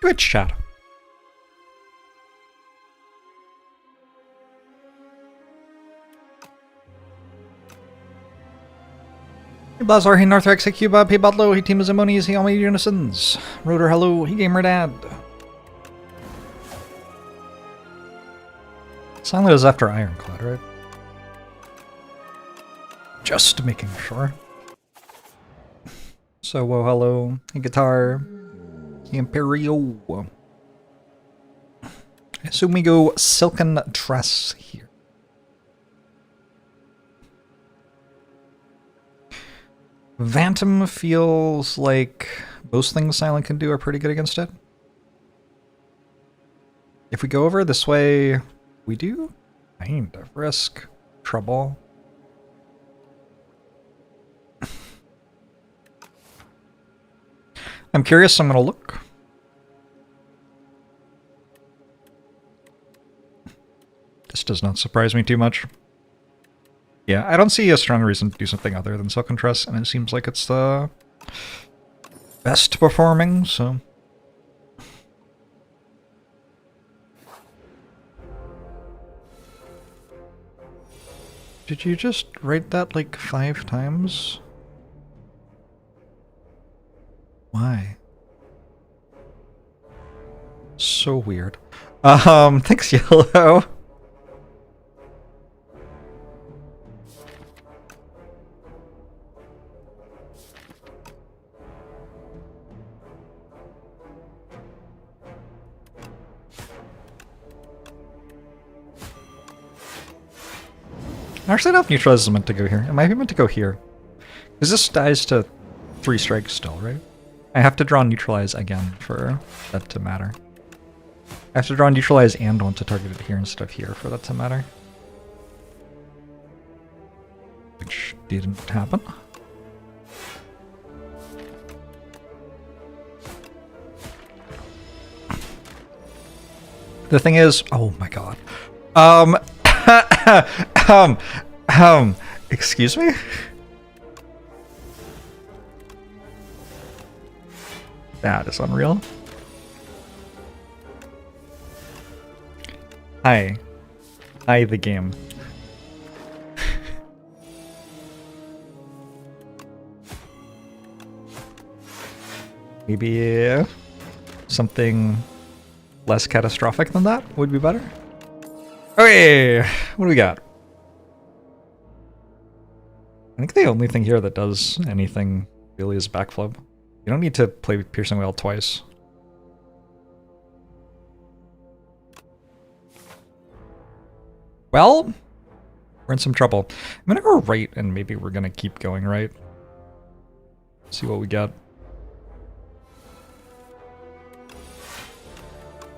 Twitch chat. Hey Blazar, hey Northrex, hey Cuba, hey Budlow, hey Team of Zimonies, hey all my unisons. Rotor, hello, hey Gamer Dad. Silent is after Ironclad, right? Just making sure. So, whoa, hello, hey Guitar, hey Imperio. I assume we go Silken Dress here. Vantum feels like most things Silent can do are pretty good against it. If we go over this way, we do kind of risk trouble. I'm curious, I'm gonna look. This does not surprise me too much. Yeah, I don't see a strong reason to do something other than Silken Tress, and it seems like it's the best performing, so... Did you just write that like 5 times? Why? So weird. Thanks, Yellow. Actually, I don't know if Neutralize is meant to go here. It might be meant to go here. Because this dies to 3 strikes still, right? I have to draw Neutralize again for that to matter. I have to draw Neutralize and want to target it here instead of here for that to matter. Which didn't happen. The thing is, oh my god. Excuse me? That is unreal. Hi. Hi, the game. Maybe something less catastrophic than that would be better. Okay, what do we got? I think the only thing here that does anything really is backflip. You don't need to play with Piercing Wail twice. Well, we're in some trouble. I'm gonna go right, and maybe we're gonna keep going right. See what we get.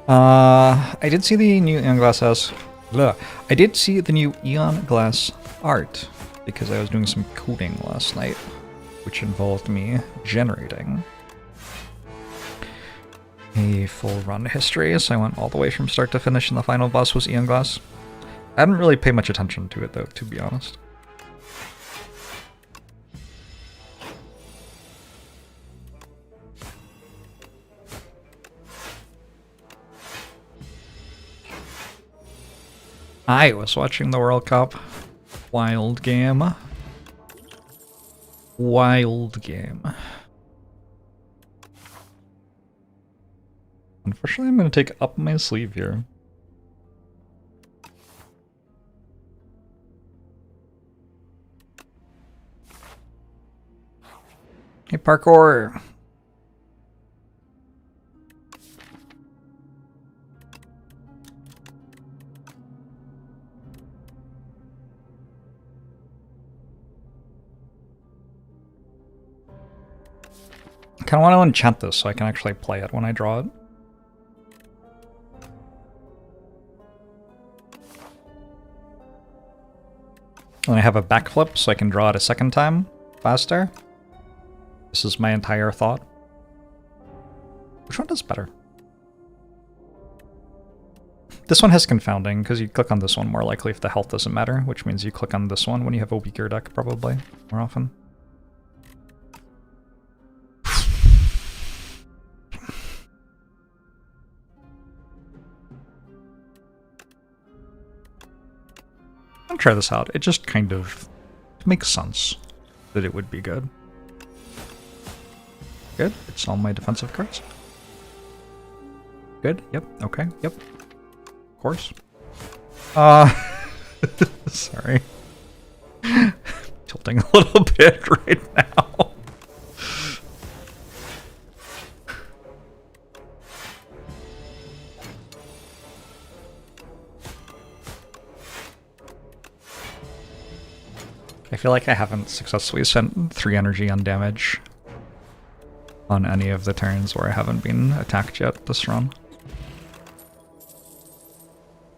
I did see the new Eon Glass house. Blah. I did see the new Eon Glass art because I was doing some coding last night, which involved me generating a full run history. So I went all the way from start to finish, and the final boss was Eon Glass. I didn't really pay much attention to it though, to be honest. I was watching the World Cup. Wild game. Wild game. Unfortunately, I'm going to take up my sleeve here. Hey, parkour! I kind of want to enchant this so I can actually play it when I draw it. And I have a backflip so I can draw it a second time faster. This is my entire thought. Which one does better? This one has confounding because you click on this one more likely if the health doesn't matter, which means you click on this one when you have a weaker deck probably more often. I'll try this out. It just kind of makes sense that it would be good. Good. It's all my defensive cards. Good. Yep. Okay. Yep. Of course. Sorry. Tilting a little bit right now. I feel like I haven't successfully sent 3 energy on damage on any of the turns where I haven't been attacked yet this run.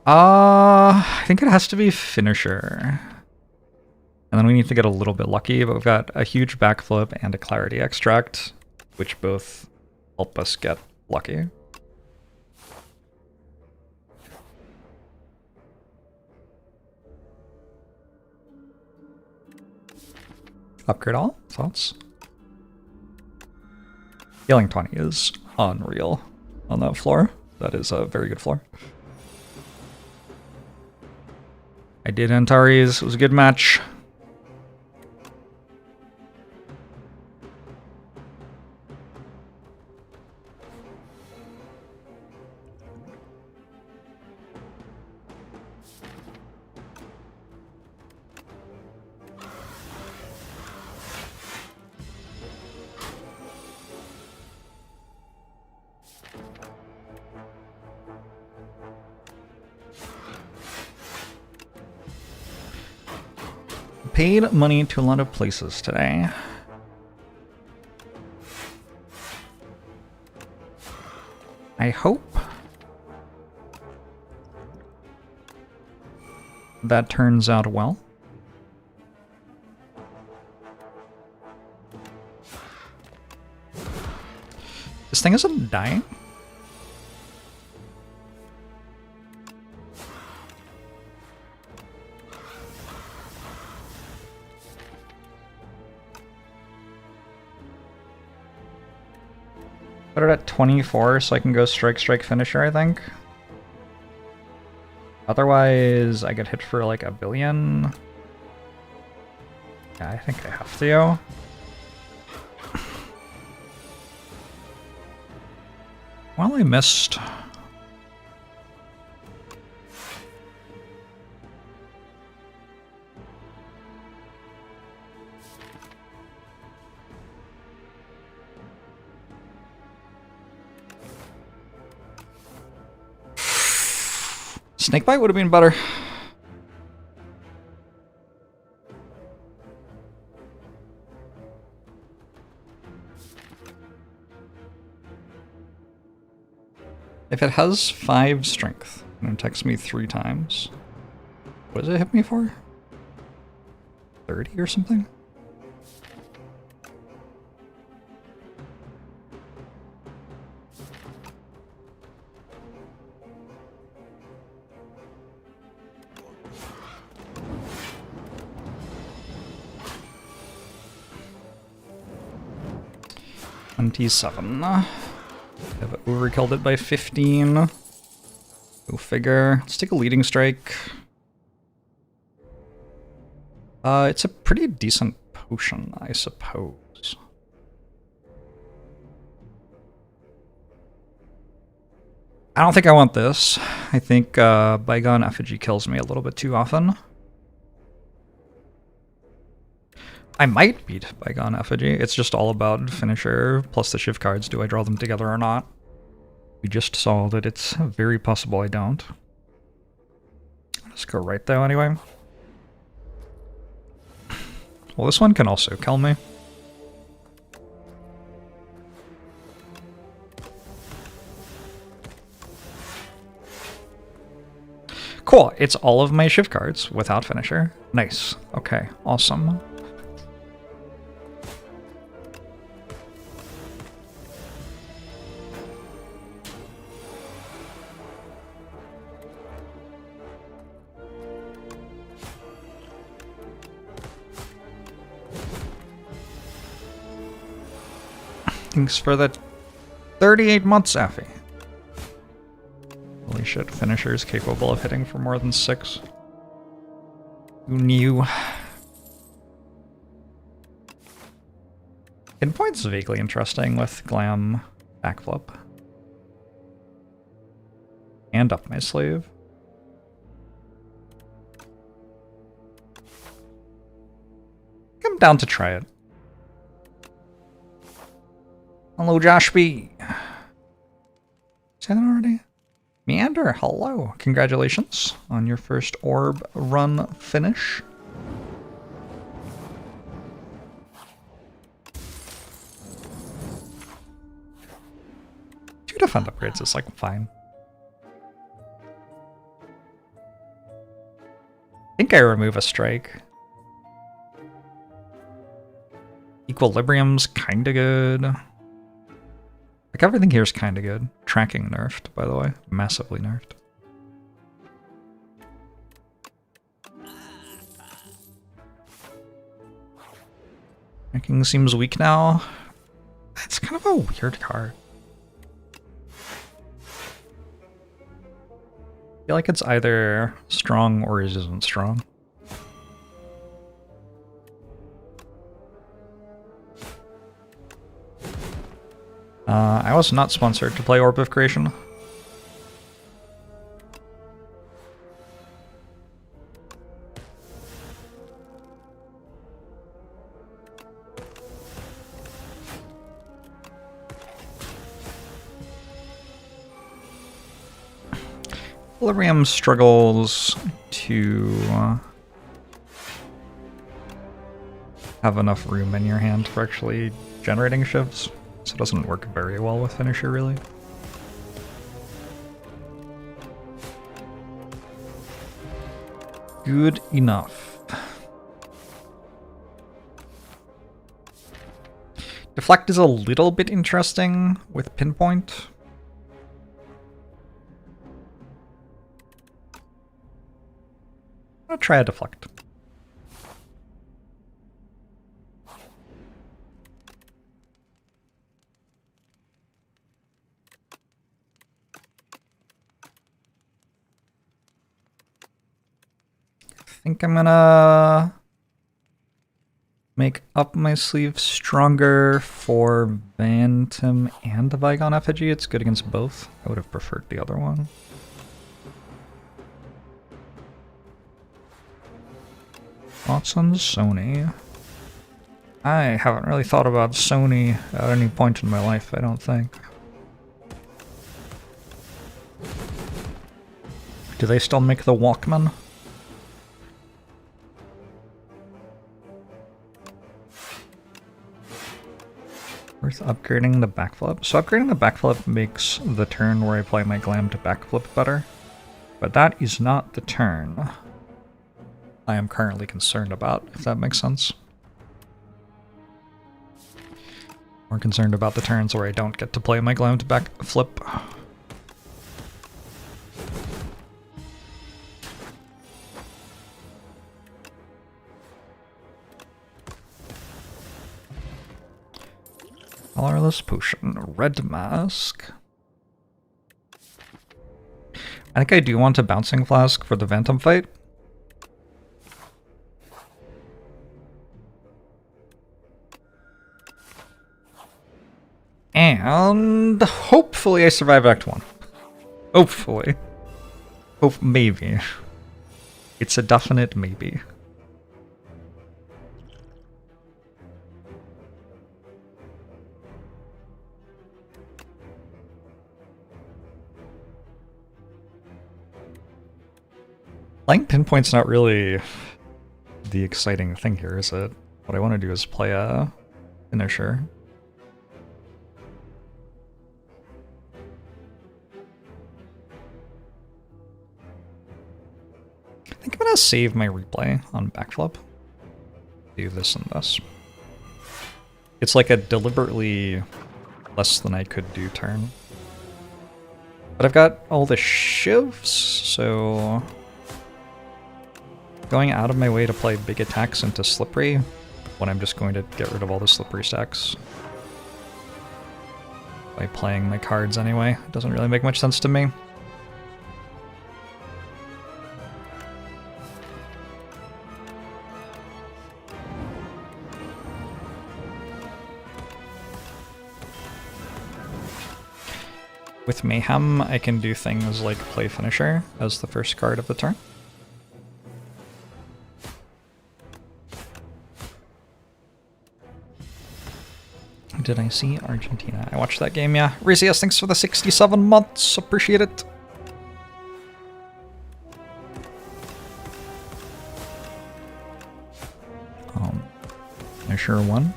I think it has to be finisher. And then we need to get a little bit lucky, but we've got a huge backflip and a clarity extract, which both help us get lucky. Upgrade all? Thoughts? Healing 20 is unreal on that floor. That is a very good floor. I did Antares. It was a good match. Paid money to a lot of places today. I hope that turns out well. This thing isn't dying. Put it at 24 so I can go strike, strike, finisher, I think. Otherwise, I get hit for like a billion. Yeah, I think I have to. Well, I missed. Snakebite would have been better. If it has 5 strength and it attacks me 3 times, what does it hit me for? 30 or something? $27. I've overkilled it by 15. Go figure. Let's take a leading strike. It's a pretty decent potion, I suppose. I don't think I want this. I think Bygone Effigy kills me a little bit too often. I might beat Bygone Effigy. It's just all about finisher plus the shift cards. Do I draw them together or not? We just saw that it's very possible I don't. Let's go right though anyway. Well, this one can also kill me. Cool, it's all of my shift cards without finisher. Nice. Okay, awesome. Thanks for the 38 months, Affy. Holy shit, finishers capable of hitting for more than 6. Who knew? Pinpoint's vaguely interesting with Glam backflip. And up my sleeve. I'm down to try it. Hello, Josh B. Say that already? Meander, hello. Congratulations on your first orb run finish. Two defend upgrades is like fine. I think I remove a strike. Equilibrium's kinda good. Like everything here is kinda good. Tracking nerfed, by the way. Massively nerfed. Tracking seems weak now. That's kind of a weird card. I feel like it's either strong or it isn't strong. I was not sponsored to play Orb of Creation. Equilibrium struggles to have enough room in your hand for actually generating shivs. So it doesn't work very well with Finisher, really. Good enough. Deflect is a little bit interesting with Pinpoint. I'm gonna try a Deflect. I think I'm gonna make Up My Sleeve stronger for Bantam and the Vigon effigy. It's good against both. I would have preferred the other one. Thoughts on Sony? I haven't really thought about Sony at any point in my life, I don't think. Do they still make the Walkman? Worth upgrading the backflip. So upgrading the backflip makes the turn where I play my Glam to backflip better. But that is not the turn I am currently concerned about, if that makes sense. More concerned about the turns where I don't get to play my Glam to backflip. Colorless Potion, Red Mask. I think I do want a Bouncing Flask for the Phantom fight. And hopefully I survive Act 1. Hopefully. Maybe. It's a definite maybe. Playing Pinpoint's not really the exciting thing here, is it? What I want to do is play a Finisher. I think I'm gonna save my replay on backflip. Do this and this. It's like a deliberately less than I could do turn. But I've got all the shivs, so going out of my way to play big attacks into slippery when I'm just going to get rid of all the slippery stacks by playing my cards anyway. It doesn't really make much sense to me. With Mayhem, I can do things like play Finisher as the first card of the turn. Did I see Argentina? I watched that game, yeah. Rezius, thanks for the 67 months. Appreciate it. I sure won.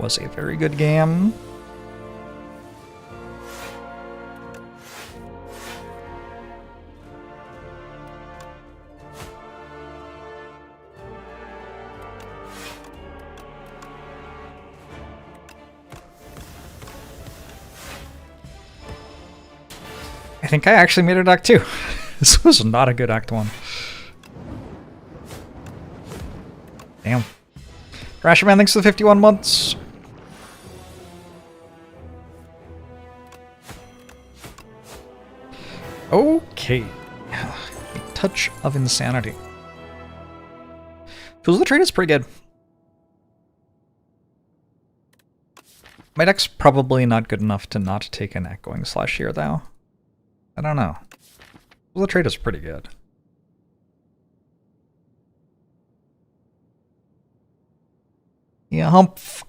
Was a very good game. I think I actually made it Act 2. This was not a good Act 1. Damn. Rasherman, thanks for the 51 months. Okay. A touch of insanity. Tools of the Trade is pretty good. My deck's probably not good enough to not take an Echoing Slash here, though. I don't know. Tools of the Trade is pretty good. Yeah, Humph.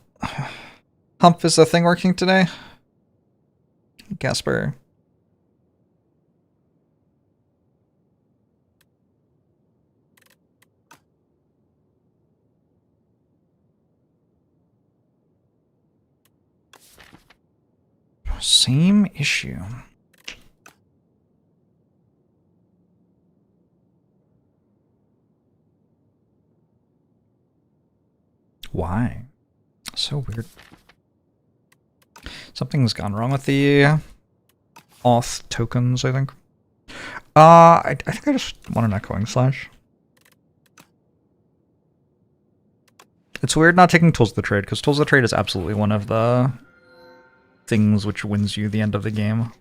Humph is the thing working today? Gasper. Same issue. Why? So weird. Something's gone wrong with the auth tokens, I think. I think I just want an Echoing Slash. It's weird not taking Tools of the Trade, because Tools of the Trade is absolutely one of the things which wins you the end of the game.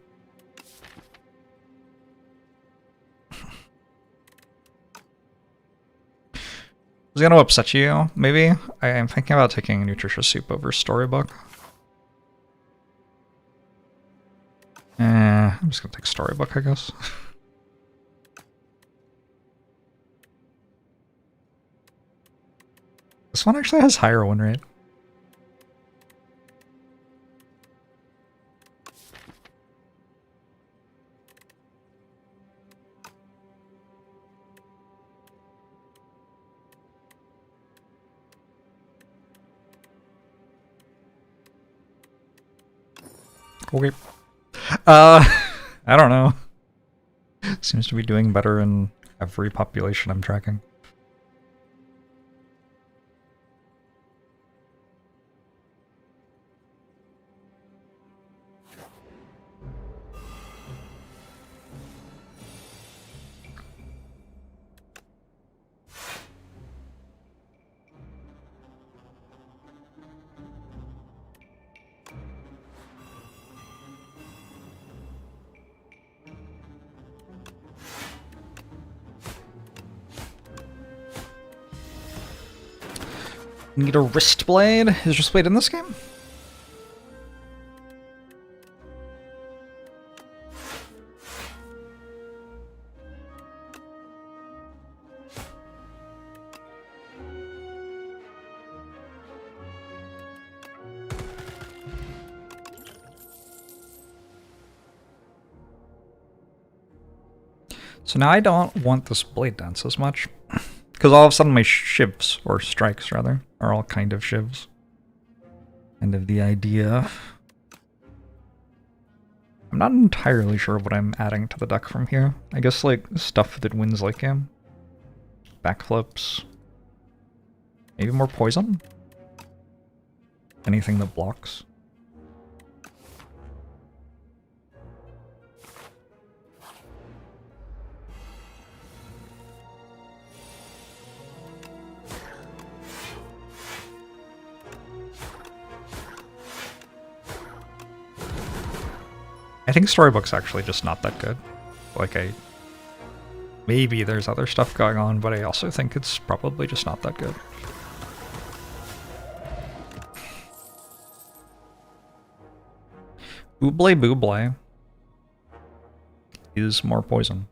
Is it gonna upset you, maybe? I am thinking about taking Nutritious Soup over Storybook. I'm just gonna take Storybook, I guess. This one actually has higher win rate. Okay. I don't know. Seems to be doing better in every population I'm tracking. Need a wrist blade? Is wrist blade in this game? So now I don't want this blade dance as much. Because all of a sudden my shivs, or strikes rather, are all kind of shivs. Kind of the idea. I'm not entirely sure what I'm adding to the deck from here. I guess like stuff that wins late game. Backflips. Maybe more poison? Anything that blocks. think Storybook's actually just not that good. Like, maybe there's other stuff going on, but I also think it's probably just not that good. Ooble Booble is more poison.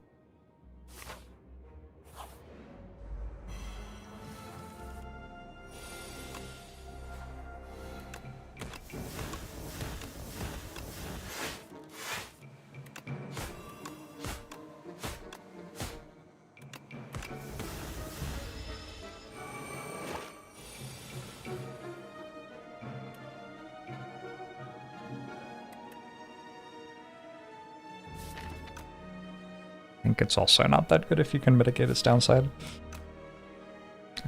I think it's also not that good if you can mitigate its downside.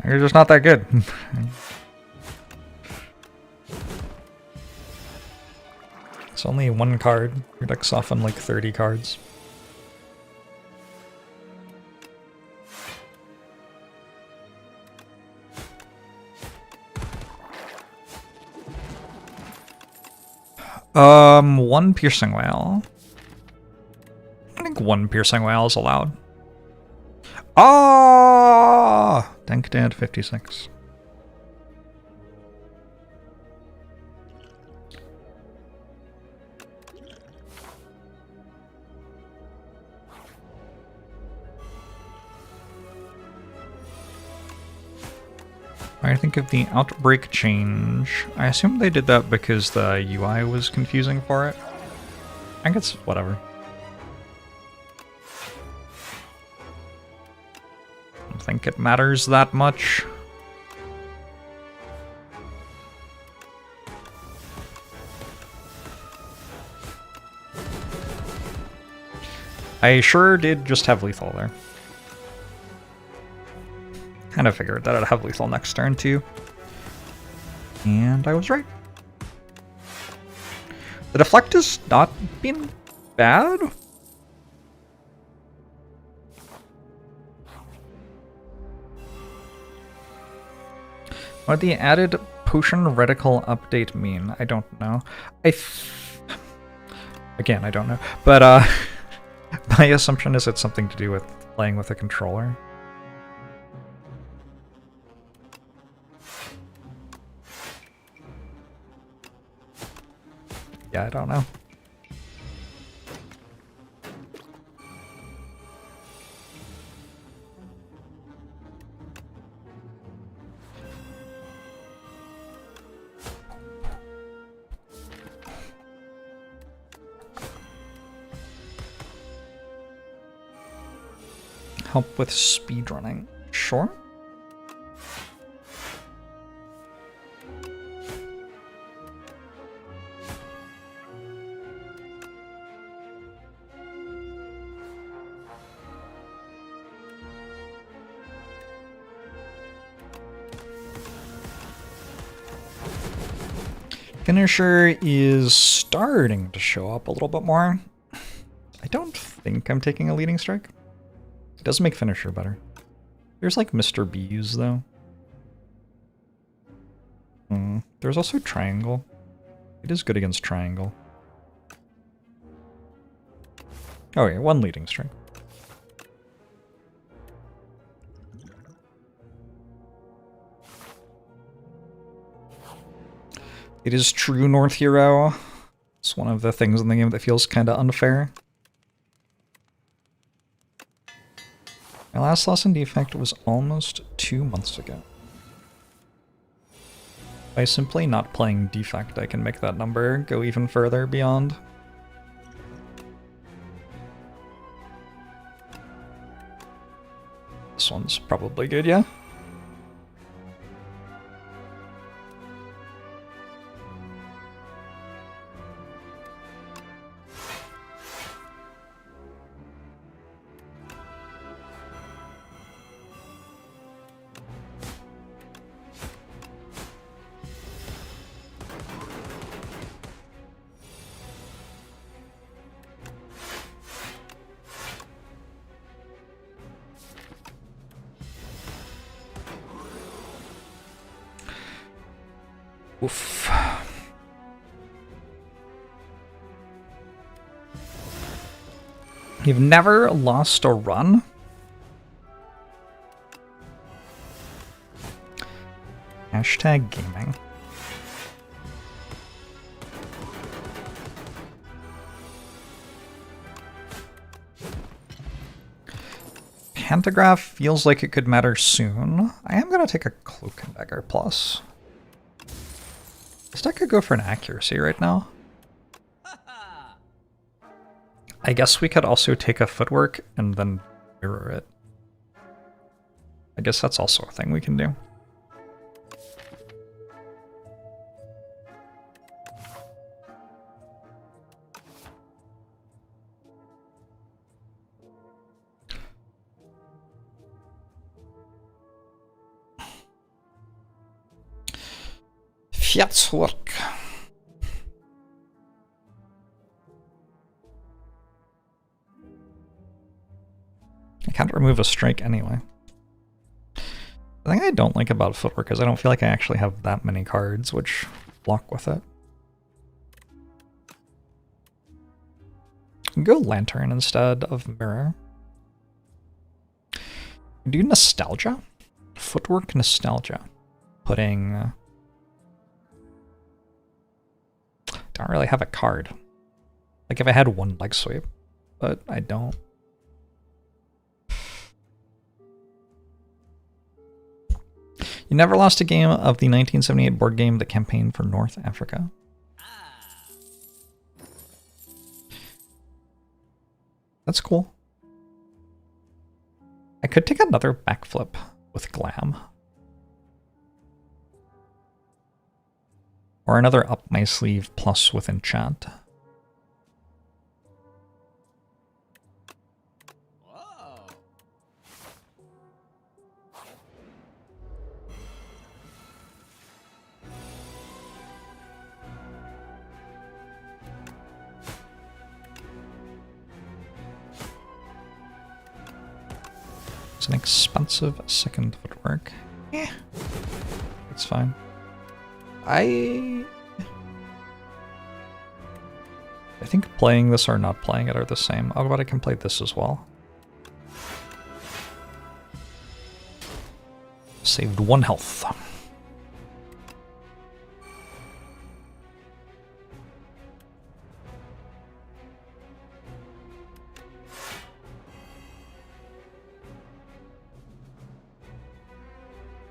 You're just not that good. It's only one card. Your deck's often like 30 cards. One Piercing Whale. I think one Piercing Whale is allowed. Ah! Tank Dad 56. I think of the Outbreak change. I assume they did that because the UI was confusing for it. I think it's whatever. I don't think it matters that much. I sure did just have lethal there. Kind of figured that I'd have lethal next turn too. And I was right. The deflect has not been bad. What did the added potion reticle update mean? I don't know. Again, I don't know. But my assumption is it's something to do with playing with a controller. Yeah, I don't know. Help with speedrunning. Sure. Finisher is starting to show up a little bit more. I don't think I'm taking a leading strike. It does make Finisher better. There's like Mr. B's though. There's also Triangle. It is good against Triangle. Oh yeah, one leading strike. It is true, North Hero. It's one of the things in the game that feels kind of unfair. My last loss in Defect was almost 2 months ago. By simply not playing Defect, I can make that number go even further beyond. This one's probably good, yeah? Oof. You've never lost a run? Hashtag gaming. Pantograph feels like it could matter soon. I am going to take a Cloak and Dagger plus. This deck could go for an accuracy right now. I guess we could also take a Footwork and then mirror it. I guess that's also a thing we can do. Fiatswork. I can't remove a strike anyway. The thing I don't like about Footwork is I don't feel like I actually have that many cards which block with it. Go Lantern instead of Mirror. Do Nostalgia? Footwork Nostalgia. Putting... don't really have a card. Like if I had one leg sweep, but I don't. You never lost a game of the 1978 board game, The Campaign for North Africa. That's cool. I could take another backflip with Glam. Or another up my sleeve plus with enchant. Whoa. It's an expensive second Footwork. Yeah, it's fine. I think playing this or not playing it are the same. Oh, but I can play this as well. Saved 1 health.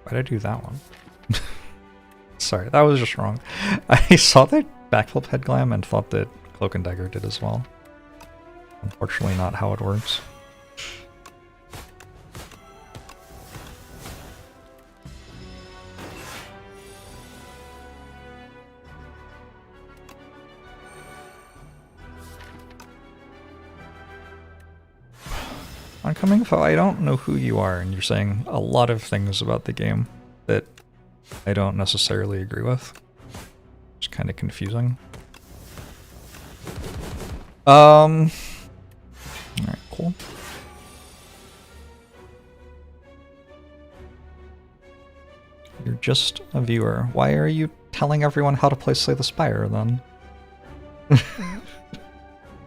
Why'd I do that one? Sorry, that was just wrong. I saw that backflip had Glam and thought that Cloak and Dagger did as well. Unfortunately not how it works. Oncoming foe, I don't know who you are, and you're saying a lot of things about the game that I don't necessarily agree with. It's kind of confusing. Alright, cool. You're just a viewer. Why are you telling everyone how to play Slay the Spire, then?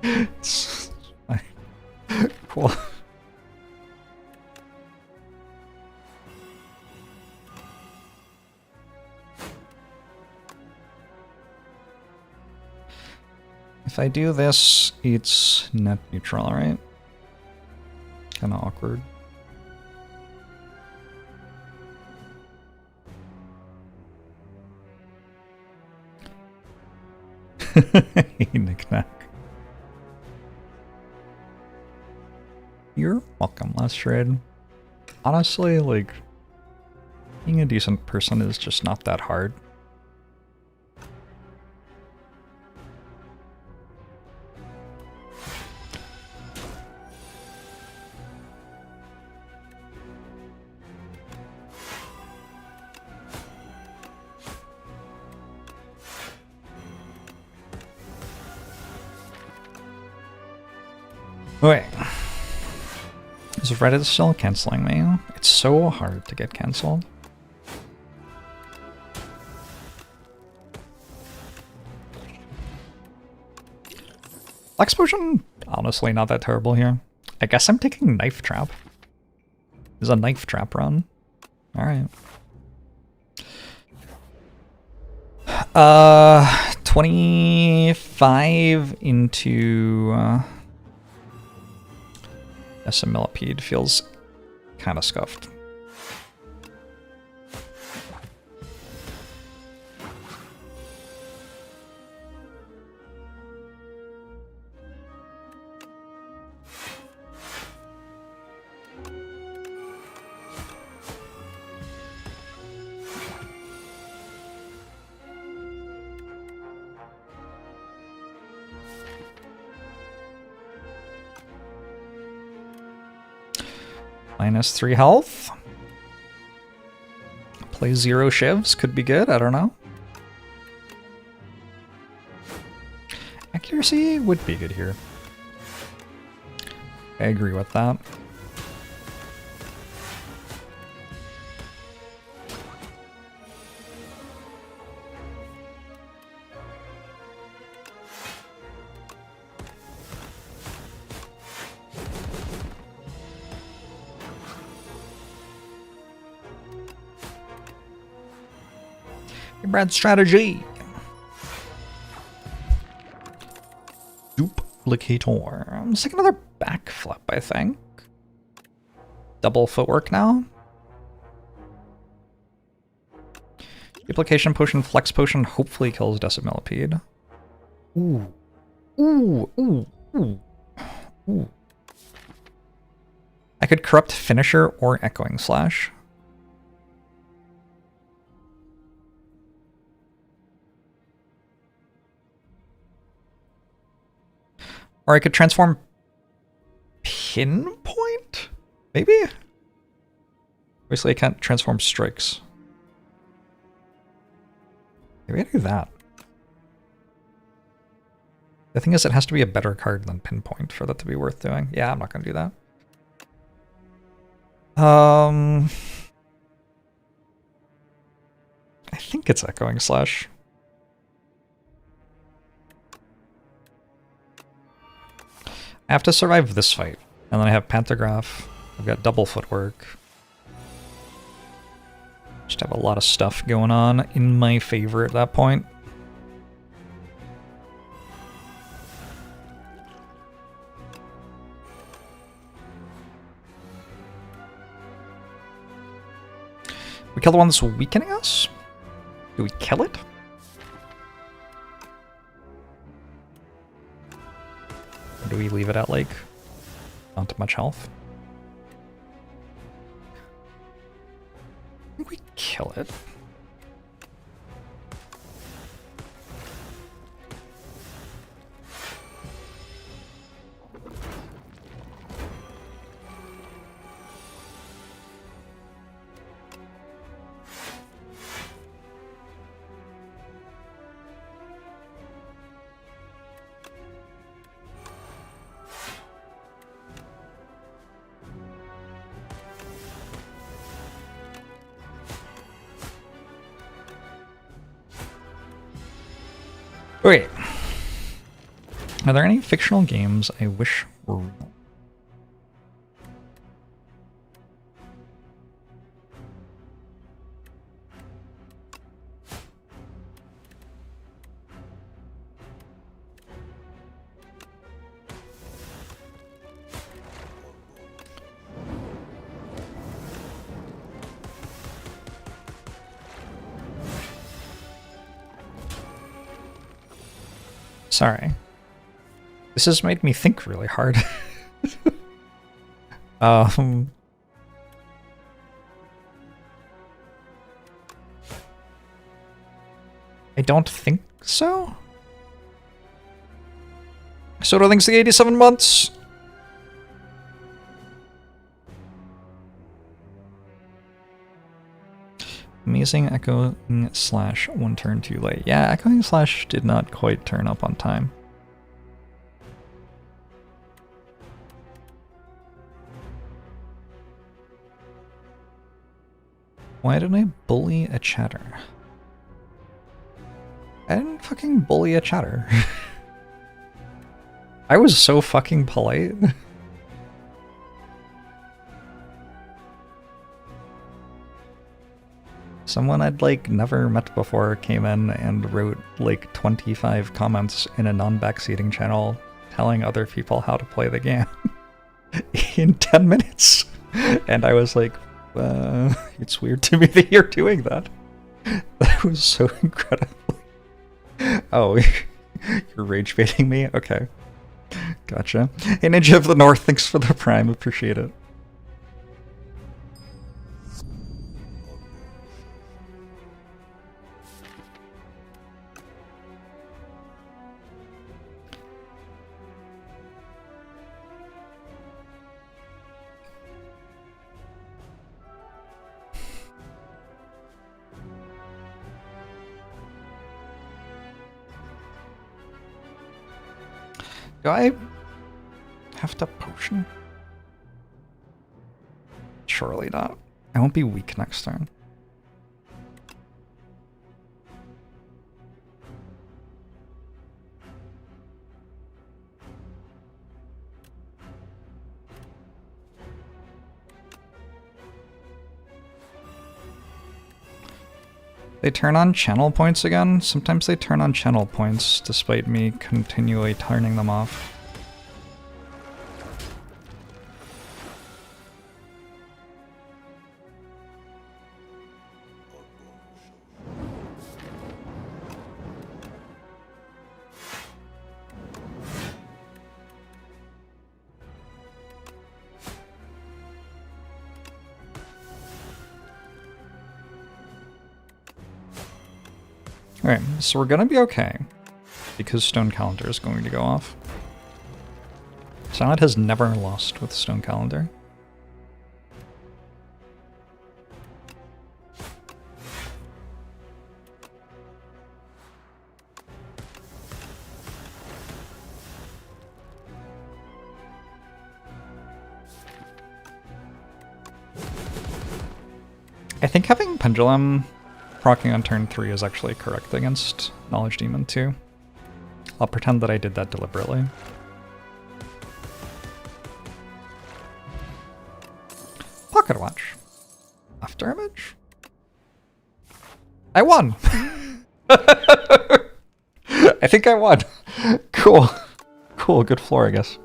It's fine. Cool. If I do this, it's net neutral, right? Kinda awkward. Knick-knack. You're welcome, last trade. Honestly, like, being a decent person is just not that hard. Wait. Is Reddit still canceling me? It's so hard to get cancelled. Explosion honestly not that terrible here. I guess I'm taking Knife Trap. There's a Knife Trap run. Alright. 25 into Millipede feels kind of scuffed. -3 health. Play 0 shivs could be good, I don't know. Accuracy would be good here. I agree with that. Brad strategy. Duplicator. Let's take another backflip, I think. Double footwork now. Duplication potion, flex potion, hopefully kills Decimillipede. Ooh. Ooh, ooh, ooh. Ooh. I could corrupt finisher or echoing slash. Or I could transform Pinpoint? Maybe? Obviously I can't transform Strikes. Maybe I do that. The thing is, it has to be a better card than Pinpoint for that to be worth doing. Yeah, I'm not going to do that. I think it's Echoing Slash. I have to survive this fight, and then I have Pantograph. I've got double footwork. Just have a lot of stuff going on in my favor at that point. We kill the one that's weakening us? Do we kill it? Or do we leave it at, like, not much health? I think we kill it. Wait. Are there any fictional games I wish were real? Sorry. This has made me think really hard. I don't think so. Soto thinks the 87 months. Amazing Echoing Slash 1 turn too late. Yeah, Echoing Slash did not quite turn up on time. Why didn't I bully a chatter? I didn't fucking bully a chatter. I was so fucking polite. Someone I'd like never met before came in and wrote like 25 comments in a non-backseating channel telling other people how to play the game in 10 minutes. And I was like, it's weird to me that you're doing that. That was so incredible. Oh, you're rage baiting me? Okay. Gotcha. Hey, Ninja of the North, thanks for the prime, appreciate it. Do I have to potion? Surely not. I won't be weak next turn. They turn on channel points again? Sometimes they turn on channel points, despite me continually turning them off. Alright, so we're gonna be okay, because Stone Calendar is going to go off. Silent has never lost with Stone Calendar. I think having Pendulum proccing on turn 3 is actually correct against Knowledge Demon too. I'll pretend that I did that deliberately. Pocket Watch. After image. I won! I think I won. Cool. Cool, good floor, I guess.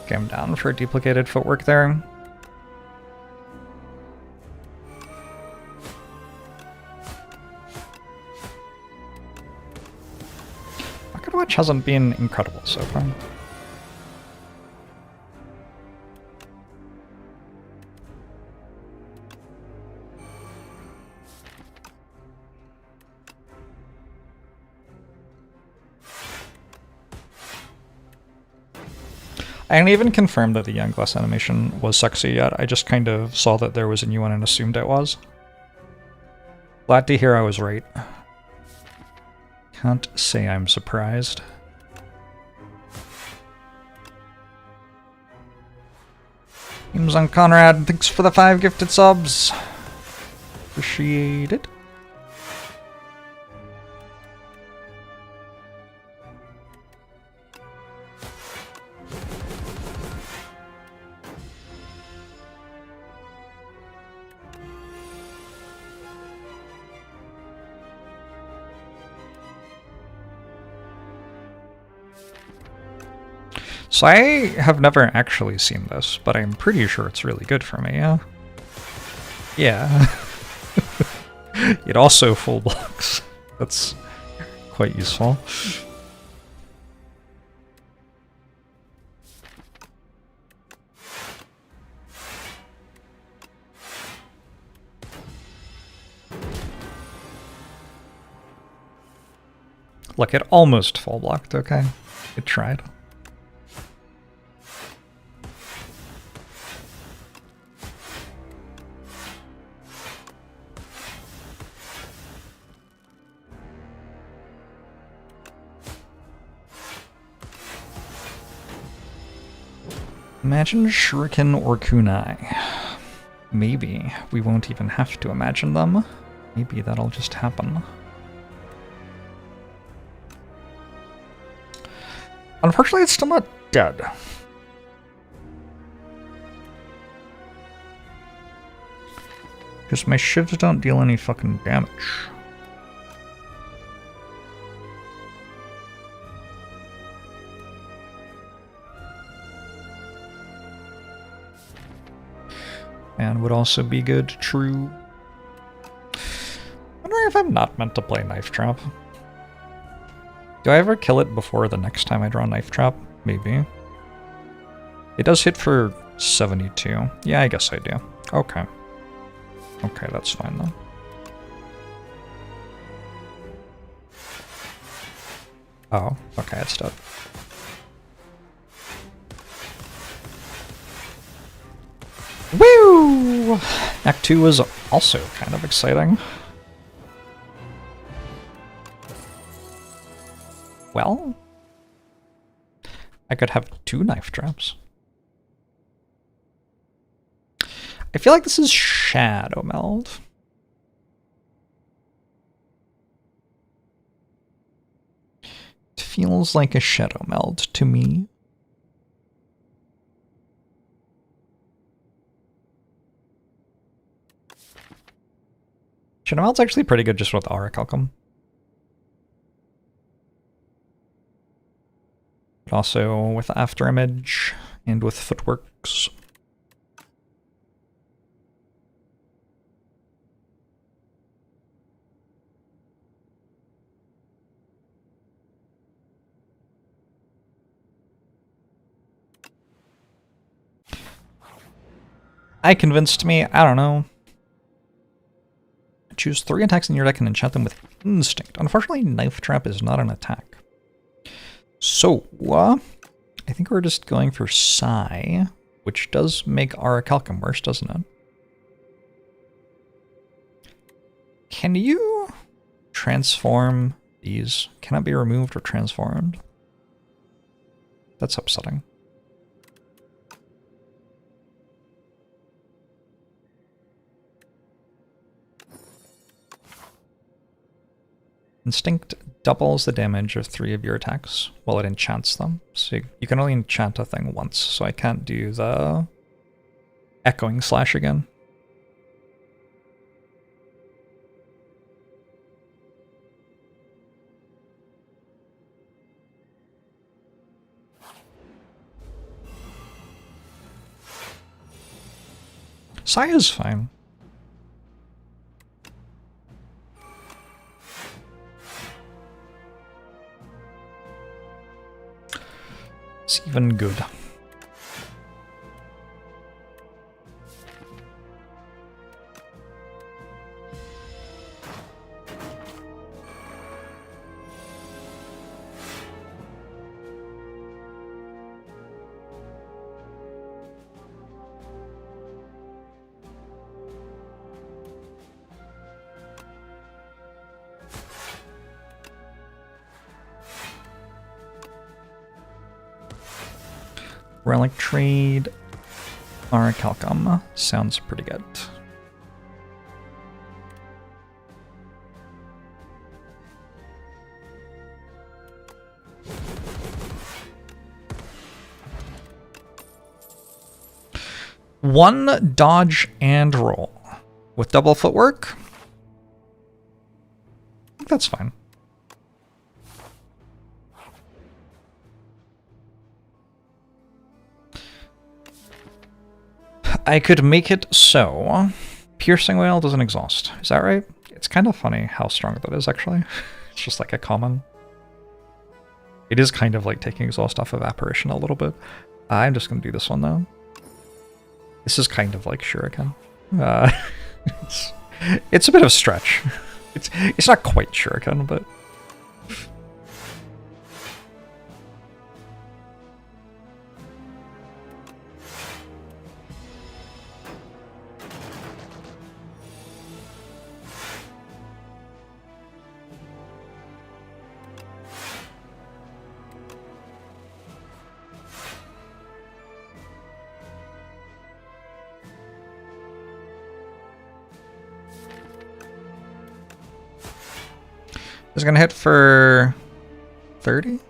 Okay, I'm down for duplicated footwork there. Pocket Watch hasn't been incredible so far. I didn't even confirm that the Young Glass animation was sexy yet. I just kind of saw that there was a new one and assumed it was. Glad to hear I was right. Can't say I'm surprised. Teams on Conrad, thanks for the 5 gifted subs. Appreciate it. So I have never actually seen this, but I'm pretty sure it's really good for me, yeah? Yeah. It also full blocks. That's quite useful. Look, it almost full blocked, okay? It tried. Imagine Shuriken or Kunai. Maybe we won't even have to imagine them. Maybe that'll just happen. Unfortunately, it's still not dead. Because my shivs don't deal any fucking damage. And would also be good, true. I wonder if I'm not meant to play Knife Trap. Do I ever kill it before the next time I draw Knife Trap? Maybe. It does hit for 72. Yeah, I guess I do. Okay. Okay, that's fine then. Oh, okay, it's dead. Woo! Act 2 was also kind of exciting. Well, I could have 2 Knife Traps. I feel like this is Shadow Meld. It feels like a Shadow Meld to me. Shadow Meld's actually pretty good just with Auracalcum. But also with Afterimage and with Footworks. I convinced me, I don't know. Choose 3 attacks in your deck and enchant them with Instinct. Unfortunately, Knife Trap is not an attack. So, I think we're just going for Psi, which does make Auracalcum worse, doesn't it? Can you transform these? Cannot be removed or transformed. That's upsetting. Instinct doubles the damage of 3 of your attacks while it enchants them. So you can only enchant a thing once, so I can't do the Echoing Slash again. Psi is fine. It's even good. Relic Trade, Auracalcum sounds pretty good. One dodge and roll with double footwork. I think that's fine. I could make it so Piercing Wail doesn't exhaust. Is that right? It's kind of funny how strong that is, actually. It's just like a common. It is kind of like taking exhaust off of Apparition a little bit. I'm just going to do this one, though. This is kind of like Shuriken. It's a bit of a stretch. It's not quite Shuriken, but He's gonna hit for 30?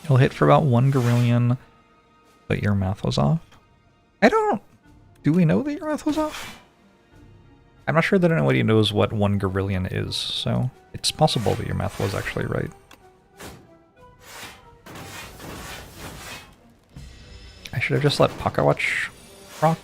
He'll hit for about 1 Garillion, but your math was off. Do we know that your math was off? I'm not sure that anybody knows what 1 Garillion is, so it's possible that your math was actually right. I should have just let Pocket Watch rock.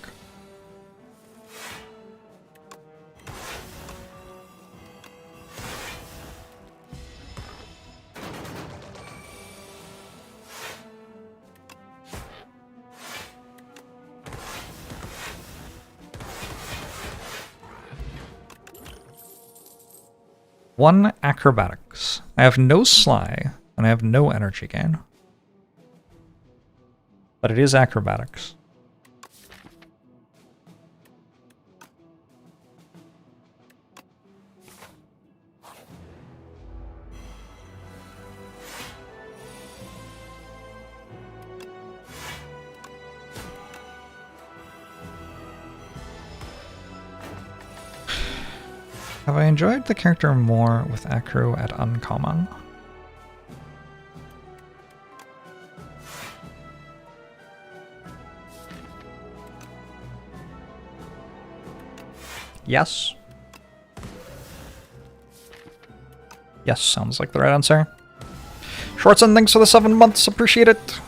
One acrobatics. I have no sly, and I have no energy gain. But it is acrobatics. Have I enjoyed the character more with Acro at Uncommon? Yes. Yes, sounds like the right answer. Shortson, thanks for the 7 months, appreciate it.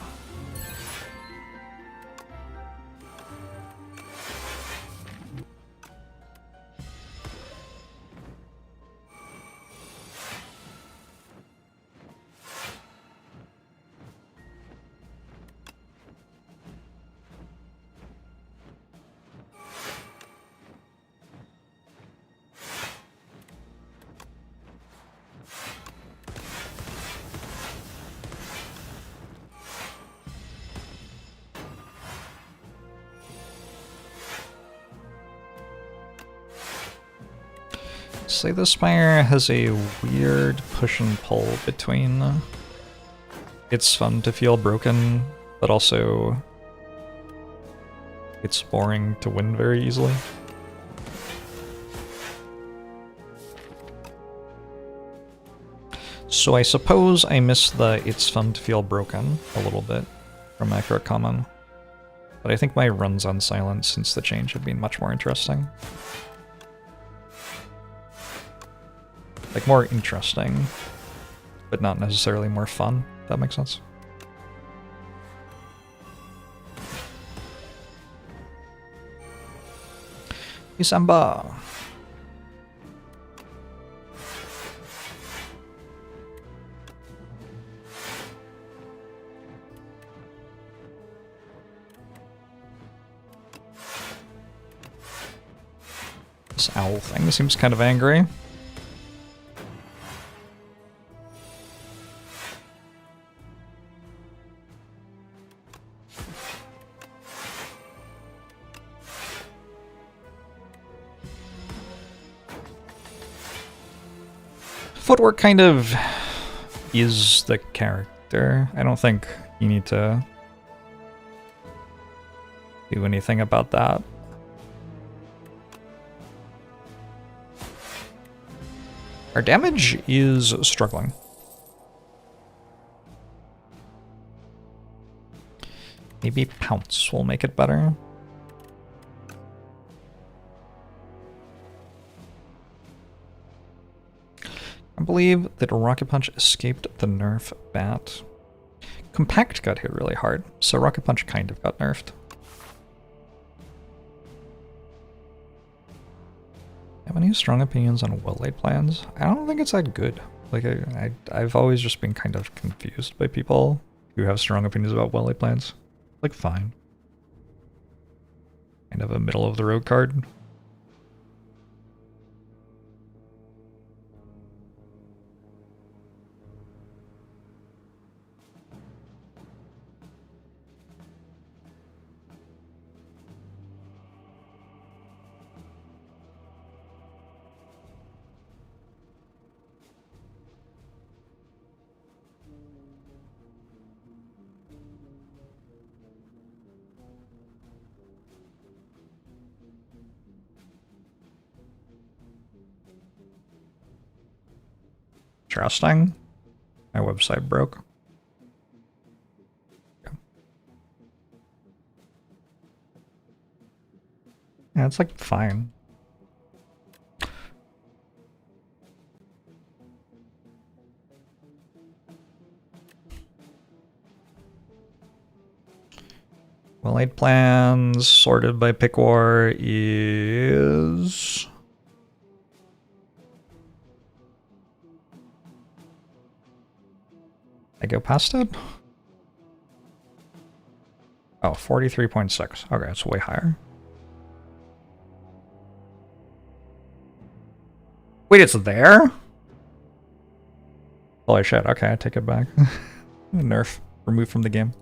Say the Spire has a weird push and pull between it's fun to feel broken, but also it's boring to win very easily. So I suppose I miss the it's fun to feel broken a little bit from Accurate Common, but I think my runs on Silence since the change have been much more interesting. Like, more interesting, but not necessarily more fun, if that makes sense. Isamba. This owl thing seems kind of angry. Footwork kind of is the character. I don't think you need to do anything about that. Our damage is struggling. Maybe Pounce will make it better. I believe that Rocket Punch escaped the nerf bat. Compact got hit really hard, so Rocket Punch kind of got nerfed. Have any strong opinions on well-laid plans? I don't think it's that good. Like, I've always just been kind of confused by people who have strong opinions about well-laid plans. Like, fine. Kind of a middle-of-the-road card. Interesting. My website broke. Yeah, it's like fine. Well-laid plans sorted by pick war is... I go past it? Oh, 43.6. Okay, it's way higher. Wait, it's there? Holy shit, okay, I take it back. Nerf. Removed from the game.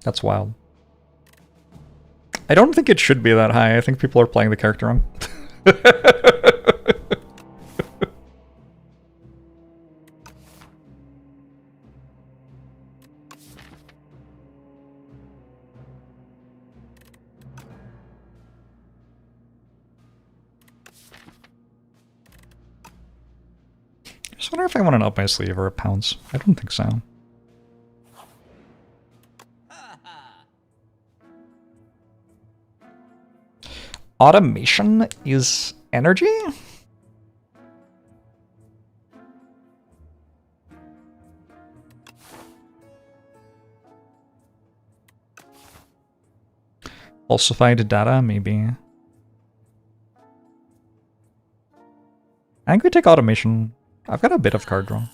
That's wild. I don't think it should be that high. I think people are playing the character wrong. I just wonder if I want an up my sleeve or a pounce. I don't think so. Automation is energy? Falsified data, maybe. I think we take automation. I've got a bit of card draw.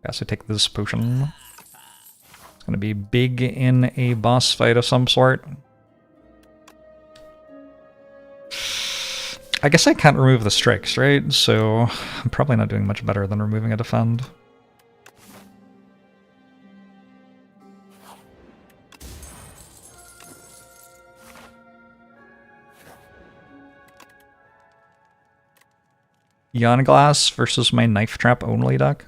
Guess I take this potion. It's gonna be big in a boss fight of some sort. I guess I can't remove the strikes, right? So I'm probably not doing much better than removing a defend. Yawn Glass versus my Knife Trap only deck.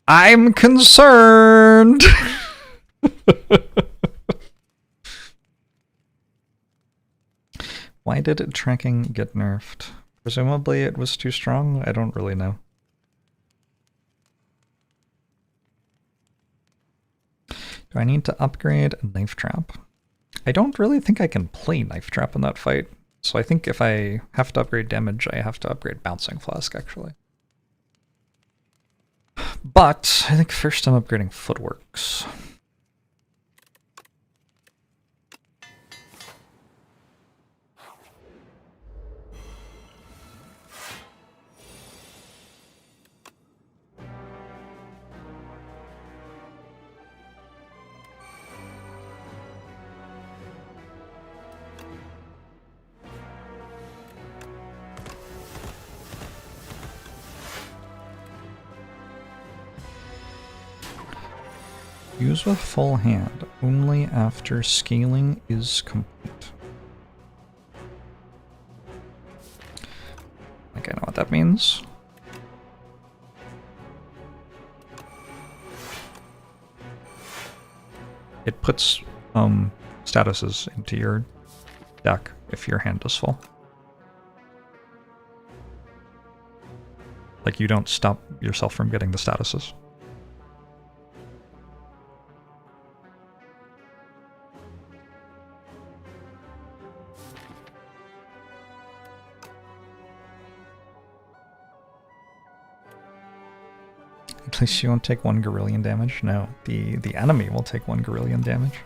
I'm concerned! Why did tracking get nerfed? Presumably it was too strong? I don't really know. Do I need to upgrade Knife Trap? I don't really think I can play Knife Trap in that fight. So I think if I have to upgrade damage, I have to upgrade Bouncing Flask, actually. But I think first I'm upgrading Footworks. Use with full hand only after scaling is complete. I think I know what that means. It puts statuses into your deck if your hand is full. Like you don't stop yourself from getting the statuses. At least you won't take 1 Gorillion damage. No, the enemy will take 1 Gorillion damage.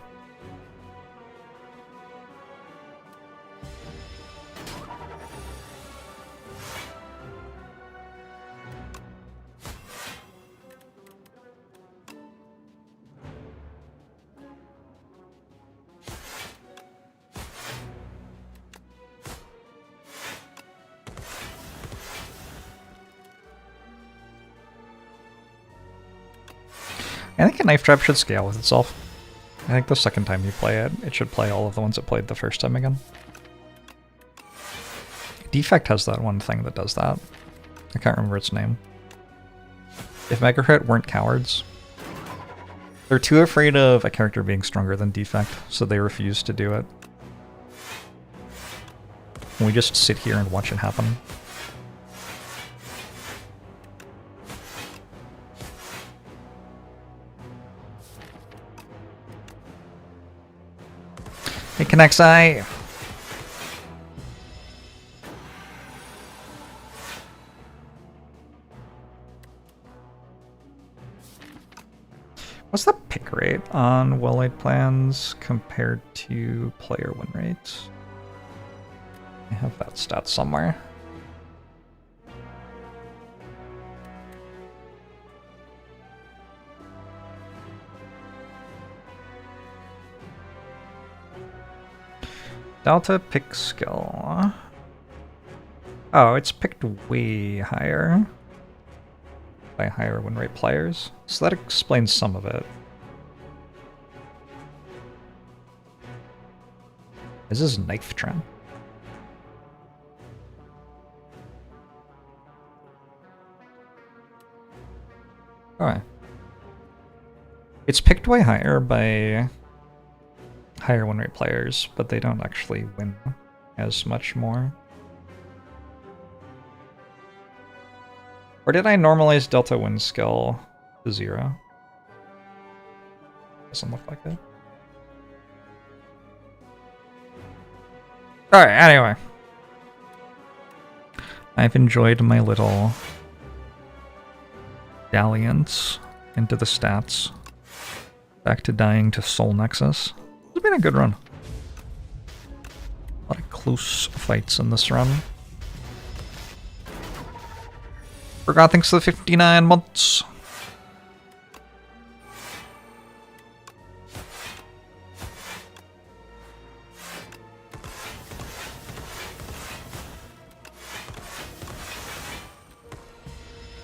I think a Knife Trap should scale with itself. I think the second time you play it, it should play all of the ones it played the first time again. Defect has that one thing that does that. I can't remember its name. If Mega Crit weren't cowards, they're too afraid of a character being stronger than Defect, so they refuse to do it. Can we just sit here and watch it happen? Hey, Connexi! What's the pick rate on well-laid plans compared to player win rates? I have that stat somewhere. Delta pick skill. Oh, it's picked way higher by higher win rate players, so that explains some of it. This is knife trend. Alright. It's picked way higher by higher win rate players, but they don't actually win as much more. Or did I normalize Delta win skill to 0? Doesn't look like it. Alright, anyway. I've enjoyed my little dalliance into the stats. Back to dying to Soul Nexus. It's been a good run. A lot of close fights in this run. Forgot thanks to the 59 months.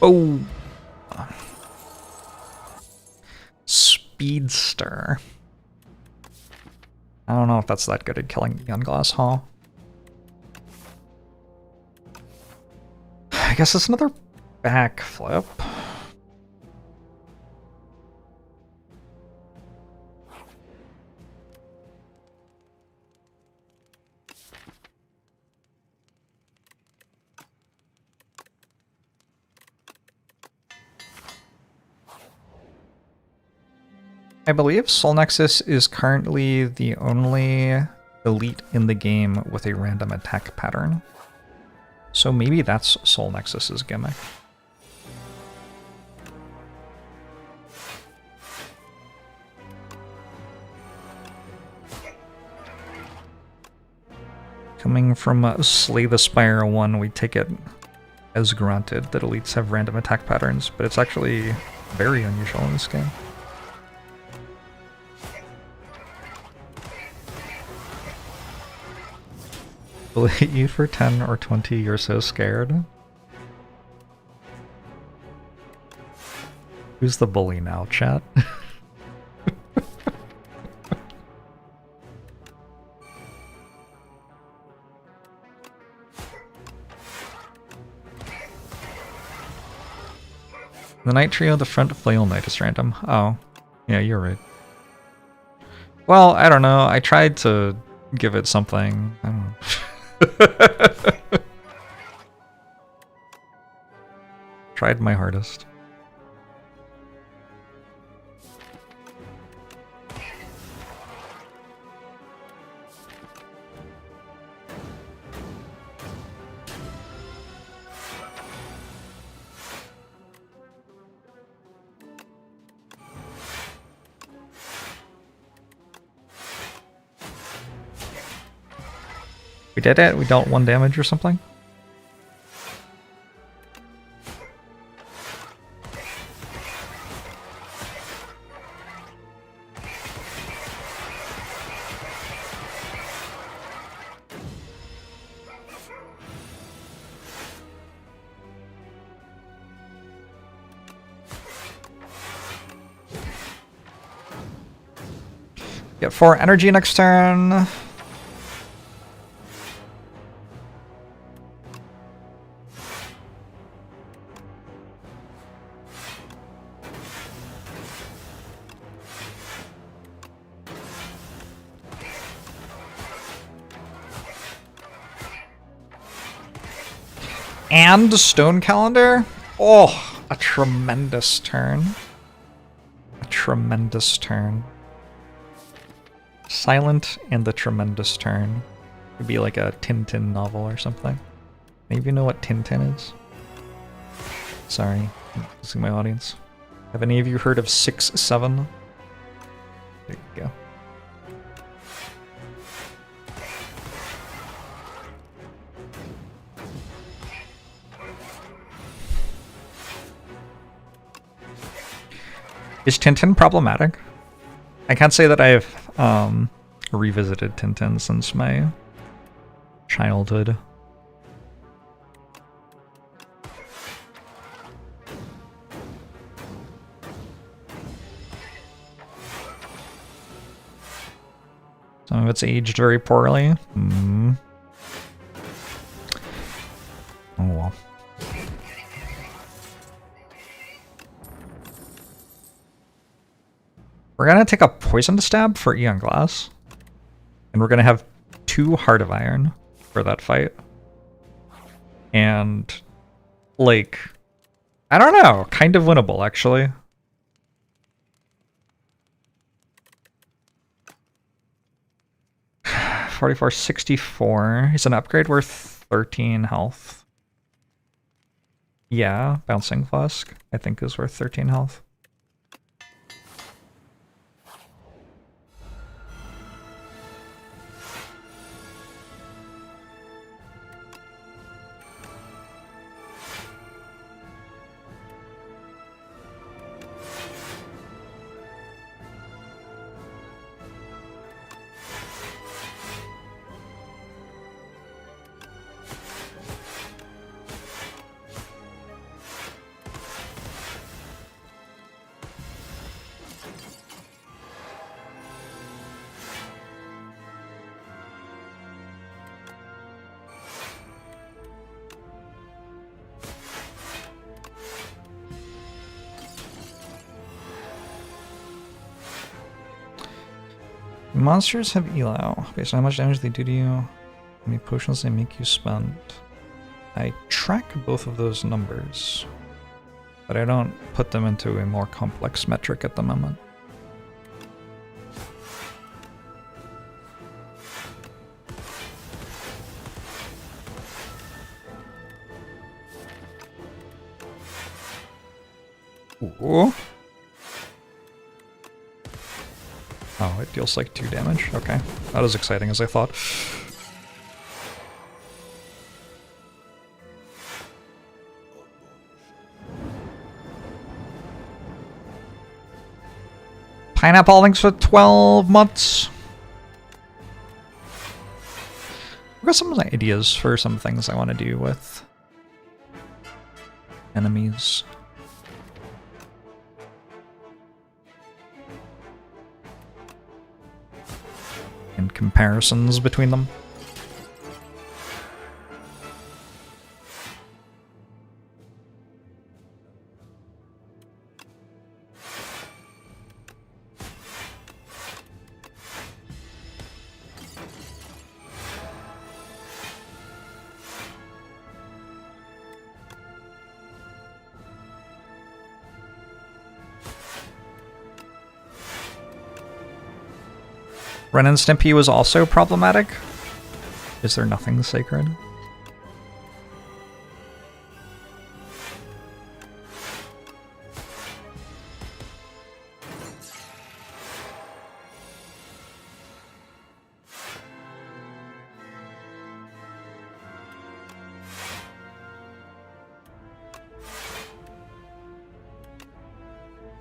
Oh. Speedster. I don't know if that's that good at killing Young Glass Hall. I guess it's another backflip. I believe Soul Nexus is currently the only elite in the game with a random attack pattern. So maybe that's Soul Nexus's gimmick. Coming from Slay the Spire 1, we take it as granted that elites have random attack patterns, but it's actually very unusual in this game. Will hit you for 10 or 20, you're so scared. Who's the bully now, chat? The Knight Trio, the front flail Knight is random. Oh, yeah, you're right. Well, I don't know. I tried to give it something. I don't know. Tried my hardest. We did it? We dealt 1 damage or something? Get 4 energy next turn. And Stone Calendar? Oh, a tremendous turn. A tremendous turn. Silent and the Tremendous Turn. Could be like a Tintin novel or something. Maybe you know what Tintin is? Sorry, I'm losing my audience. Have any of you heard of 6-7? There you go. Is Tintin problematic? I can't say that I've revisited Tintin since my childhood. Some of it's aged very poorly. Oh well. We're gonna take a Poison Stab for Eon Glass. And we're gonna have 2 Heart of Iron for that fight. And, like, I don't know, kind of winnable, actually. $44.64 is an upgrade worth 13 health. Yeah, Bouncing Flask, I think, is worth 13 health. Monsters have Elo. Based on how much damage they do to you, how many potions they make you spend. I track both of those numbers, but I don't put them into a more complex metric at the moment. Ooh. Oh, it deals like 2 damage. Okay. Not as exciting as I thought. Pineapple links for 12 months. I've got some ideas for some things I want to do with enemies. And comparisons between them. Ren and Stimpy was also problematic. Is there nothing sacred?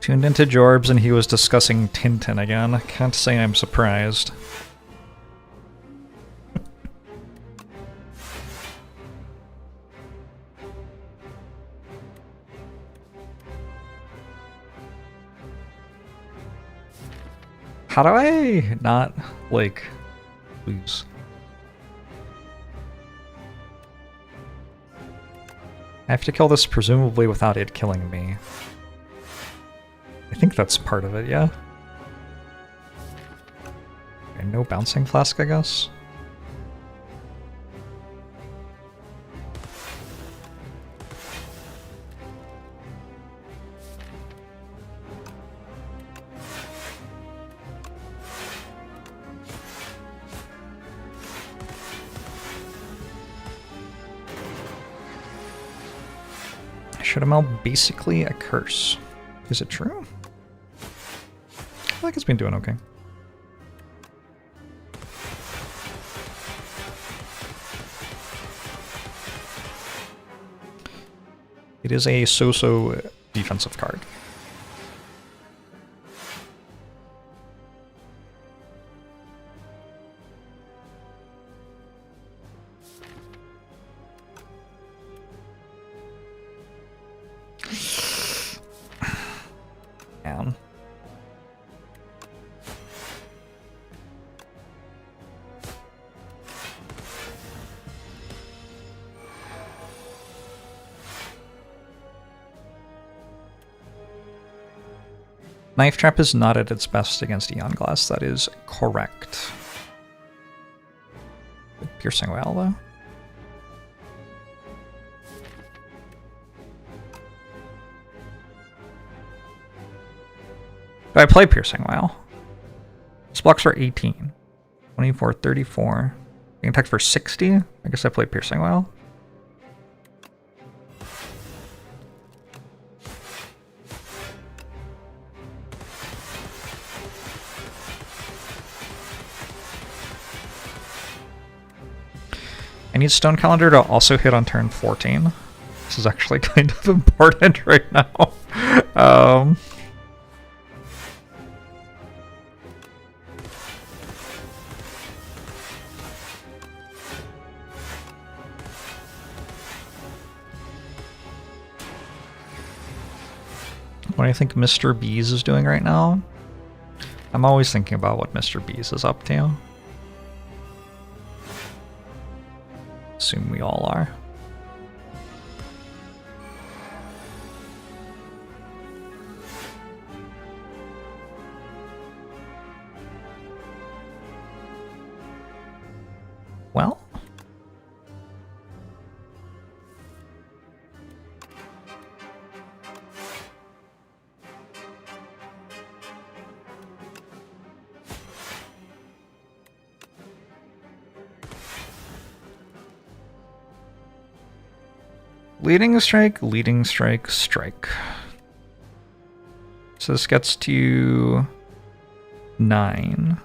Tuned into Jorbs and he was discussing Tintin again. I can't say I'm surprised. How do I not, like, lose? I have to kill this presumably without it killing me. I think that's part of it, yeah. Okay, no Bouncing Flask, I guess. Shadow Mail basically a curse. Is it true? I feel like it's been doing okay. It is a so-so defensive card. Man. Knife Trap is not at its best against Eon Glass, that is correct. Piercing Wail, though. Do I play Piercing Wail? This blocks for 18. 24, 34. You can attack for 60? I guess I play Piercing Wail. I need Stone Calendar to also hit on turn 14. This is actually kind of important right now. What do you think Mr. Bees is doing right now? I'm always thinking about what Mr. Bees is up to. Assume we all are. Well, leading strike, strike. So this gets to 9.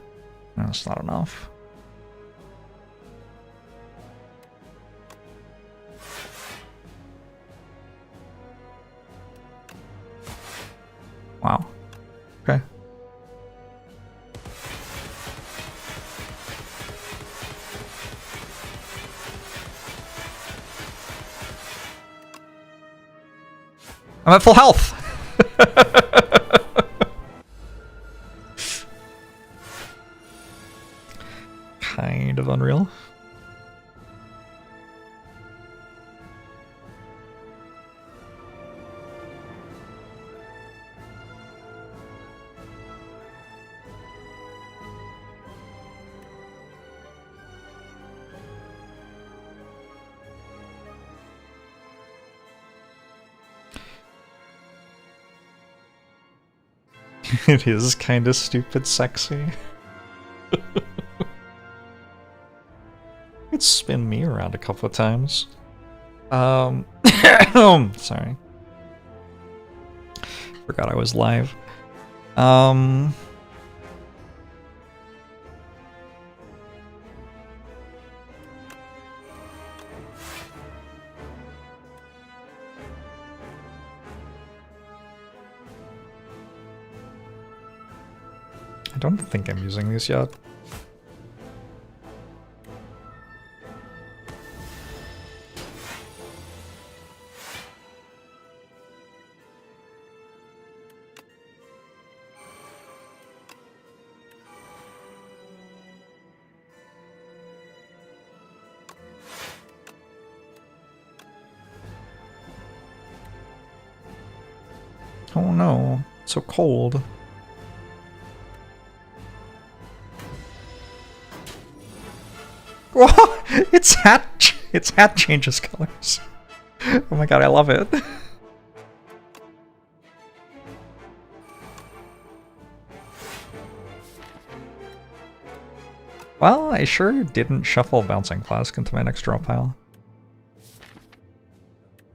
No, that's not enough. Wow. Okay. I'm at full health. Kind of unreal. It is kind of stupid sexy. It's spin me around a couple of times. Sorry. Forgot I was live. I don't think I'm using these yet. Oh no, it's so cold. Whoa, its hat changes colors. Oh my god, I love it. Well, I sure didn't shuffle Bouncing Flask into my next draw pile.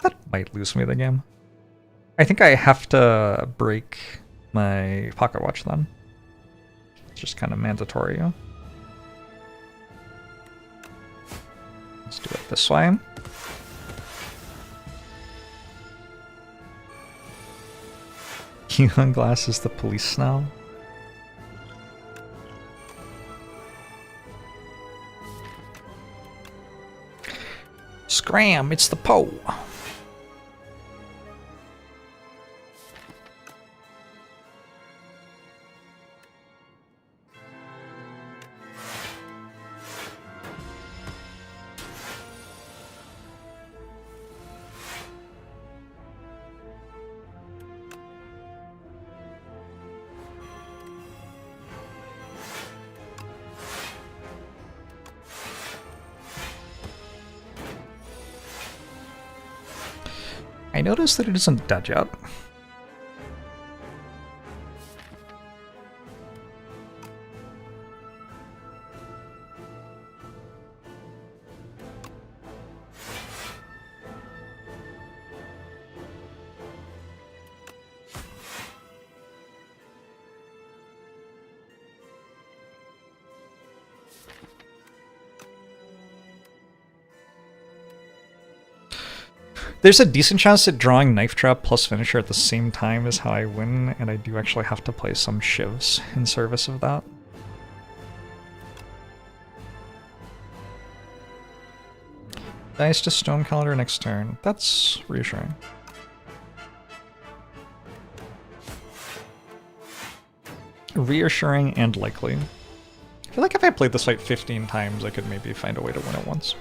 That might lose me the game. I think I have to break my pocket watch then. It's just kind of mandatory. Let's do it this way. Human Glass is the police now. Scram, it's the Poe. I noticed that it isn't dead yet. There's a decent chance that drawing Knife Trap plus Finisher at the same time is how I win, and I do actually have to play some shivs in service of that. Dice to Stone Calendar next turn. That's reassuring. Reassuring and likely. I feel like if I played this fight 15 times, I could maybe find a way to win it once.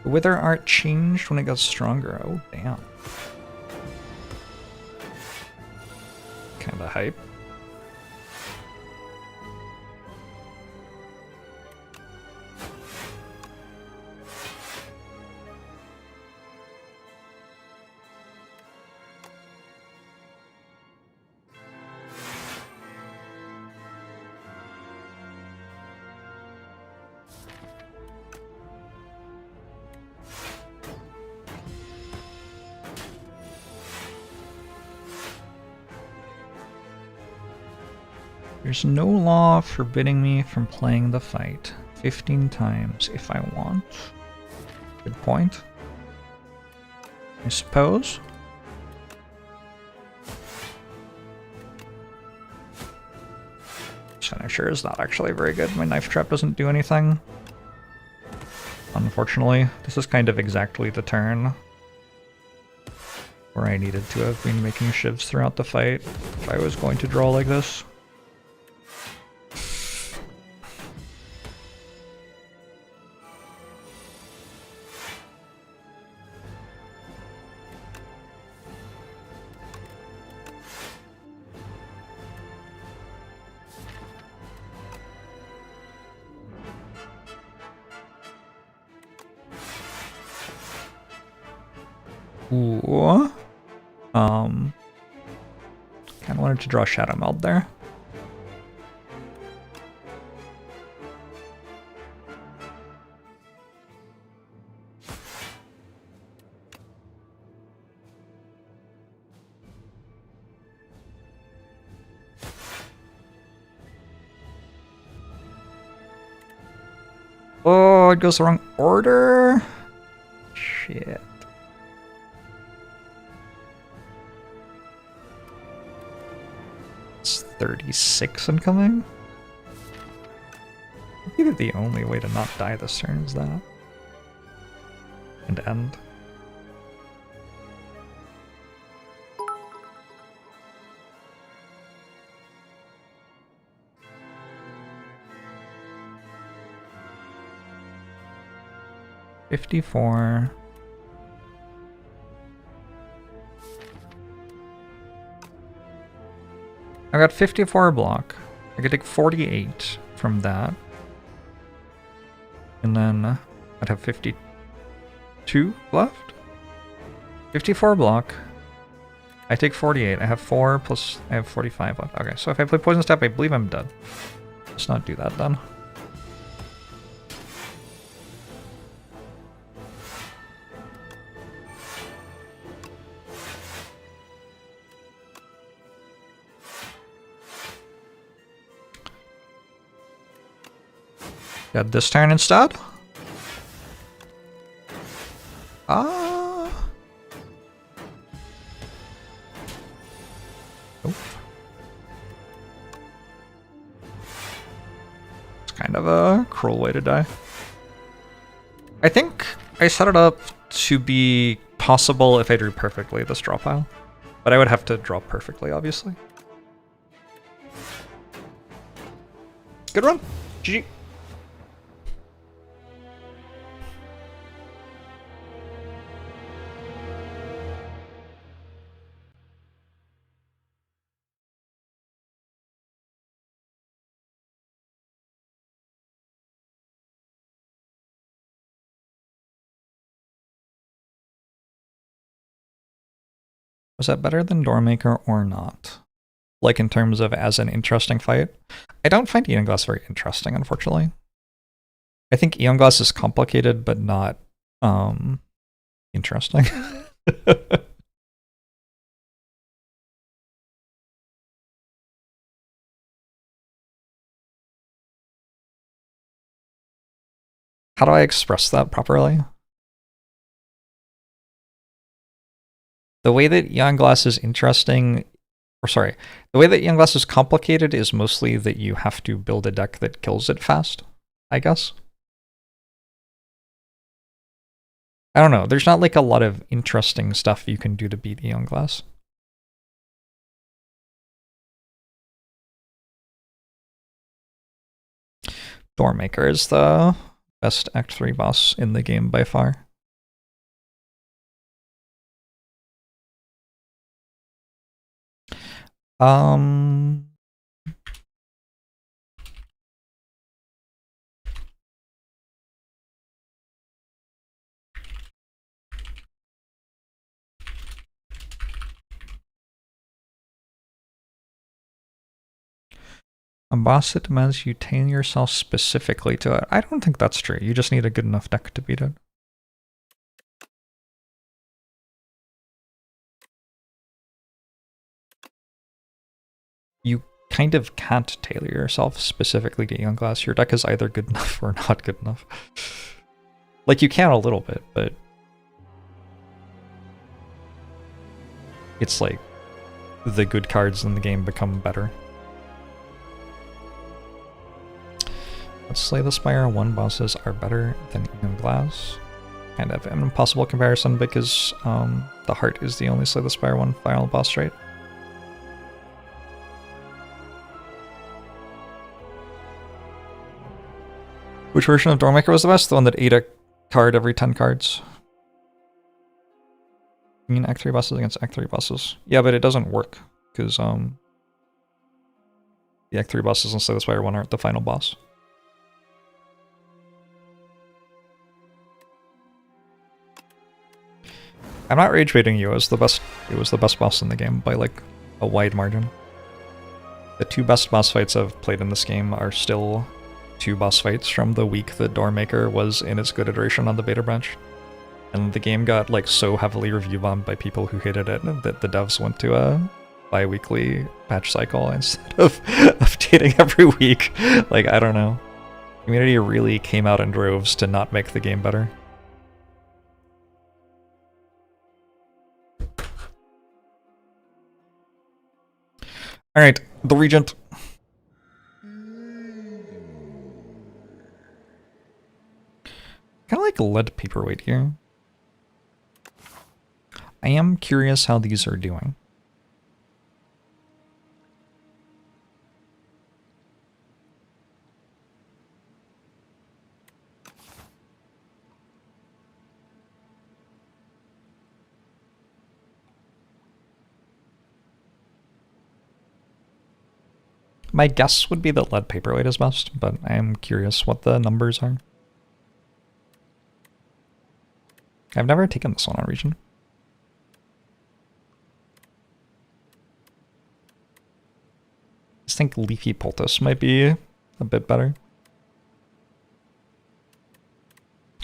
Wither art changed when it got stronger. Oh, damn. Kinda hype. There's no law forbidding me from playing the fight 15 times if I want. Good point. I suppose. Finisher is not actually very good. My Knife Trap doesn't do anything. Unfortunately, this is kind of exactly the turn where I needed to have been making shivs throughout the fight if I was going to draw like this. Ooh. Kind of wanted to draw Shadow Meld there. Oh, it goes the wrong order. Shit. It's 36 incoming? Either the only way to not die this turn is that. And end. $54. I got 54 block. I could take 48 from that. And then I'd have 52 left? 54 block. I take 48. I have 4 plus I have 45 left. Okay, so if I play Poison Step, I believe I'm dead. Let's not do that then. Got this turn instead. Ah. Oh. It's kind of a cruel way to die. I think I set it up to be possible if I drew perfectly this draw pile. But I would have to draw perfectly, obviously. Good run. GG. Was that better than Doormaker or not? Like in terms of as an interesting fight? I don't find Eon Glass very interesting, unfortunately. I think Eon Glass is complicated, but not interesting. How do I express that properly? The way that Eon Glass is interesting, or sorry, the way that Eon Glass is complicated is mostly that you have to build a deck that kills it fast, I guess. I don't know, there's not like a lot of interesting stuff you can do to beat Eon Glass. Doormaker is the best Act 3 boss in the game by far. A boss that demands you tailor yourself specifically to it. I don't think that's true. You just need a good enough deck to beat it. You kind of can't tailor yourself specifically to Eon Glass. Your deck is either good enough or not good enough. Like, you can a little bit, but it's like the good cards in the game become better. Let's Slay the Spire 1 bosses are better than Eon Glass. Kind of an impossible comparison because the Heart is the only Slay the Spire 1 final boss trait. Which version of Doormaker was the best? The one that ate a card every 10 cards. I mean, Act 3 bosses against Act 3 bosses. Yeah, but it doesn't work, because the Act 3 bosses and Slay the Spire 1 aren't the final boss. I'm not rage baiting you. It was the best boss in the game by like a wide margin. The 2 best boss fights I've played in this game are still 2 boss fights from the week that Doormaker was in its good iteration on the beta branch. And the game got like so heavily review bombed by people who hated it that the devs went to a bi-weekly patch cycle instead of updating every week. Like, I don't know. The community really came out in droves to not make the game better. Alright, the Regent. Kind of like lead paperweight here. I am curious how these are doing. My guess would be that lead paperweight is best, but I am curious what the numbers are. I've never taken this one on region. I just think Leafy Poultice might be a bit better.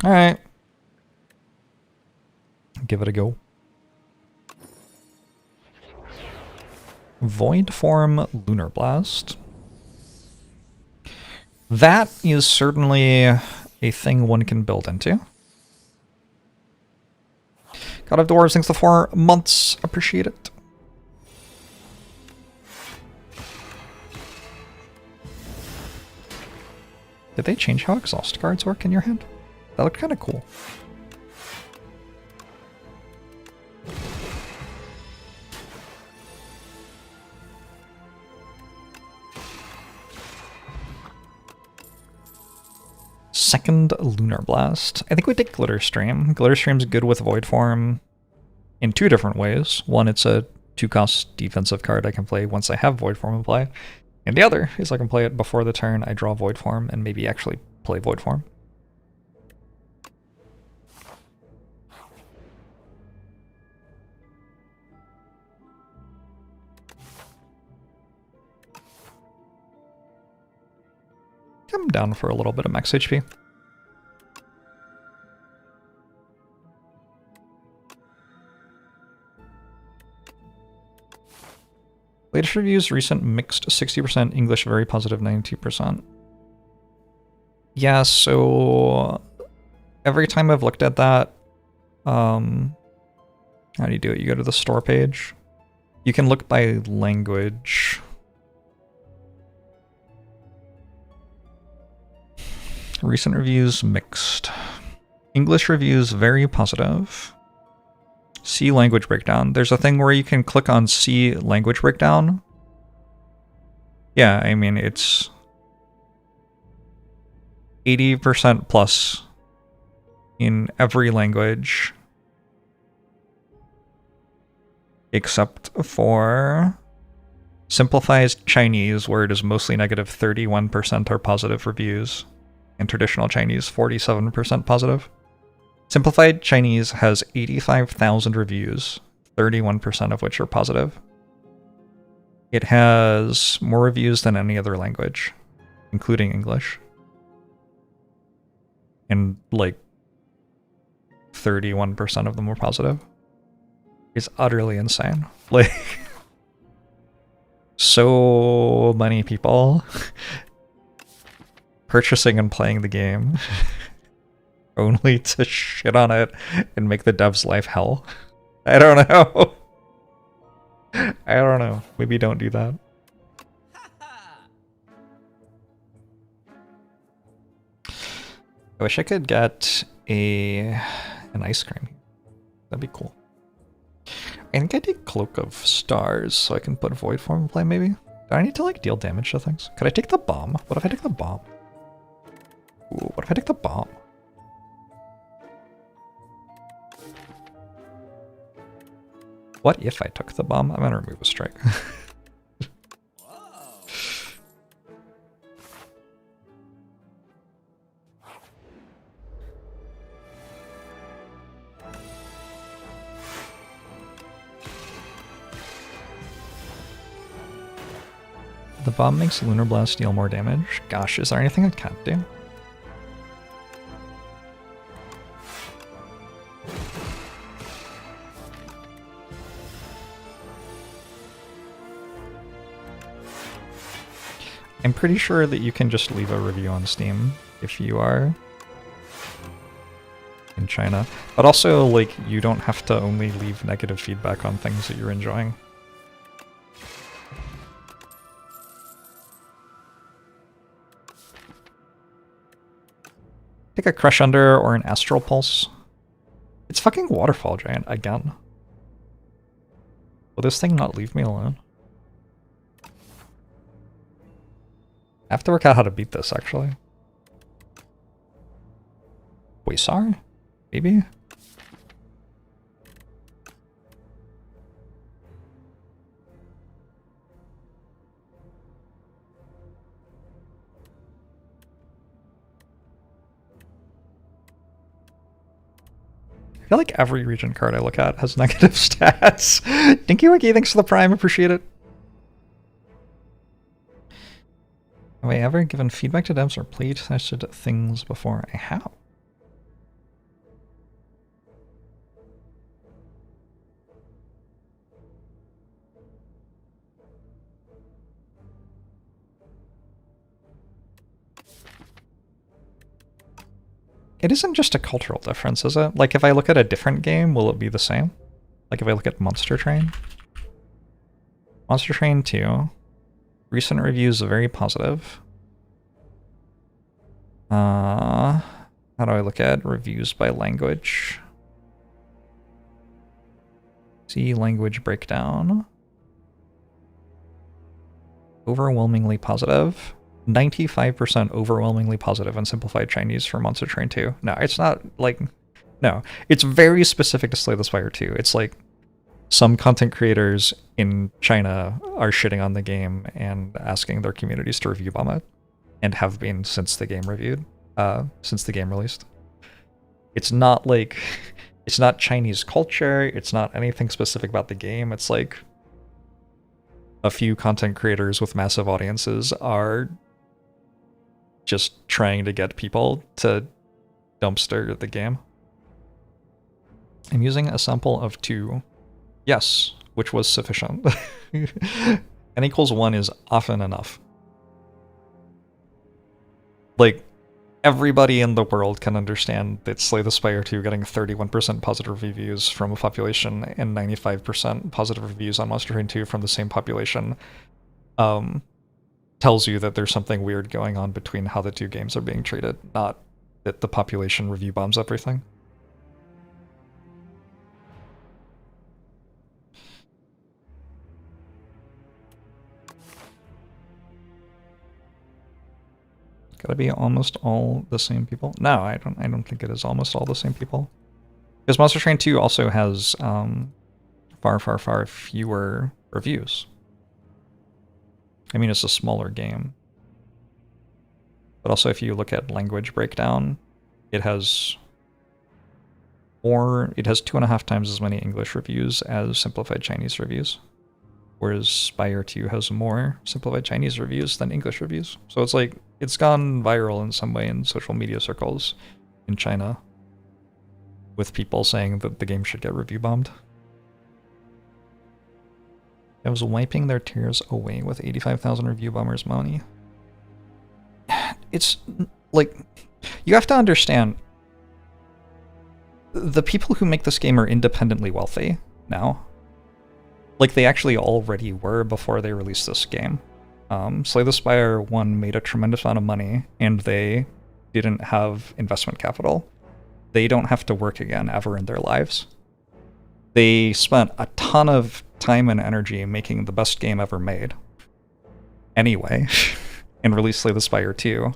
Alright. Give it a go. Void Form Lunar Blast. That is certainly a thing one can build into. God of Dwarves, thanks for 4 months. Appreciate it. Did they change how exhaust cards work in your hand? That looked kind of cool. Second Lunar Blast. I think we take Glitter Stream. Glitter Stream's good with Void Form in 2 different ways. One, it's a 2-cost defensive card I can play once I have Void Form in play. And the other is I can play it before the turn I draw Void Form and maybe actually play Void Form. I'm down for a little bit of max HP. Latest reviews, recent mixed 60%, English very positive 92%. Yeah, so every time I've looked at that, how do you do it? You go to the store page. You can look by language. Recent reviews, mixed. English reviews, very positive. See language breakdown. There's a thing where you can click on see language breakdown. Yeah, I mean, it's 80% plus in every language except for simplified Chinese, where it is mostly negative. 31% are positive reviews. And traditional Chinese, 47% positive. Simplified Chinese has 85,000 reviews, 31% of which are positive. It has more reviews than any other language, including English. And like 31% of them were positive. It's utterly insane. Like, so many people purchasing and playing the game only to shit on it and make the dev's life hell. I don't know. I don't know. Maybe don't do that. I wish I could get an ice cream. That'd be cool. I think I take Cloak of Stars so I can put Void Form in play, maybe? Do I need to, like, deal damage to things? Could I take the bomb? What if I take the bomb? Ooh, what if I take the bomb? What if I took the bomb? I'm gonna remove a strike. The bomb makes Lunar Blast deal more damage. Gosh, is there anything I can't do? I'm pretty sure that you can just leave a review on Steam if you are in China. But also, like, you don't have to only leave negative feedback on things that you're enjoying. Take a Crush Under or an Astral Pulse. It's fucking Waterfall Giant again. Will this thing not leave me alone? I have to work out how to beat this, actually. Waysar? Maybe? feel like every region card I look at has negative stats. Dinky Wiki, thanks for the prime, appreciate it. Have I ever given feedback to devs or play tested things before? I have. It isn't just a cultural difference, is it? Like, if I look at a different game, will it be the same? Like, if I look at Monster Train? Monster Train 2. Recent reviews are very positive. How do I look at reviews by language? See language breakdown. Overwhelmingly positive. 95% overwhelmingly positive in simplified Chinese for Monster Train 2. No, it's not like... No, it's very specific to Slay the Spire 2. It's like some content creators in China are shitting on the game and asking their communities to review bomb it, and have been since the game released. It's not like... It's not Chinese culture, it's not anything specific about the game, it's like a few content creators with massive audiences are just trying to get people to dumpster the game. I'm using a sample of 2. Yes, which was sufficient. N equals 1 is often enough. Like, everybody in the world can understand that Slay the Spire 2 getting 31% positive reviews from a population and 95% positive reviews on Monster Train 2 from the same population tells you that there's something weird going on between how the two games are being treated, not that the population review bombs everything. Gotta be almost all the same people? No, I don't think it is almost all the same people. Because Monster Train 2 also has far fewer reviews. I mean, it's a smaller game. But also, if you look at language breakdown, it has 2.5 times as many English reviews as simplified Chinese reviews. Whereas Spire 2 has more simplified Chinese reviews than English reviews. So it's like, it's gone viral in some way in social media circles in China, with people saying that the game should get review bombed. I was wiping their tears away with 85,000 review bombers money. It's like, you have to understand, the people who make this game are independently wealthy now. Like, they actually already were before they released this game. Slay the Spire 1 made a tremendous amount of money, and they didn't have investment capital. They don't have to work again ever in their lives. They spent a ton of time and energy making the best game ever made. Anyway, and released Slay the Spire 2.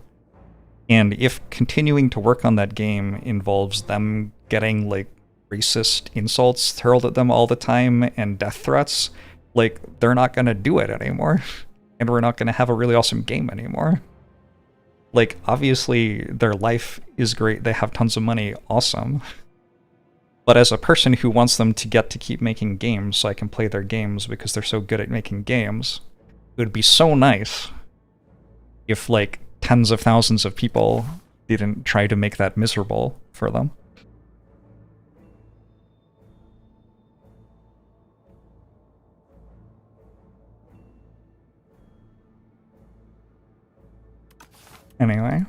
And if continuing to work on that game involves them getting, like, racist insults hurled at them all the time and death threats, like, they're not gonna do it anymore. And we're not gonna have a really awesome game anymore. Like, obviously, their life is great, they have tons of money, awesome. But as a person who wants them to get to keep making games so I can play their games because they're so good at making games, it would be so nice if, like, tens of thousands of people didn't try to make that miserable for them. Anyway,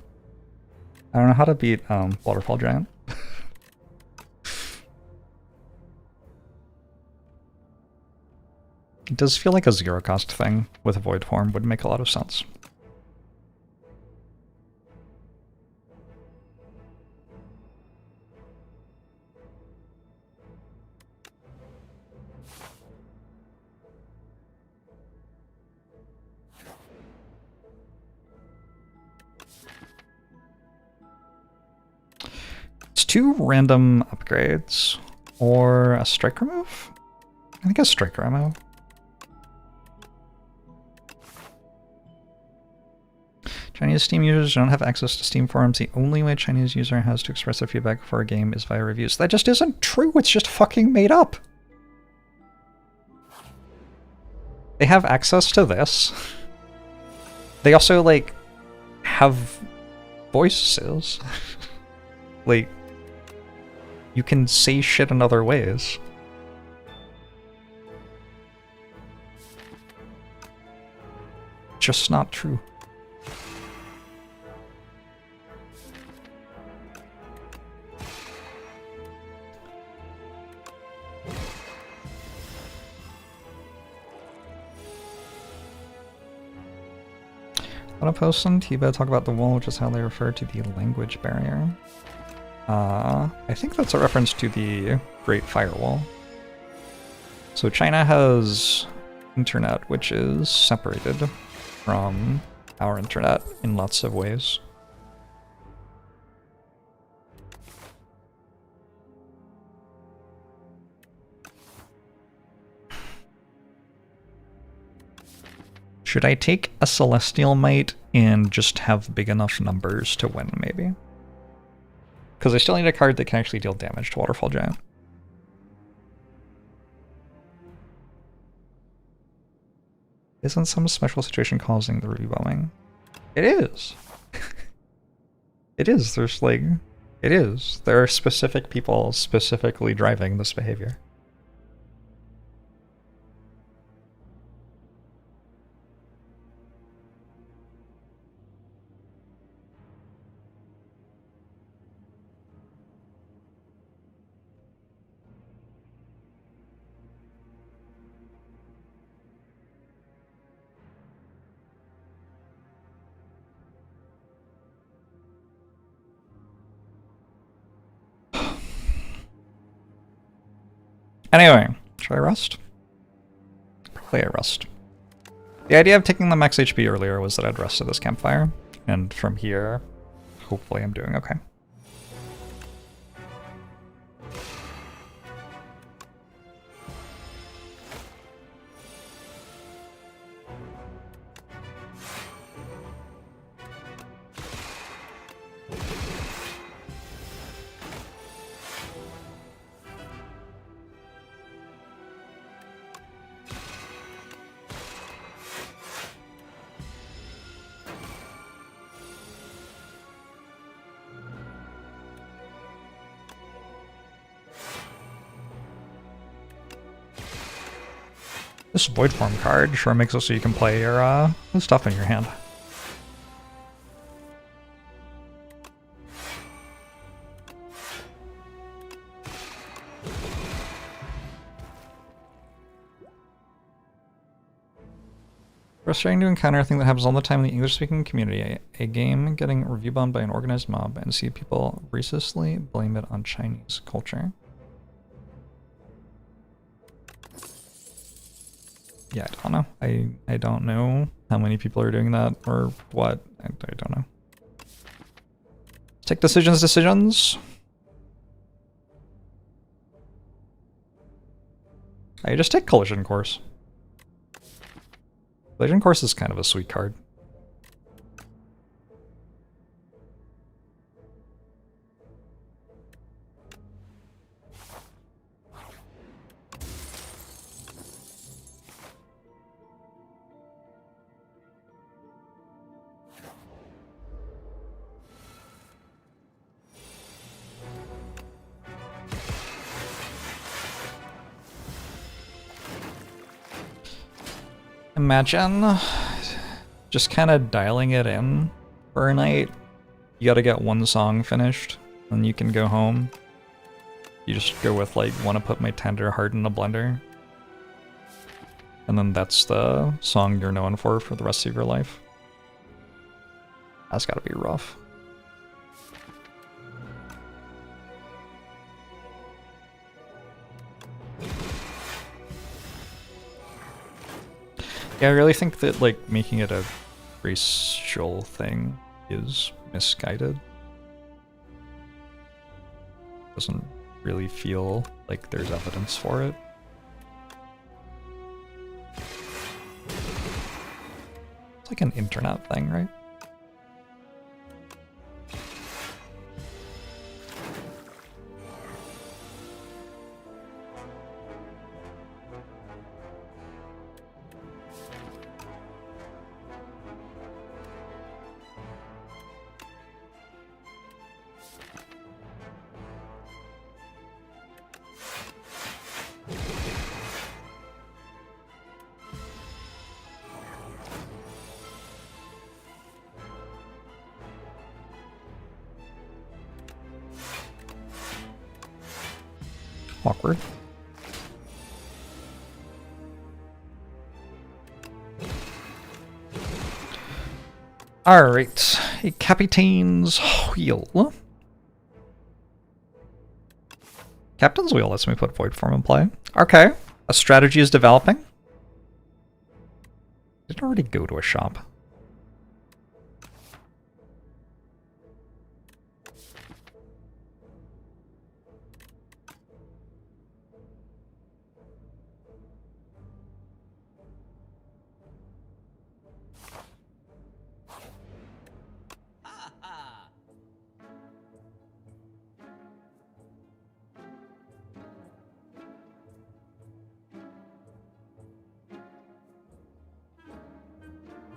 I don't know how to beat Waterfall Giant. It does feel like a zero cost thing with a void form would make a lot of sense. It's 2 random upgrades or a strike remove? I think a strike remove. Chinese Steam users don't have access to Steam forums. The only way a Chinese user has to express their feedback for a game is via reviews. That just isn't true. It's just fucking made up. They have access to this. They also, like, have voices. Like, you can say shit in other ways. Just not true. On a post on Tiba talk about the wall, which is how they refer to the language barrier. I think that's a reference to the Great Firewall. So China has internet which is separated from our internet in lots of ways. Should I take a Celestial Might and just have big enough numbers to win, maybe? Because I still need a card that can actually deal damage to Waterfall Giant. Isn't some special situation causing the review bombing? It is! It is, there's like... It is. There are specific people specifically driving this behavior. Anyway, should I rest? Probably I rest. The idea of taking the max HP earlier was that I'd rest at this campfire, and from here, hopefully I'm doing okay. This Void Form card sure makes it so you can play your stuff in your hand. Frustrating to encounter a thing that happens all the time in the English-speaking community. A game getting review bombed by an organized mob and see people racistly blame it on Chinese culture. Yeah, I don't know. I don't know how many people are doing that or what. I don't know. Take decisions. I just take Collision Course. Collision Course is kind of a sweet card. Imagine just kind of dialing it in for a night. You gotta get one song finished, and you can go home. You just go with like, wanna put my tender heart in a blender. And then that's the song you're known for the rest of your life. That's gotta be rough. Yeah, I really think that, like, making it a racial thing is misguided. Doesn't really feel like there's evidence for it. It's like an internet thing, right? Awkward. Alright, a Captain's Wheel. Captain's Wheel lets me put Void Form in play. Okay, a strategy is developing. Did it already go to a shop?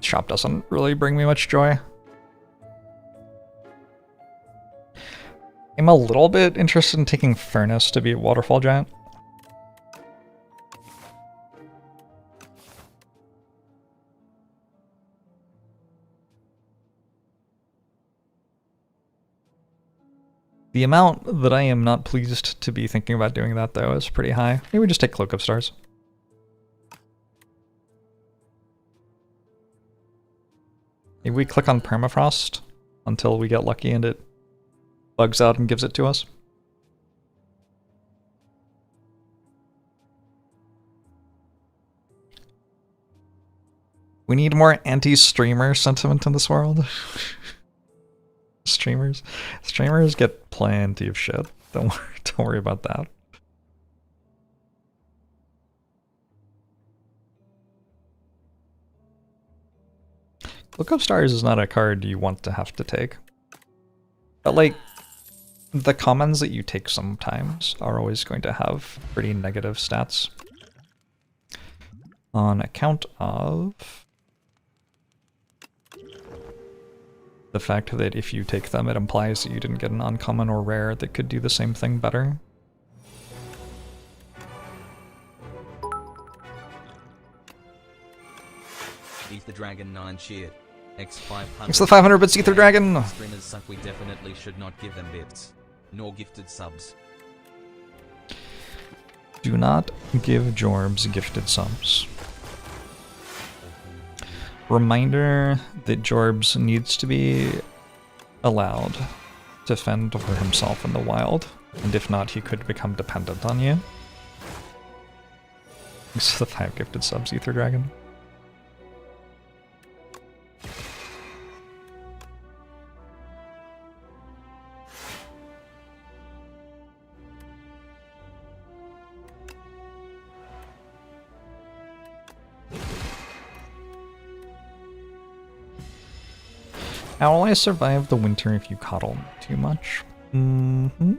Shop doesn't really bring me much joy. I'm a little bit interested in taking Furnace to beat Waterfall Giant. The amount that I am not pleased to be thinking about doing that, though, is pretty high. Maybe we just take Cloak of Stars. Maybe we click on Permafrost until we get lucky and it bugs out and gives it to us. We need more anti-streamer sentiment in this world. Streamers get plenty of shit. Don't worry about that. Look Up Stars is not a card you want to have to take. But like, the commons that you take sometimes are always going to have pretty negative stats. On account of the fact that if you take them, it implies that you didn't get an uncommon or rare that could do the same thing better. Ether Dragon 9 cheered. X500. It's the 500 bits Ether Dragon! Streamers suck, we definitely should not give them bits. Nor gifted subs. Do not give Jorbs gifted subs. Reminder that Jorbs needs to be allowed to fend for himself in the wild, and if not, he could become dependent on you. Thanks to the 5 gifted subs, Ether Dragon. How will I survive the winter if you coddle me too much? Mm-hmm.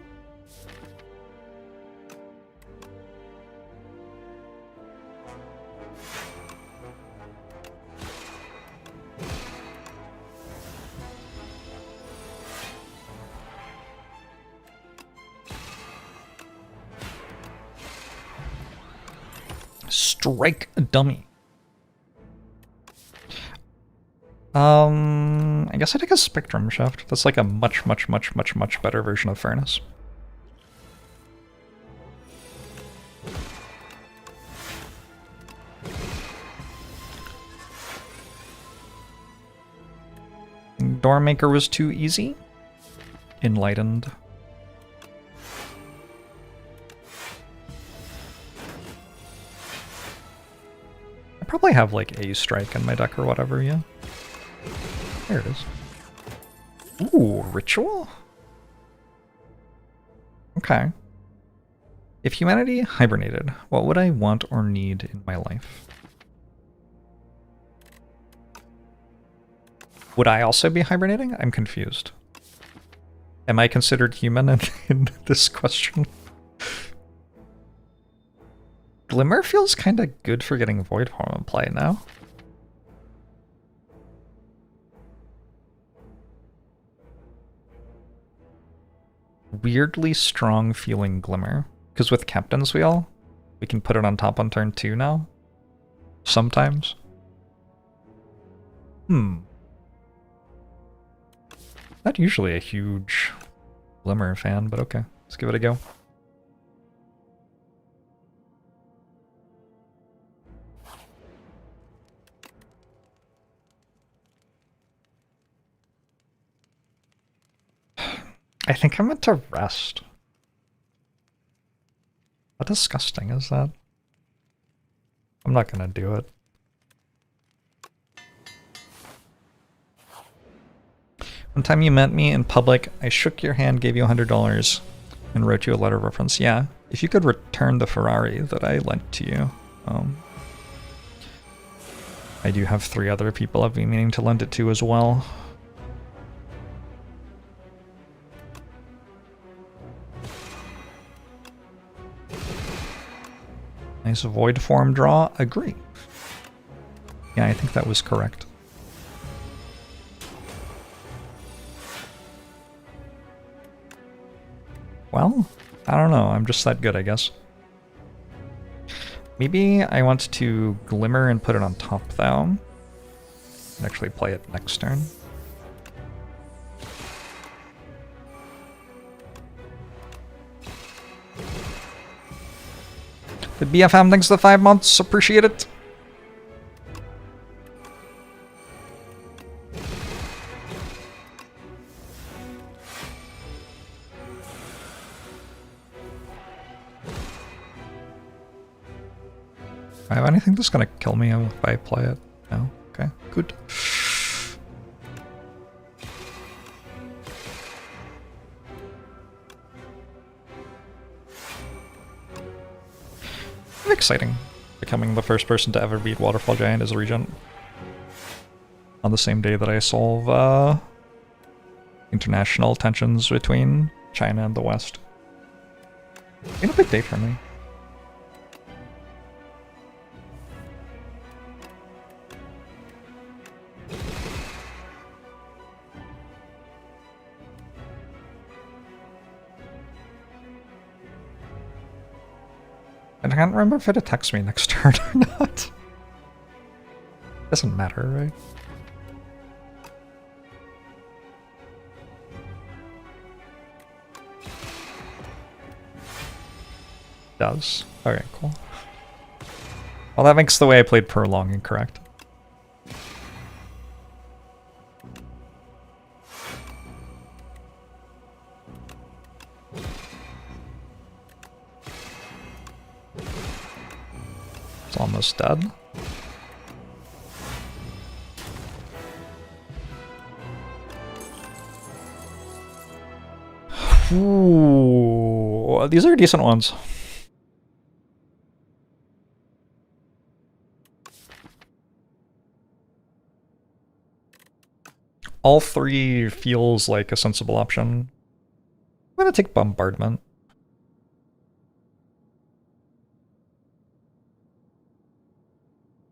Strike a dummy. I guess I take a Spectrum Shift. That's like a much better version of Furnace. Doormaker was too easy. Enlightened. I probably have like a strike in my deck or whatever, yeah. There it is. Ooh, Ritual? Okay. If humanity hibernated, what would I want or need in my life? Would I also be hibernating? I'm confused. Am I considered human in this question? Glimmer feels kind of good for getting Void Form in play now. Weirdly strong feeling Glimmer. Because with Captain's Wheel, we can put it on top on turn 2 now. Sometimes. Not usually a huge Glimmer fan, but okay. Let's give it a go. I think I meant to rest. How disgusting is that? I'm not gonna do it. One time you met me in public, I shook your hand, gave you $100, and wrote you a letter of reference. Yeah, if you could return the Ferrari that I lent to you. I do have 3 other people I've been meaning to lend it to as well. Nice void form draw. Agree. Yeah, I think that was correct. Well, I don't know. I'm just that good, I guess. Maybe I want to Glimmer and put it on top, though. And actually play it next turn. The BFM, thanks for the 5 months. Appreciate it. Do I have anything that's gonna kill me if I play it? No? Okay, good. Exciting. Becoming the first person to ever beat Waterfall Giant as a regent. On the same day that I solve international tensions between China and the West. Been a big day for me. I can't remember if it attacks me next turn or not. Doesn't matter, right? Does. Okay, cool. Well, that makes the way I played Prolong incorrect. It's almost dead. Ooh, these are decent ones. All 3 feels like a sensible option. I'm gonna take Bombardment.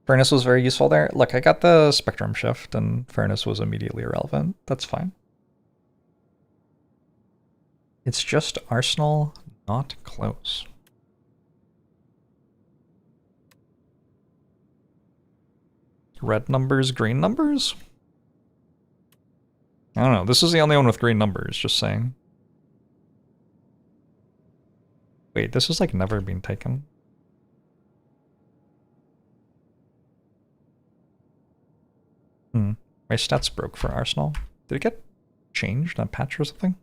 Furnace was very useful there. Look, I got the Spectrum Shift, and Furnace was immediately irrelevant. That's fine. It's just Arsenal, not close. Red numbers, green numbers? I don't know. This is the only one with green numbers, just saying. Wait, this has like never been taken. My stats broke for Arsenal. Did it get changed on patch or something?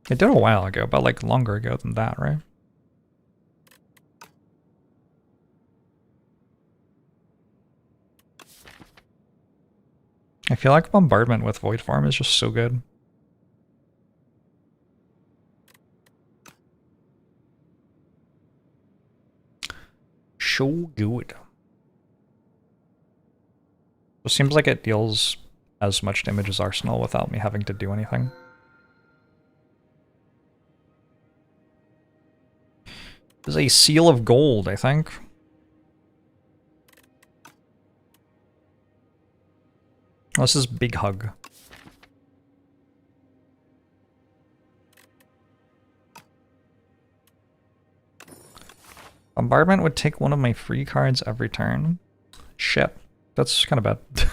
It did a while ago, but like longer ago than that, right? I feel like Bombardment with Void Form is just so good. So good. It seems like it deals as much damage as Arsenal without me having to do anything. This is a seal of gold, I think. Oh, this is Big Hug. Bombardment would take one of my free cards every turn. Shit. That's kind of bad.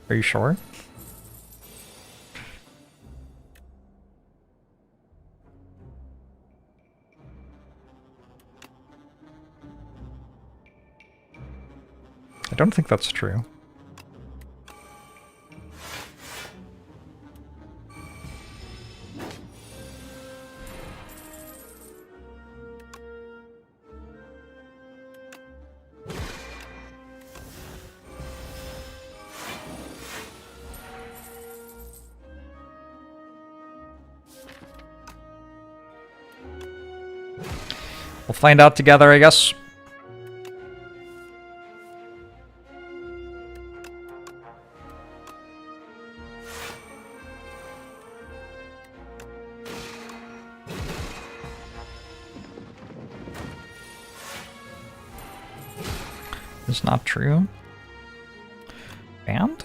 Are you sure? I don't think that's true. We'll find out together, I guess. It's not true. And?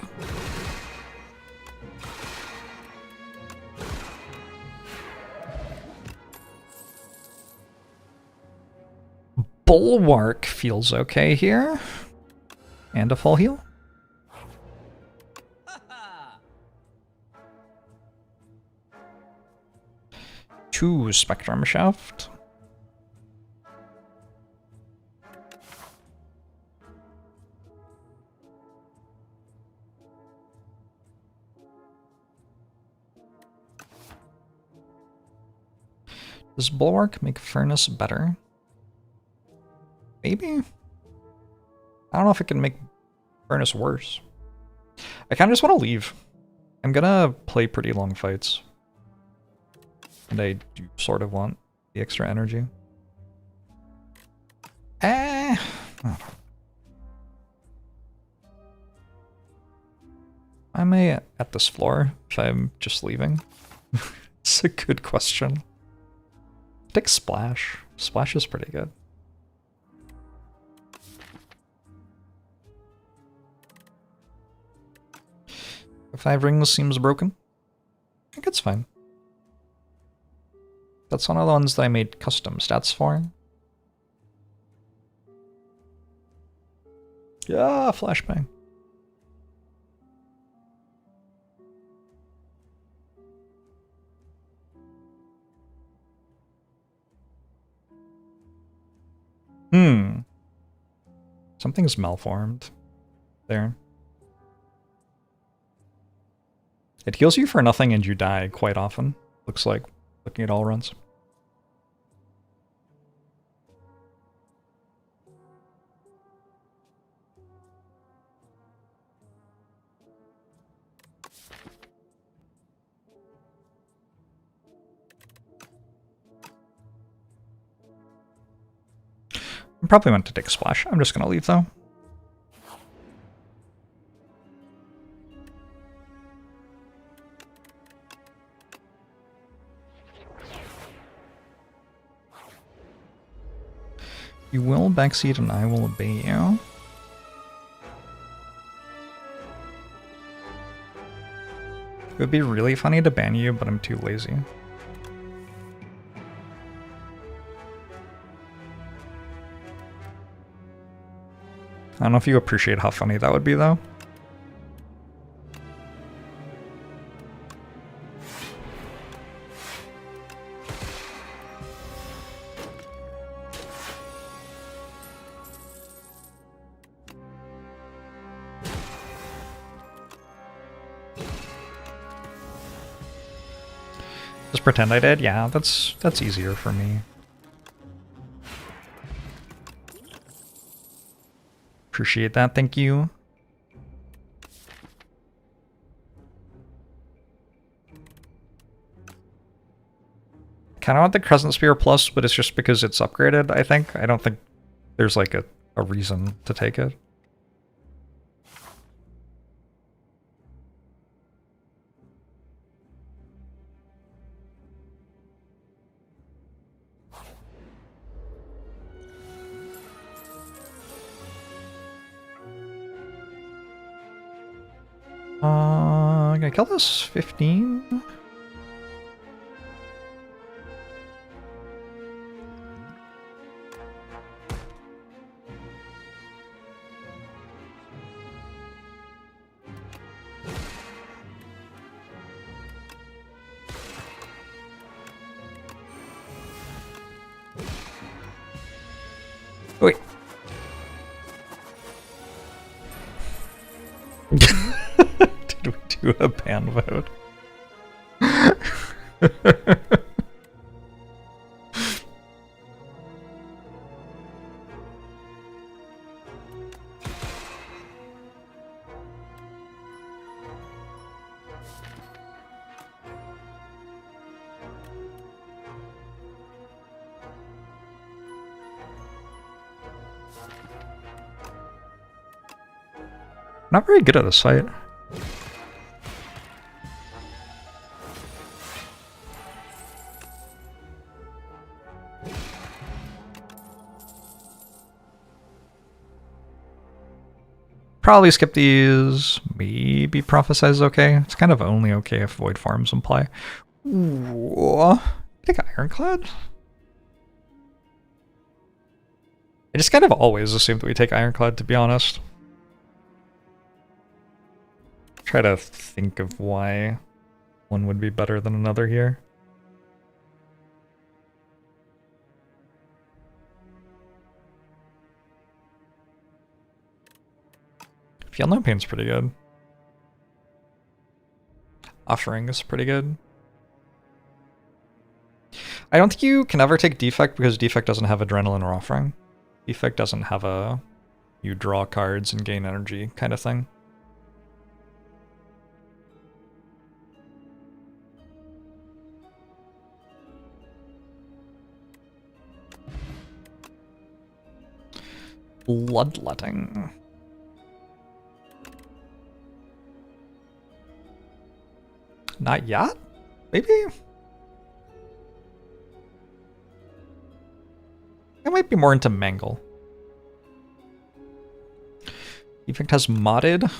Bulwark feels okay here. And a full heal. Two Spectrum Shaft. Does Bulwark make Furnace better? Maybe? I don't know if it can make Furnace worse. I kind of just want to leave. I'm gonna play pretty long fights. And I do sort of want the extra energy. Oh. Am I at this floor if I'm just leaving? It's a good question. Take Splash. Splash is pretty good. Five rings seems broken. I think it's fine. That's one of the ones that I made custom stats for. Yeah, flashbang. Something's malformed there. It heals you for nothing and you die quite often, looks like, looking at all runs. I probably meant to take a splash. I'm just going to leave, though. You will backseat and I will obey you. It would be really funny to ban you, but I'm too lazy. I don't know if you appreciate how funny that would be, though. Just pretend I did? Yeah, that's easier for me. Appreciate that, thank you. Kind of want the Crescent Spear Plus, but it's just because it's upgraded, I think. I don't think there's like a reason to take it. I'm gonna kill this 15. Wait. A ban vote. Not very good at this fight. Probably skip these. Maybe Prophesize is okay. It's kind of only okay if Void Forms imply. Ooh, take Ironclad? I just kind of always assume that we take Ironclad, to be honest. Try to think of why one would be better than another here. Feel No Pain's pretty good. Offering is pretty good. I don't think you can ever take Defect because Defect doesn't have Adrenaline or Offering. Defect doesn't have a you draw cards and gain energy kind of thing. Bloodletting. Not yet? Maybe? I might be more into Mangle. Defect has modded.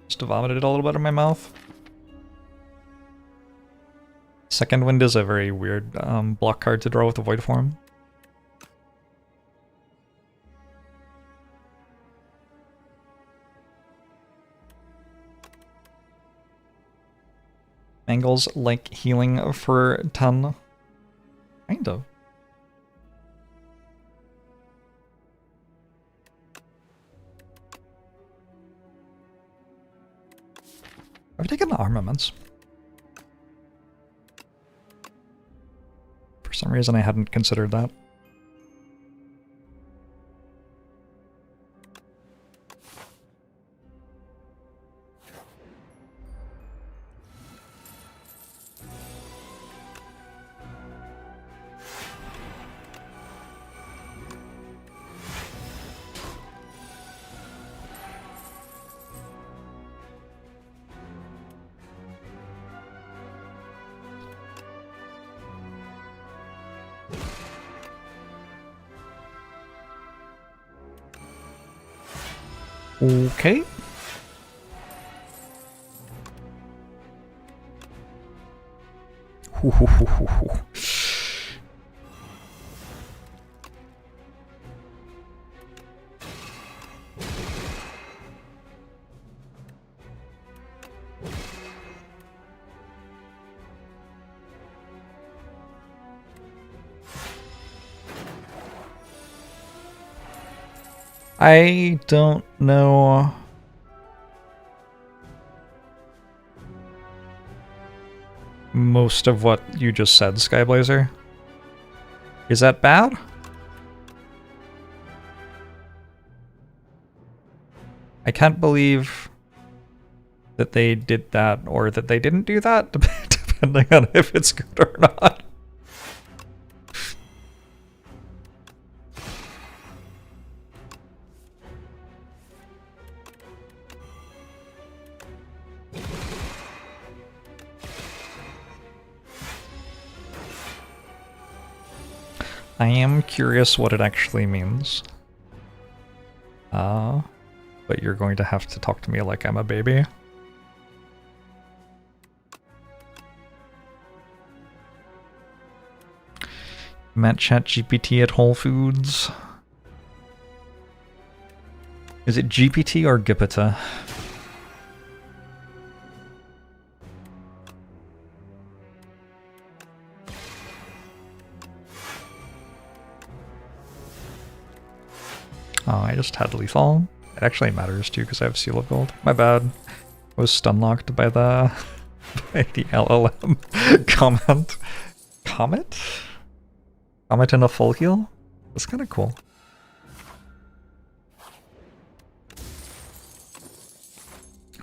Just vomited a little bit in my mouth. Second Wind is a very weird block card to draw with a Void Form. Mangle's like healing for 10. Kind of. I've taken armaments. For some reason I hadn't considered that. Okay. I don't know. Most of what you just said, Skyblazer. Is that bad? I can't believe that they did that or that they didn't do that, depending on if it's good or not. I am curious what it actually means. But you're going to have to talk to me like I'm a baby. Met ChatGPT at Whole Foods. Is it GPT or Gipita? Oh, I just had lethal. It actually matters too because I have Seal of Gold. My bad. was stun locked by the by the LLM comment. Comet? Comet in a full heal? That's kind of cool.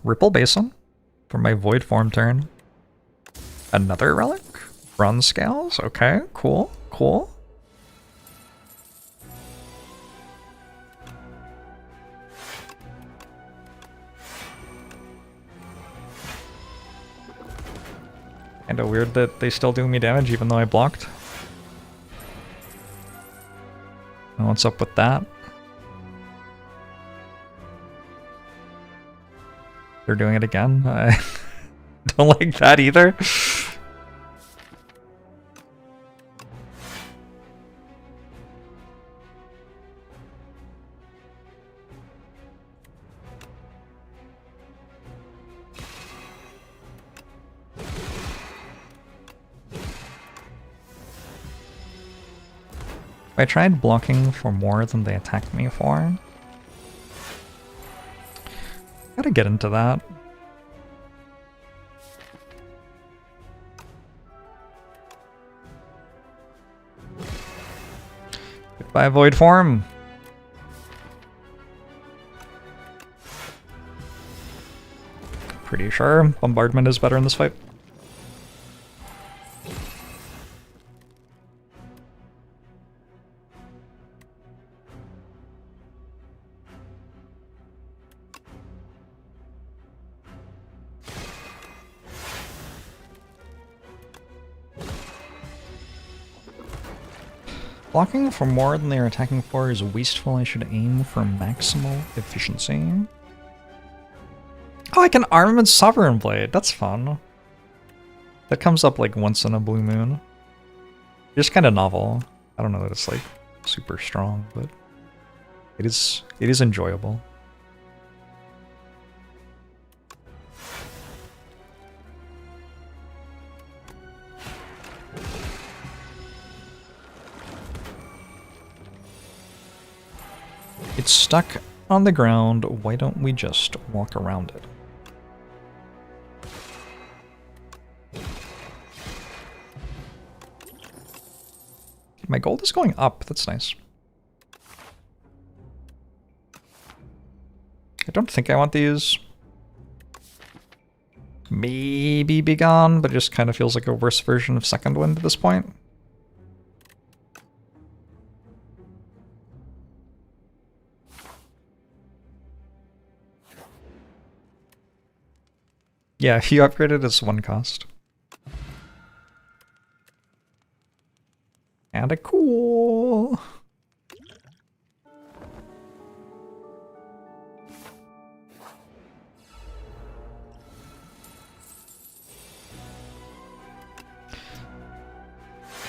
Ripple Basin for my Void Form turn. Another relic? Bronze Scales? Okay, cool, cool. Kinda weird that they still do me damage even though I blocked. Now what's up with that? They're doing it again? I don't like that either. I tried blocking for more than they attacked me for. Gotta get into that. Goodbye, Void Form. Pretty sure Bombardment is better in this fight. Blocking for more than they are attacking for is wasteful. I should aim for maximal efficiency. Oh, I can Armament Sovereign Blade. That's fun. That comes up like once in a blue moon. Just kind of novel. I don't know that it's like super strong, but it is enjoyable. It's stuck on the ground. Why don't we just walk around it? My gold is going up. That's nice. I don't think I want these. Maybe be gone, but it just kind of feels like a worse version of Second Wind at this point. Yeah, if you upgrade it, it's one cost. And a cool.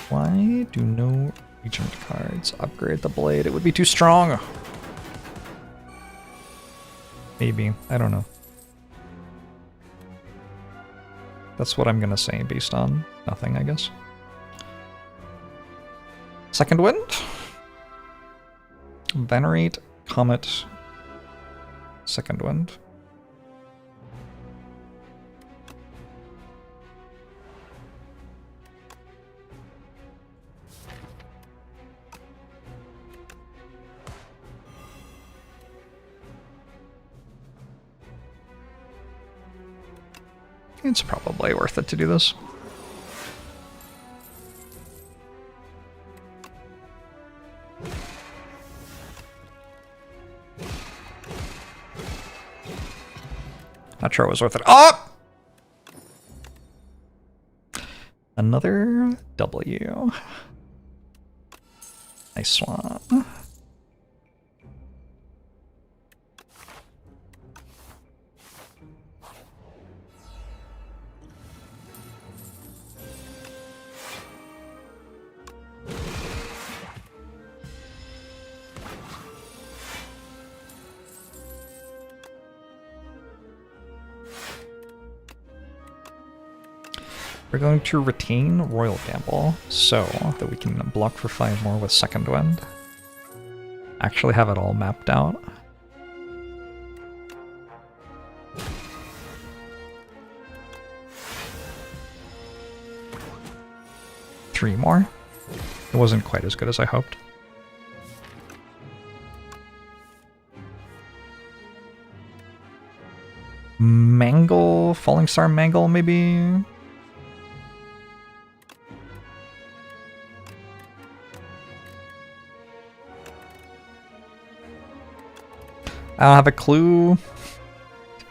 Why do no Regent cards upgrade the blade? It would be too strong. Maybe. I don't know. That's what I'm gonna say based on nothing, I guess. Second Wind. Venerate, Comet, Second Wind. It's probably worth it to do this. Not sure it was worth it. Oh! Another W. Nice one. We're going to retain Royal Gamble so that we can block for 5 more with Second Wind. Actually have it all mapped out. 3 more. It wasn't quite as good as I hoped. Mangle? Falling Star Mangle, maybe? I don't have a clue.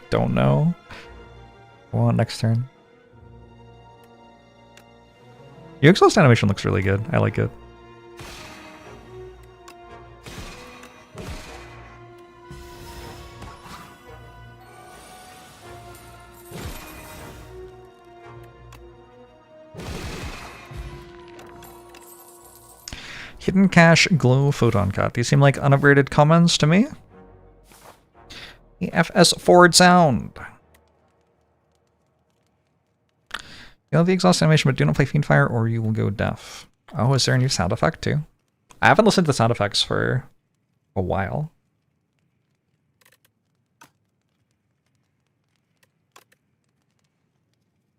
Don't know. Well, next turn. Your exhaust animation looks really good. I like it. Hidden Cache, Glow, Photon Cut. These seem like unupgraded commons to me. The FS forward sound. You know the exhaust animation, but do not play Fiendfire or you will go deaf. Oh, is there a new sound effect too? I haven't listened to sound effects for a while.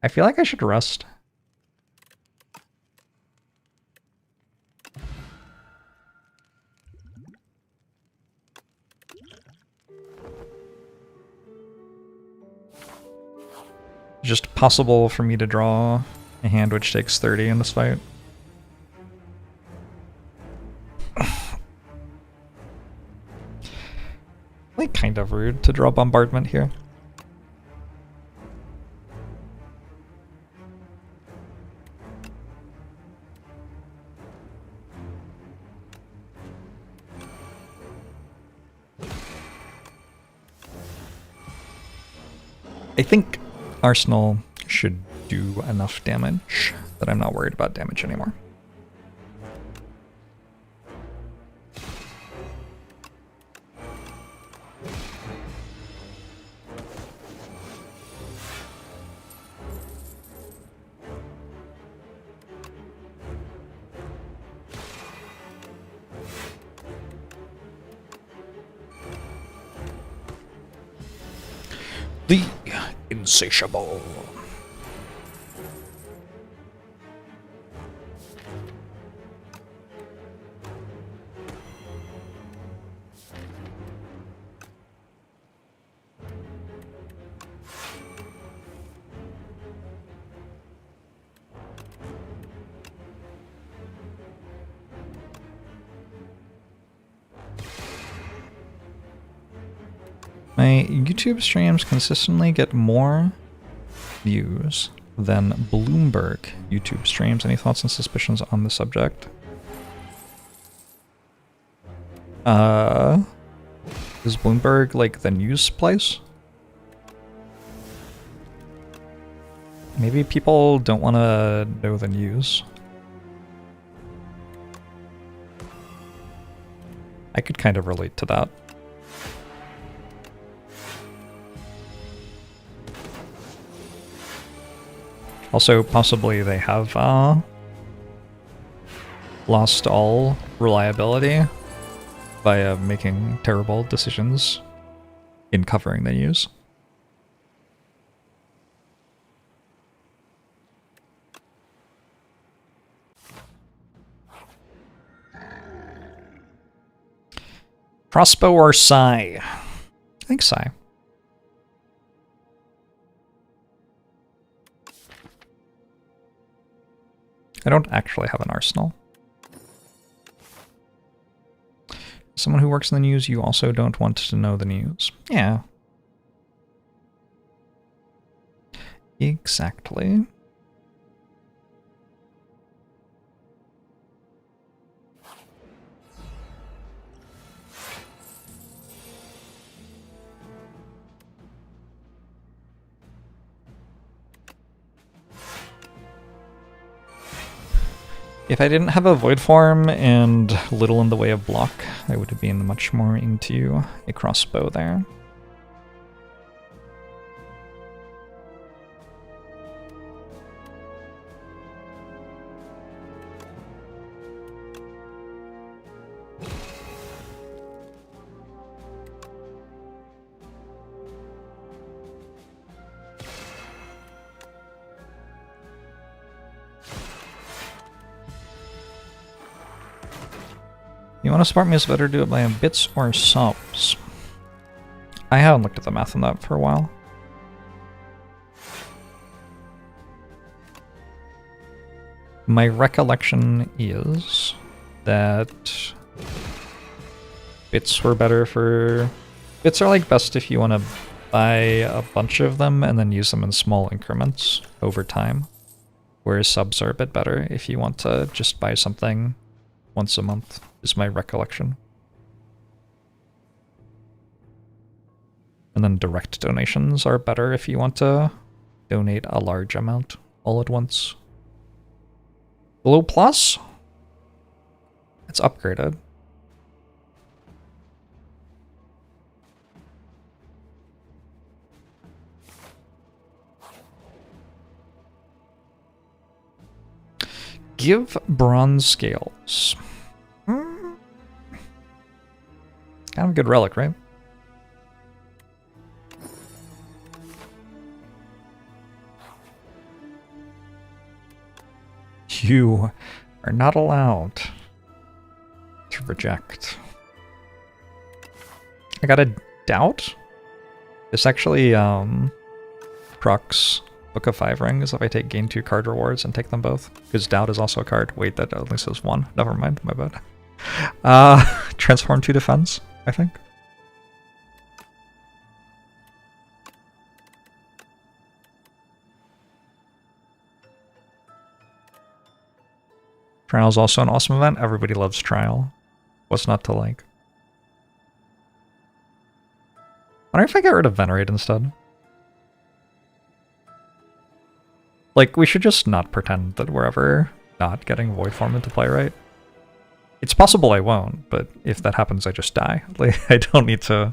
I feel like I should rest. Just possible for me to draw a hand which takes 30 in this fight. Like, kind of rude to draw Bombardment here. I think Arsenal should do enough damage that I'm not worried about damage anymore. The Insatiable. My YouTube streams consistently get more views than Bloomberg YouTube streams. Any thoughts and suspicions on the subject? Is Bloomberg like the news place? Maybe people don't want to know the news. I could kind of relate to that. Also, possibly they have lost all reliability via making terrible decisions in covering the news. Crossbow or Sai? I think Sai. I don't actually have an arsenal. Someone who works in the news, you also don't want to know the news. Yeah. Exactly. If I didn't have a void form and little in the way of block, I would have been much more into a crossbow there. You want to support me, it's better to do it by bits or subs. I haven't looked at the math on that for a while. My recollection is that bits were better for... Bits are like best if you want to buy a bunch of them and then use them in small increments over time. Whereas subs are a bit better if you want to just buy something once a month, is my recollection. And then direct donations are better if you want to donate a large amount all at once. Blue Plus? It's upgraded. Give bronze scales. Kind of a good relic, right? You are not allowed to reject. I got a doubt. This actually procs Book of 5 Rings if I take gain 2 card rewards and take them both. Because doubt is also a card. Wait, that only says 1. Never mind, my bad. Transform 2 defense, I think. Trial is also an awesome event. Everybody loves Trial. What's not to like? I wonder if I get rid of Venerate instead. Like, we should just not pretend that we're ever not getting Void Form into play, right? It's possible I won't, but if that happens, I just die. Like, I don't need to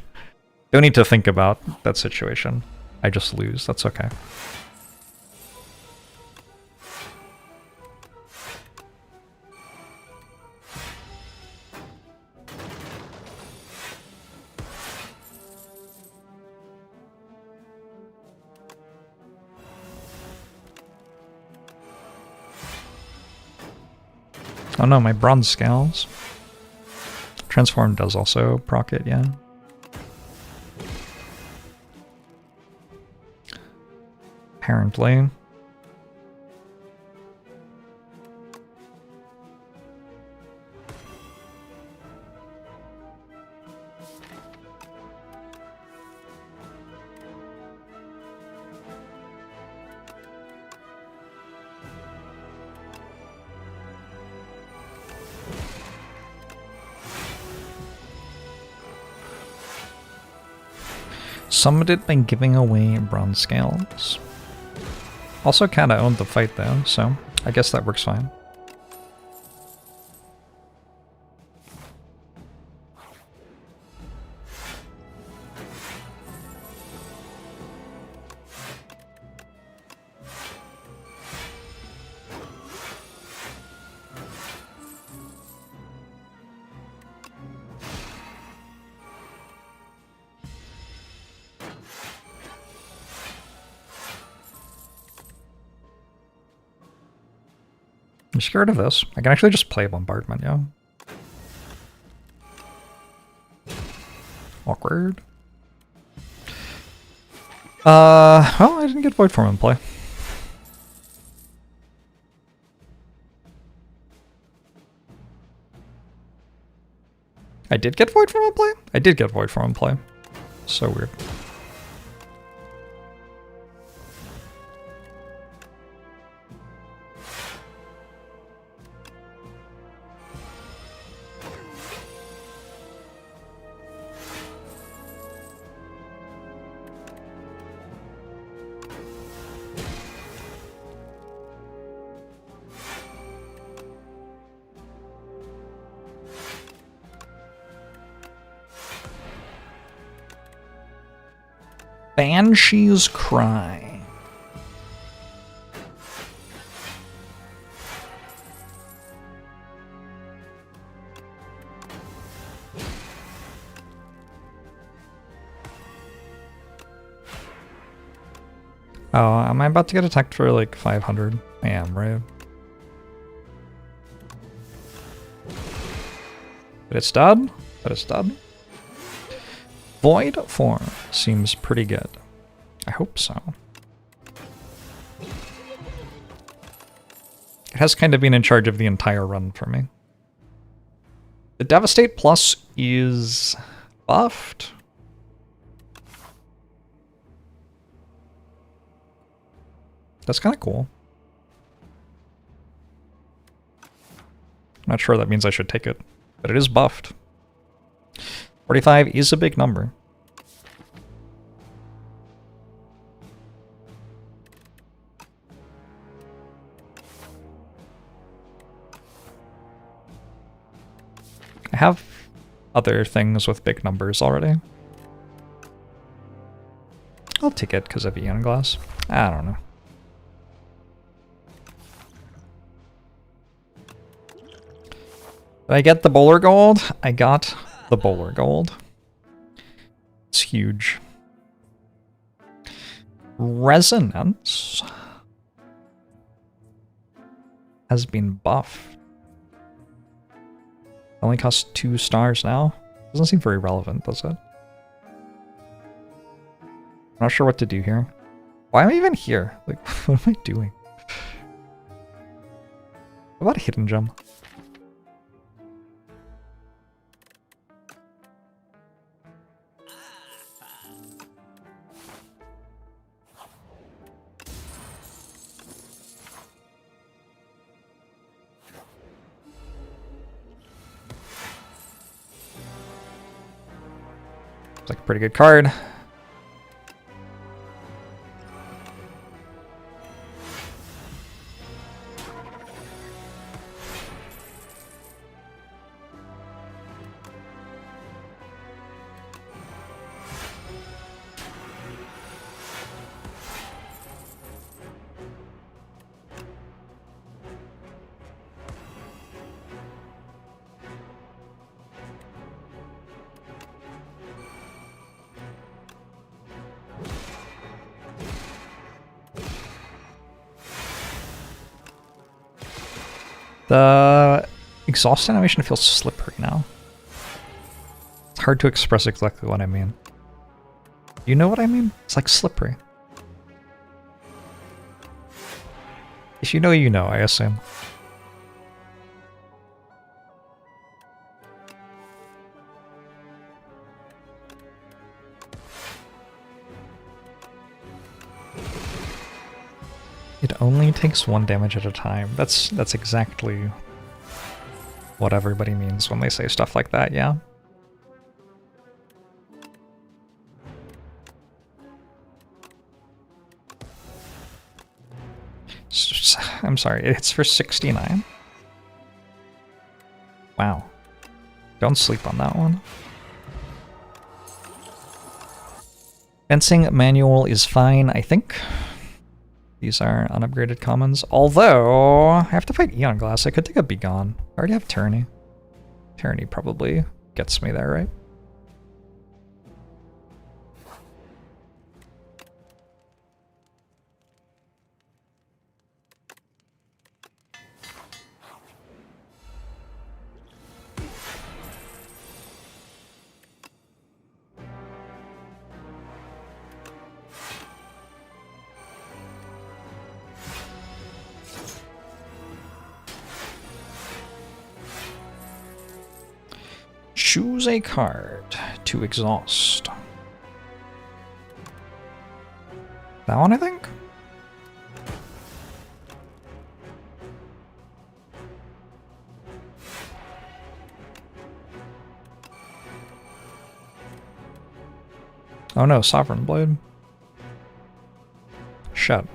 think about that situation. I just lose. That's okay. Oh no, my bronze scales. Transform does also proc it, yeah. Apparently. Summoned it by giving away bronze scales. Also kinda owned the fight though, so I guess that works fine. I'm scared of this. I can actually just play Bombardment, yeah. Awkward. Well, I didn't get Void Form in play. I did get Void Form in play? I did get Void Form in play. So weird. Banshee's Cry. Oh, am I about to get attacked for like 500? I am, right? But it's dead. But it's dead. Void form seems pretty good. I hope so. It has kind of been in charge of the entire run for me. The Devastate Plus is buffed. That's kind of cool. I'm not sure that means I should take it, but it is buffed. 45 is a big number. I have other things with big numbers already. I'll take it because of Eon Glass. I don't know. Did I get the bowler gold? I got the bowler gold. It's huge. Resonance has been buffed. Only costs 2 stars now. Doesn't seem very relevant, does it? I'm not sure what to do here. Why am I even here? Like, what am I doing? What about a hidden gem? It's like a pretty good card. The exhaust animation feels slippery now. It's hard to express exactly what I mean. You know what I mean? It's like slippery. If you know, you know, I assume. It only takes 1 damage at a time. That's exactly what everybody means when they say stuff like that, yeah? I'm sorry, it's for 69? Wow. Don't sleep on that one. Fencing manual is fine, I think. These are unupgraded commons. Although, I have to fight Eon Glass. I could take a Begone. I already have Tourney. Tourney probably gets me there, right? Choose a card to exhaust. That one, I think? Oh no, Sovereign Blade. Shut.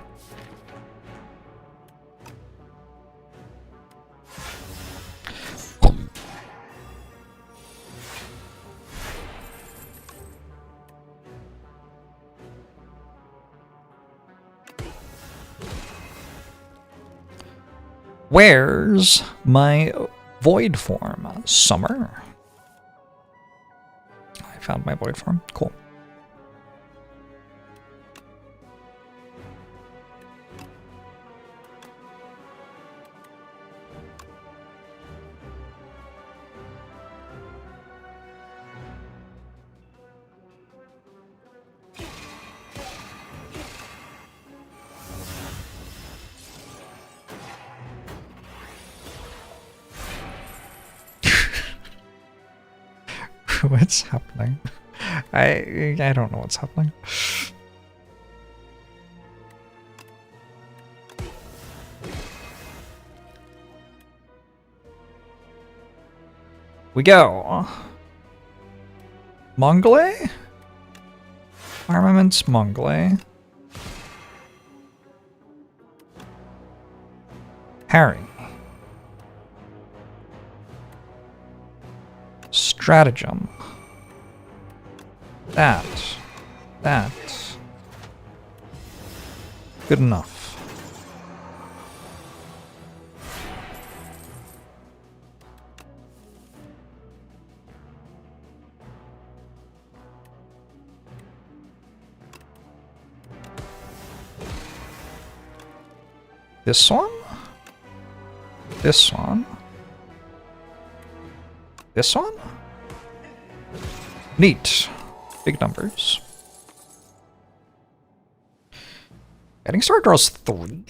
Where's my void form? Summer. I found my void form. Cool. what's happening. I don't know what's happening. We go. Mongolay? Armaments Mongolay. Harry. Stratagem. That. Good enough. This one? This one? This one? Neat. Big numbers. Getting Star draws 3.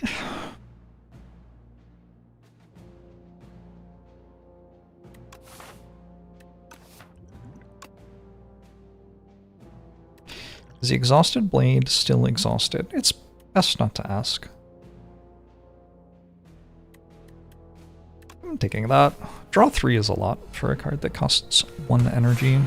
Is the exhausted blade still exhausted? It's best not to ask. I'm taking that. Draw 3 is a lot for a card that costs 1 energy.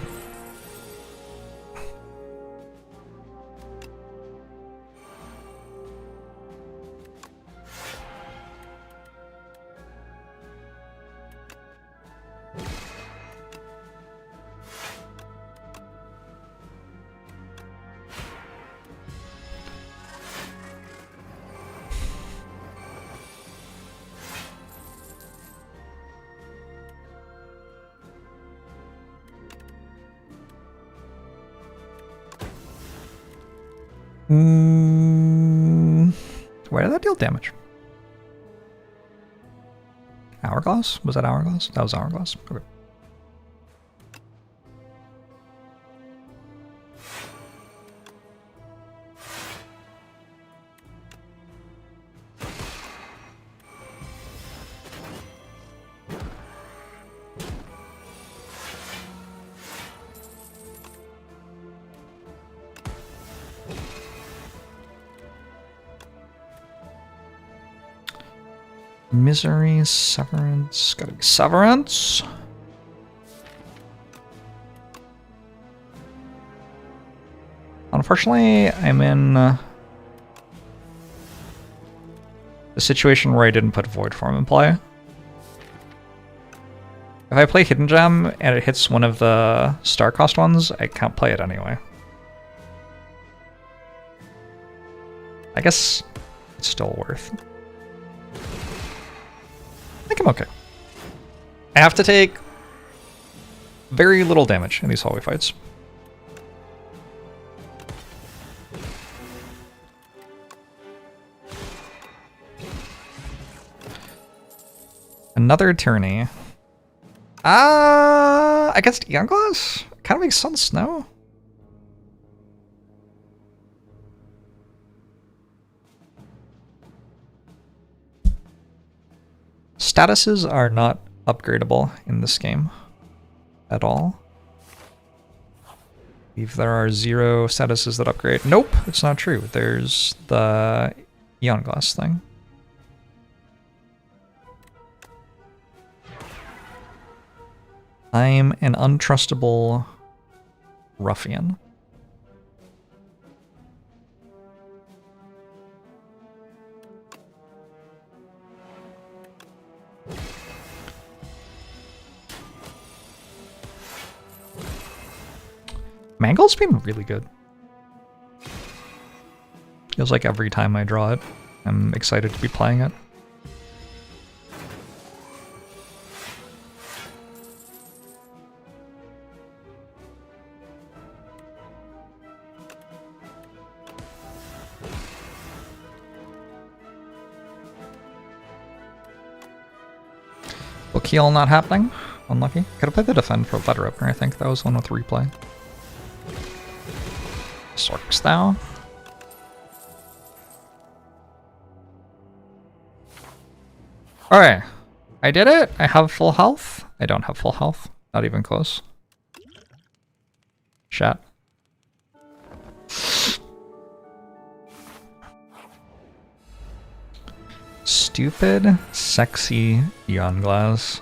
Where did that deal damage? Hourglass? Was that Hourglass? That was Hourglass. Okay. Misery, Severance, gotta be Severance. Unfortunately, I'm in a situation where I didn't put Void Form in play. If I play Hidden Gem and it hits one of the star cost ones, I can't play it anyway. I guess it's still worth. I think I'm okay. I have to take very little damage in these hallway fights. Another Tyranny. Against Eon Glass? Kind of makes sense, no? Statuses are not upgradable in this game at all. If there are 0 statuses that upgrade. Nope, it's not true. There's the Eon Glass thing. I'm an untrustable ruffian. Mangle's been really good. Feels like every time I draw it, I'm excited to be playing it. Book heal not happening. Unlucky. Could have played the defend for a better opener, I think. That was one with replay. Sorks thou. Alright. I did it. I have full health. I don't have full health. Not even close. Chat. Stupid, sexy Yon Glass.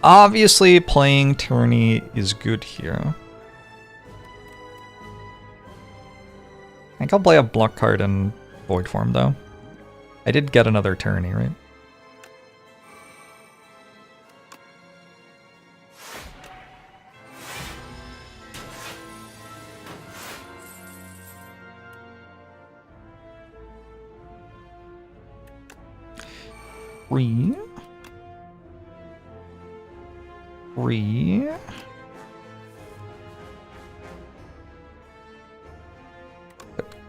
Obviously, playing Tyranny is good here. I think I'll play a block card in Void form, though. I did get another Tyranny, right? Three.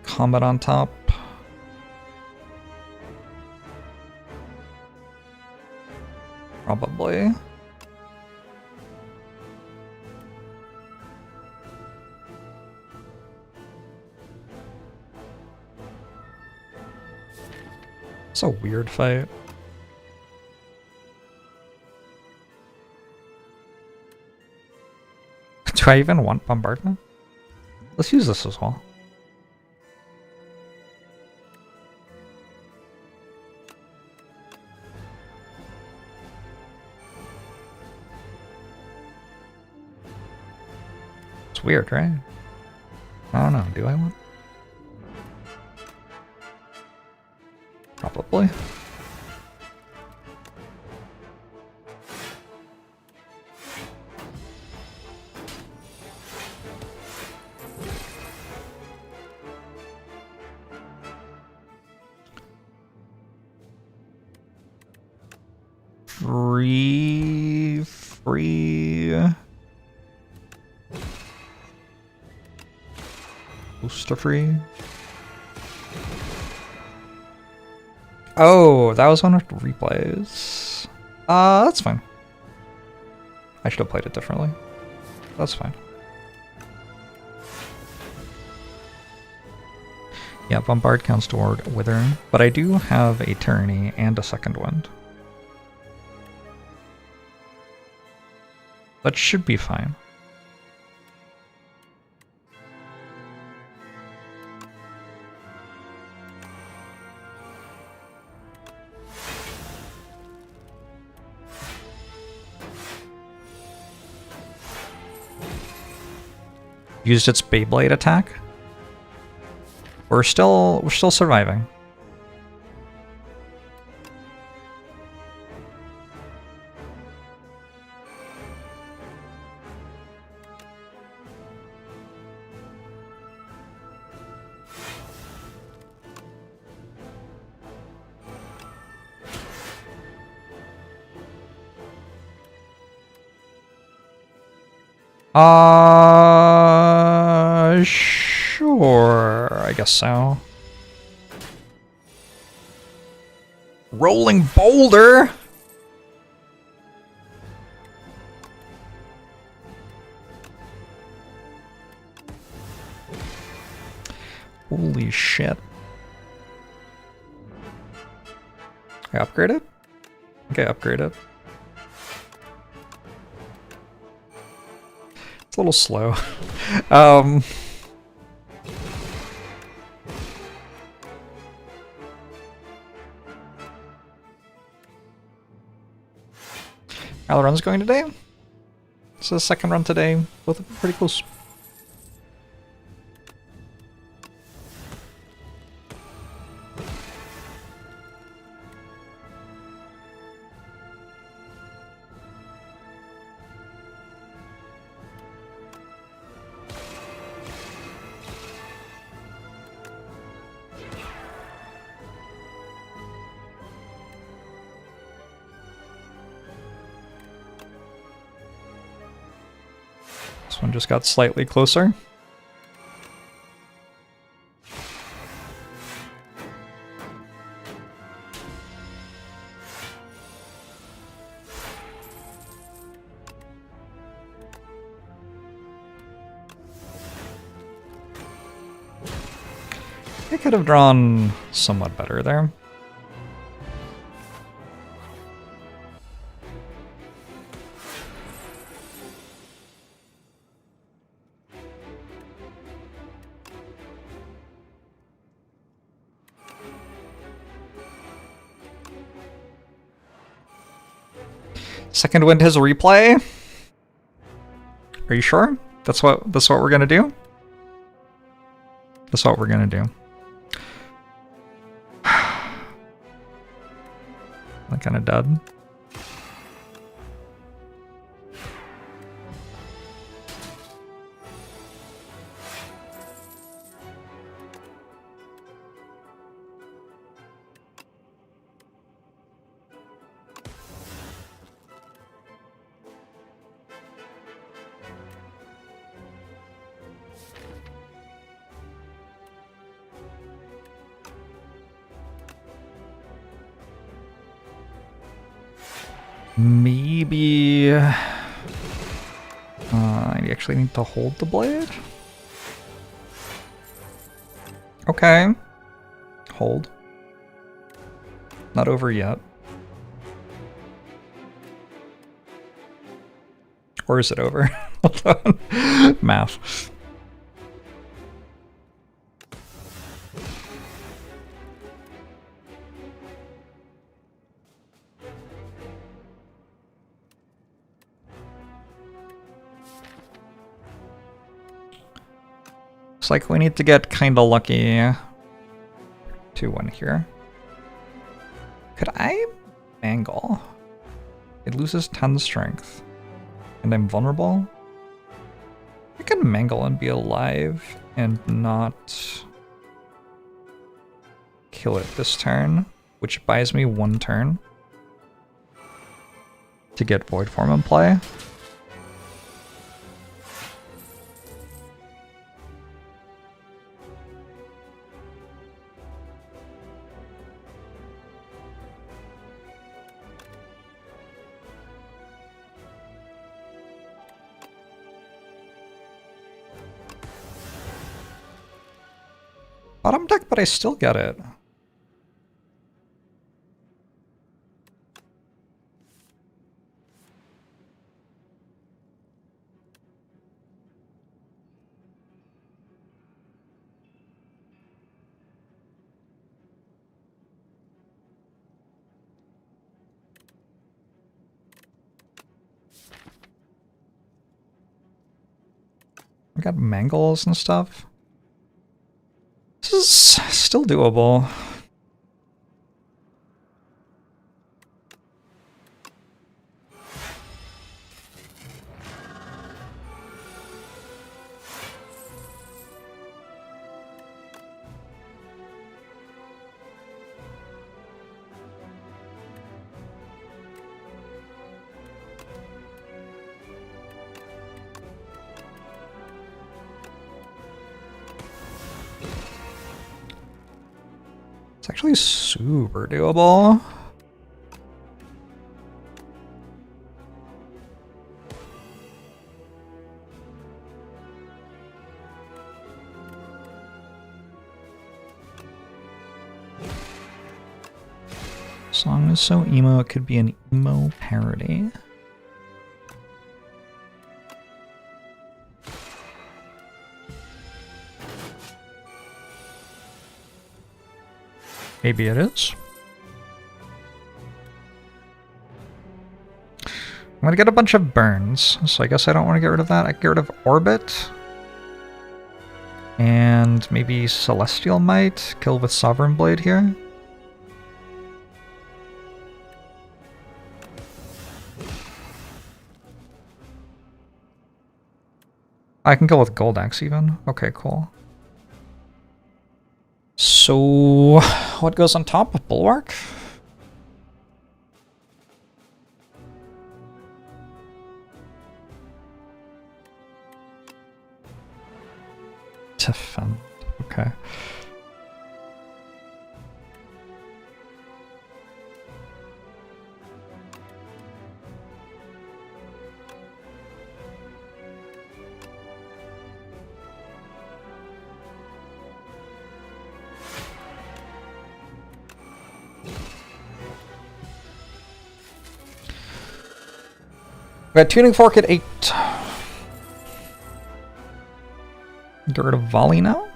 Combat on top. Probably. It's a weird fight. Do I even want bombardment? Let's use this as well. It's weird, right? I don't know. Do I want? Probably. Free. Booster free. Oh, that was one with replays. That's fine. I should have played it differently. That's fine. Yeah, Bombard counts toward Withering, but I do have a Tyranny and a Second Wind. That should be fine. Used its Beyblade attack. We're still surviving. Sure, I guess so. Rolling boulder. Holy shit. I upgrade it? Okay, upgrade it. It's a little slow. How the run's going today? This is the second run today. Both are pretty close. This one just got slightly closer. I could have drawn somewhat better there. Second wind his replay. Are you sure? That's what we're gonna do? That's what we're gonna do. I'm kinda dead. Maybe I actually need to hold the blade. Okay. Hold. Not over yet. Or is it over? Hold on. Math. Looks like we need to get kinda lucky. 2-1 here. Could I mangle? It loses 10 strength. And I'm vulnerable? I can mangle and be alive and not kill it this turn, which buys me 1 turn to get Void Form in play. Bottom deck, but I still get it. We got mangles and stuff. This is still doable. It's actually super doable. Song is so emo, it could be an emo parody. Maybe it is. I'm gonna get a bunch of burns, so I guess I don't want to get rid of that. I can get rid of Orbit. And maybe Celestial Might, kill with Sovereign Blade here. I can kill with Gold Axe even. Okay, cool. So, what goes on top of Bulwark? Defend. Okay. We got Tuning Fork at 8. Get rid of Volley now.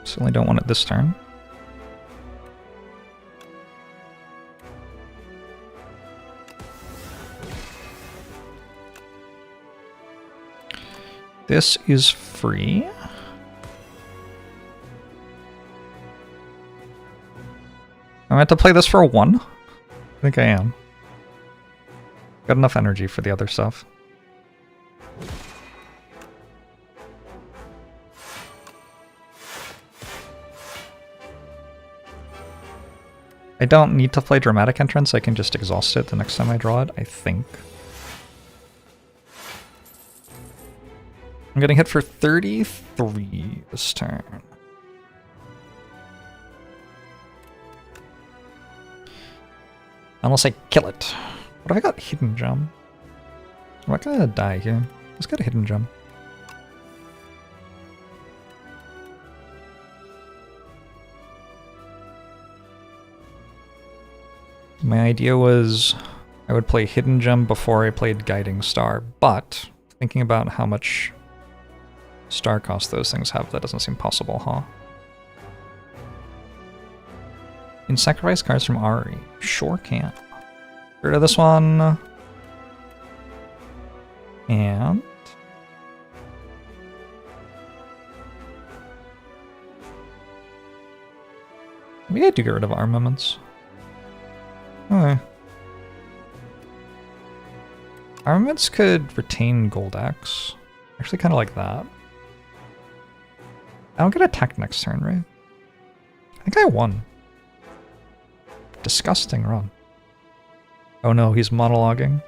Certainly don't want it this turn. This is free. I meant to play this for a 1? I think I am. Got enough energy for the other stuff. I don't need to play Dramatic Entrance, I can just exhaust it the next time I draw it, I think. I'm getting hit for 33 this turn. Unless I kill it. What if I got Hidden Gem? I'm not gonna die here. Let's get a Hidden Gem. My idea was I would play Hidden Gem before I played Guiding Star, but thinking about how much star cost those things have, that doesn't seem possible, huh? You can sacrifice cards from Ari. Sure can. Get rid of this one. And... maybe I do get rid of armaments. Okay. Armaments could retain Gold Axe. Actually kind of like that. I don't get attacked next turn, right? I think I won. Disgusting run. Oh no, he's monologuing.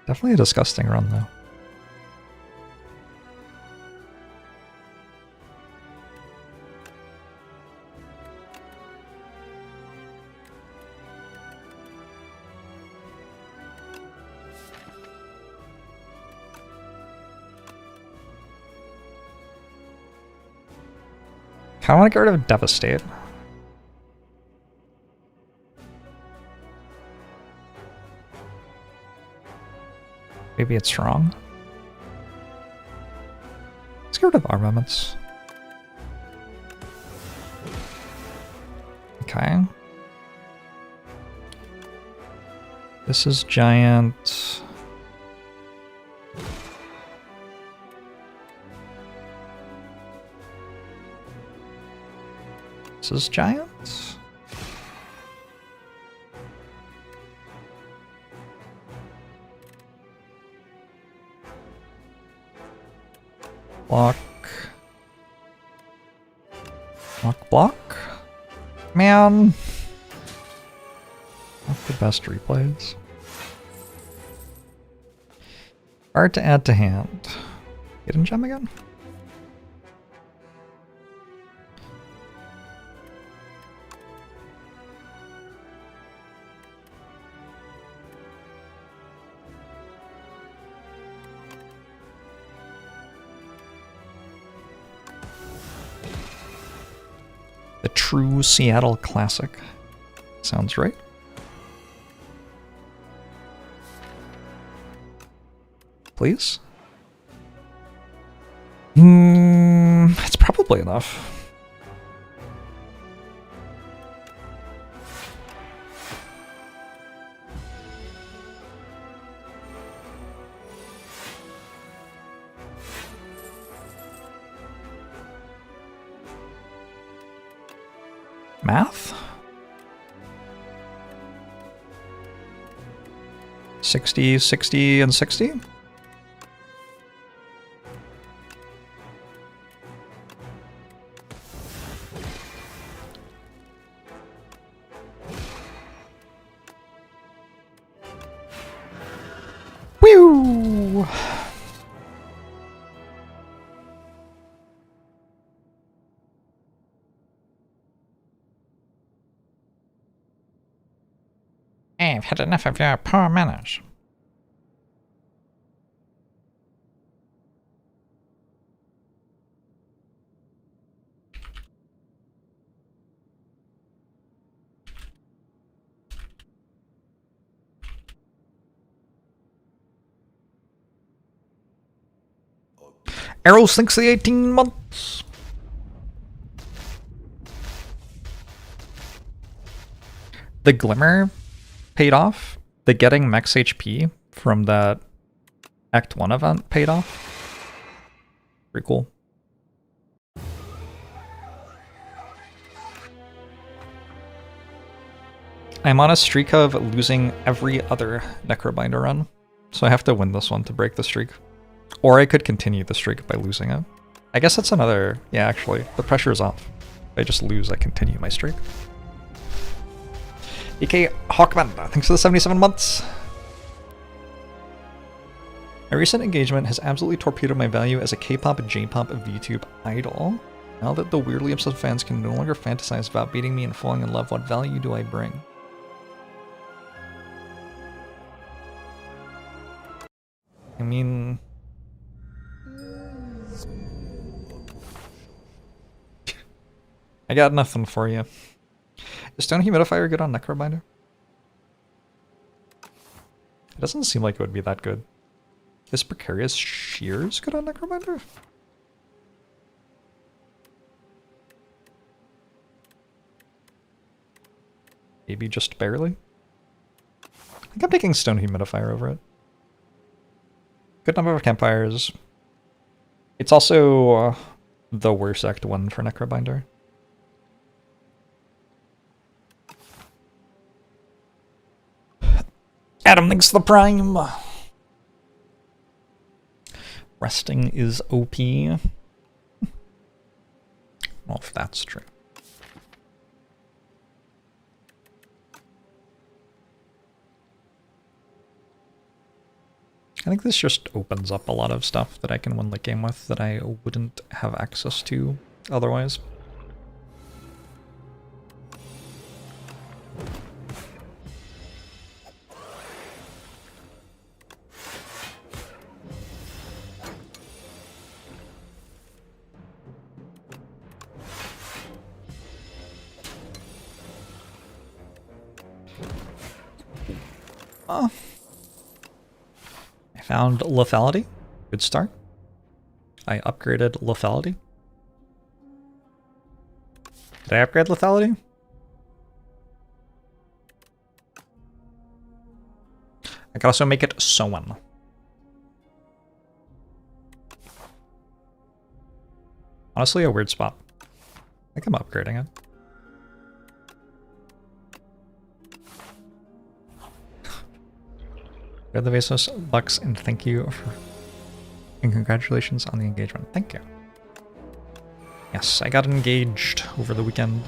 Definitely a disgusting run, though. I want to get rid of Devastate. Maybe it's wrong. Let's get rid of armaments. Okay. This is giant. This is giant. Block. Block, block. Man. Not the best replays. Hard to add to hand. Hidden Gem again? The true Seattle classic. Sounds right. Please? It's probably enough. Math? 60, 60, and 60? Whew! I've had enough of your poor manners. Arrow sinks the 18 months. The Glimmer paid off. The getting max HP from that Act 1 event paid off. Pretty cool. I'm on a streak of losing every other Necrobinder run, so I have to win this one to break the streak. Or I could continue the streak by losing it. I guess that's another... yeah, actually, the pressure is off. If I just lose, I continue my streak. EK Hawkman, thanks for the 77 months. My recent engagement has absolutely torpedoed my value as a K-pop and J-pop VTube idol. Now that the weirdly obsessed fans can no longer fantasize about beating me and falling in love, what value do I bring? I mean... I got nothing for you. Is Stone Humidifier good on Necrobinder? It doesn't seem like it would be that good. Is Precarious Shears good on Necrobinder? Maybe just barely? I think I'm taking Stone Humidifier over it. Good number of campfires. It's also the worst Act 1 for Necrobinder. Adam thinks the Prime. Resting is OP. Well, if that's true. I think this just opens up a lot of stuff that I can win the game with that I wouldn't have access to otherwise. I found lethality. Good start. I upgraded lethality. Did I upgrade lethality? I can also make it Sowen. Honestly, a weird spot. I think I'm upgrading it. Good the Vasos Bucks, and thank you for and congratulations on the engagement. Thank you. Yes, I got engaged over the weekend.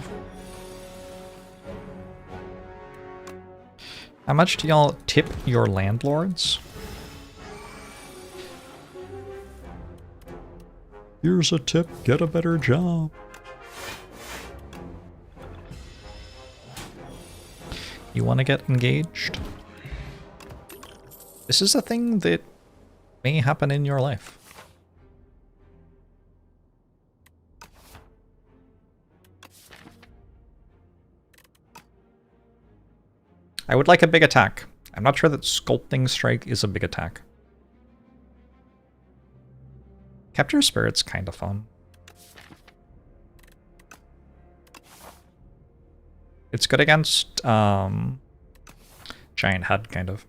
How much do y'all tip your landlords? Here's a tip, get a better job. You want to get engaged? This is a thing that may happen in your life. I would like a big attack. I'm not sure that Sculpting Strike is a big attack. Capture Spirit's kind of fun. It's good against Giant Head, kind of.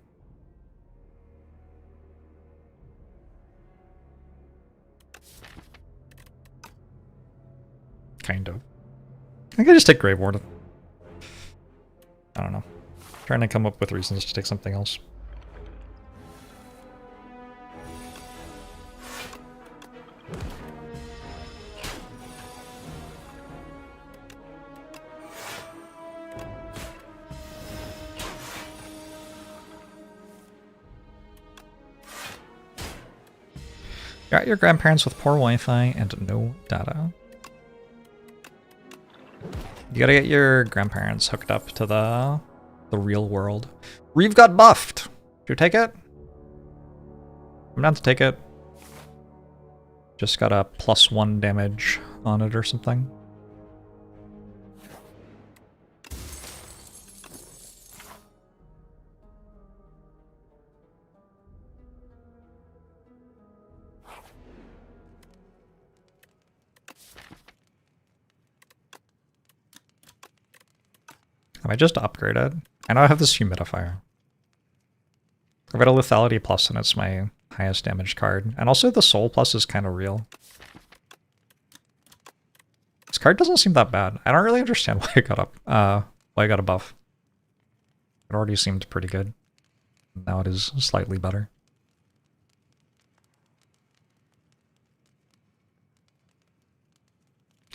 Kind of. I think I just take Grave Warden. I don't know. Trying to come up with reasons to take something else. Got your grandparents with poor Wi-Fi and no data. You gotta get your grandparents hooked up to the real world. Reeve got buffed! Should you take it? I'm down to take it. Just got a +1 damage on it or something. I might just upgrade it. I know I have this humidifier. I've got a lethality plus and it's my highest damage card. And also the soul plus is kind of real. This card doesn't seem that bad. I don't really understand why I got why I got a buff. It already seemed pretty good. Now it is slightly better.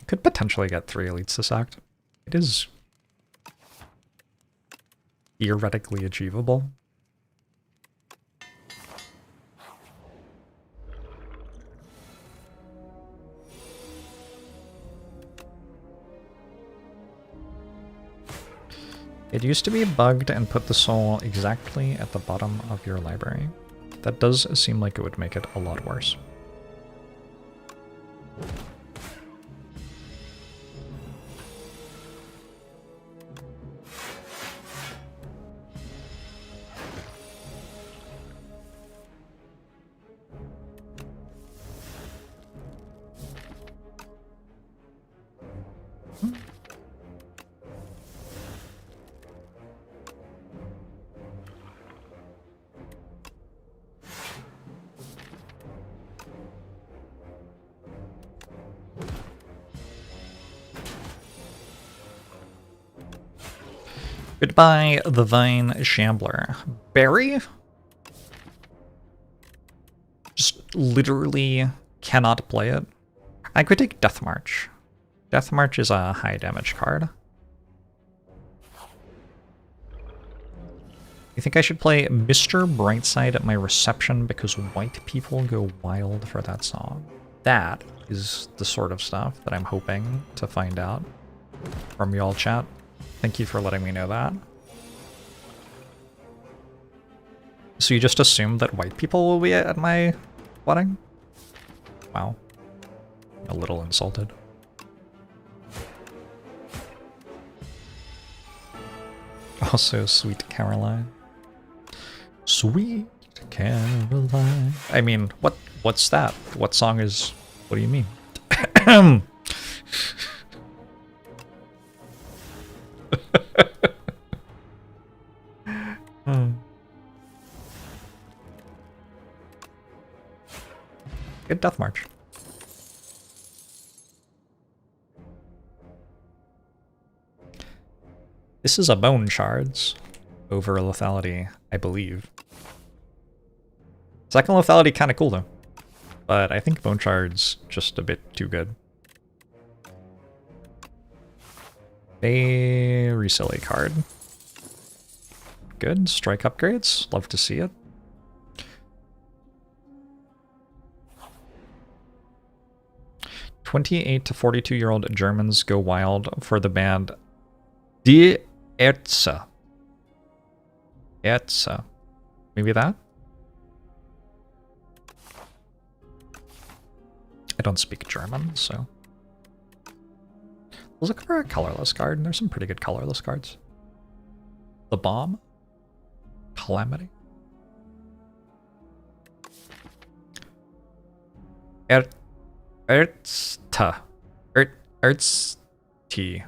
Could potentially get 3 elites this act. It is theoretically achievable. It used to be bugged and put the soul exactly at the bottom of your library. That does seem like it would make it a lot worse. Goodbye, the Vine Shambler. Barry? Just literally cannot play it. I could take Death March. Death March is a high damage card. You think I should play Mr. Brightside at my reception because white people go wild for that song? That is the sort of stuff that I'm hoping to find out from y'all chat. Thank you for letting me know that. So you just assumed that white people will be at my wedding? Wow. A little insulted. Also, Sweet Caroline. Sweet Caroline. I mean, what's that? What song is... What do you mean? Good Death March. This is a Bone Shards over lethality, I believe. Second lethality kind of cool though, but I think Bone Shards just a bit too good. Very silly card. Good, strike upgrades, love to see it. "28 to 42-year-old Germans go wild for the band Die Ärzte." Ärzte. Maybe that? I don't speak German, so... Let's look for a colorless card, and there's some pretty good colorless cards. The Bomb? Calamity? Ärzte. T.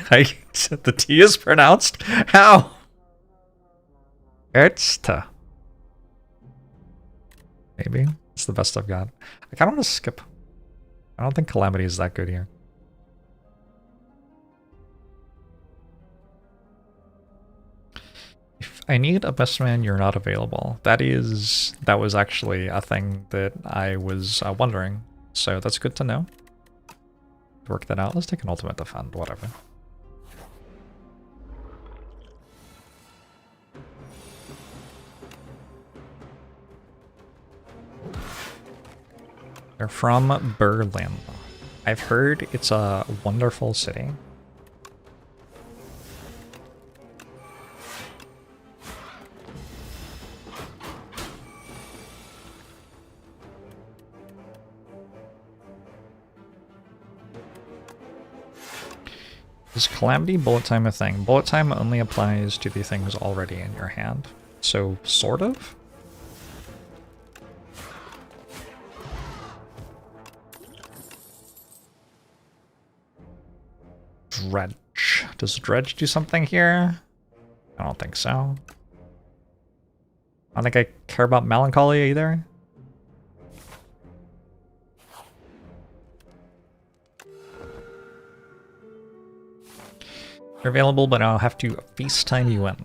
The T is pronounced? How? Ärzte. Maybe. It's the best I've got. I kind of want to skip. I don't think Calamity is that good here. If I need a best man, you're not available. That was actually a thing that I was wondering. So that's good to know. Work that out. Let's take an ultimate defend, whatever. They're from Berlin. I've heard it's a wonderful city. Is Calamity bullet time a thing? Bullet time only applies to the things already in your hand. So, sort of? Dredge. Does Dredge do something here? I don't think so. I don't think I care about Melancholy either. You're available, but I'll have to FaceTime you in.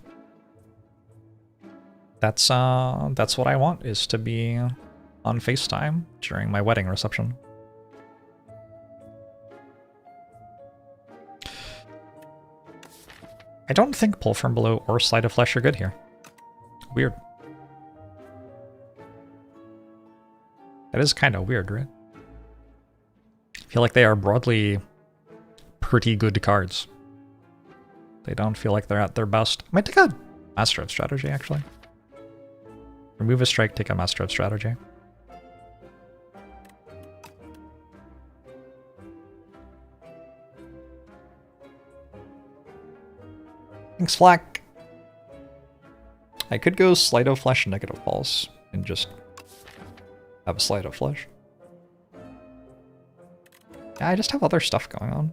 That's what I want, is to be on FaceTime during my wedding reception. I don't think Pull from Below or Sleight of Flesh are good here. Weird. That is kind of weird, right? I feel like they are broadly pretty good cards. They don't feel like they're at their best. I might take a Master of Strategy, actually. Remove a strike, take a Master of Strategy. Thanks, Flack. I could go Sleight of Flesh Negative Pulse and just have a Sleight of Flesh. Yeah, I just have other stuff going on.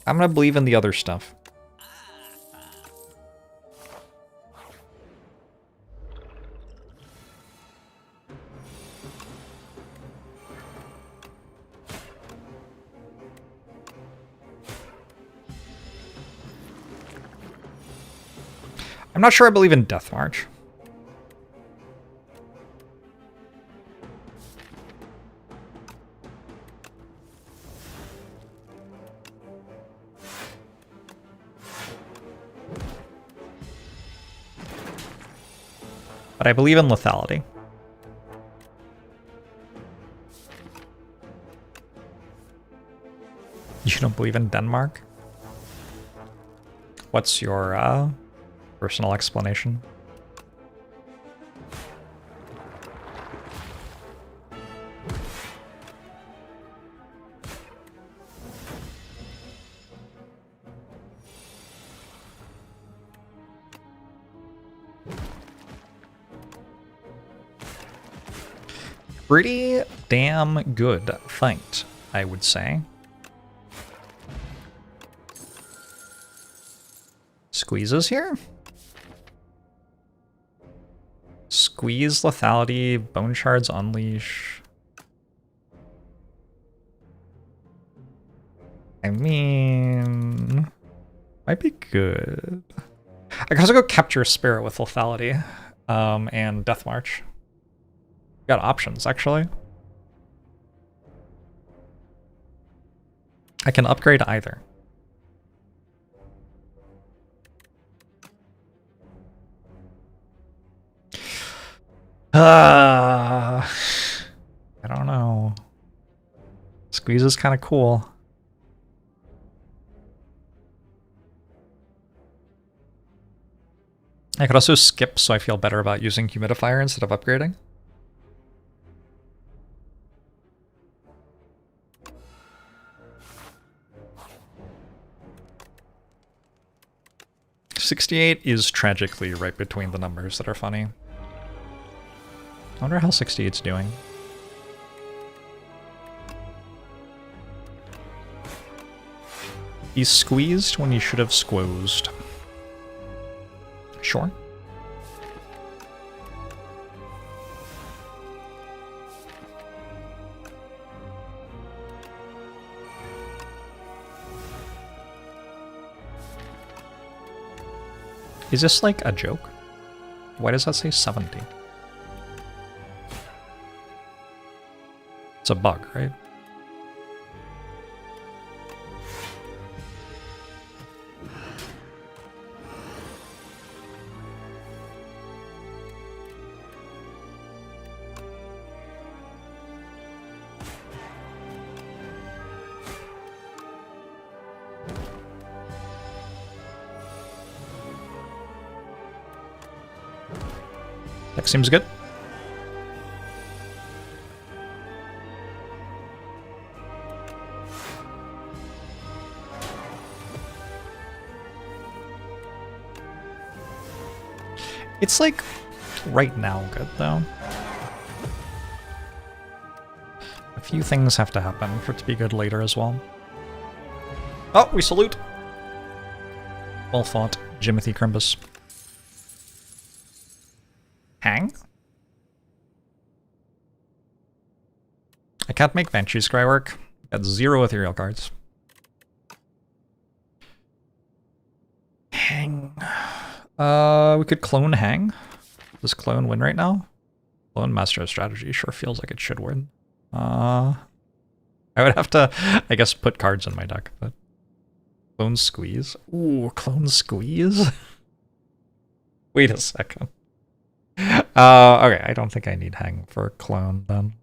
I'm gonna believe in the other stuff. I'm not sure I believe in Death March. But I believe in lethality. You don't believe in Denmark? What's your personal explanation? Pretty damn good fight, I would say. Squeezes here? Squeeze, lethality, bone shards, unleash. I mean, might be good. I can also go capture spirit with lethality, and death march. Got options, actually. I can upgrade either. I don't know. Squeeze is kind of cool. I could also skip so I feel better about using humidifier instead of upgrading. $68 is tragically right between the numbers that are funny. I wonder how 68's doing. He's squeezed when he should have squozed. Sure. Is this like a joke? Why does that say 70? It's a bug, right? That seems good. It's like right now good though. A few things have to happen for it to be good later as well. Oh, we salute. Well fought, Jimothy Crimbus. Hang? I can't make Banshee Scry work. Got 0 ethereal cards. Hang. We could clone Hang. Does clone win right now? Clone Master of Strategy sure feels like it should win. I would have to, I guess, put cards in my deck, but clone Squeeze. Ooh, clone Squeeze? Wait a second. Okay, I don't think I need Hang for clone then.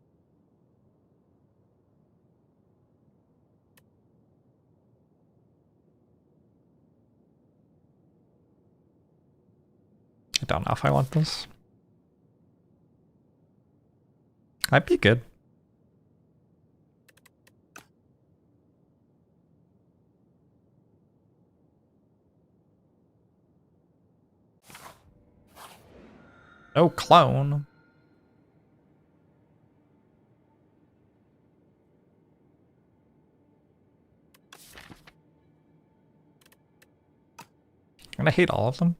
I don't know if I want this. Might be good. No clone. And I hate all of them.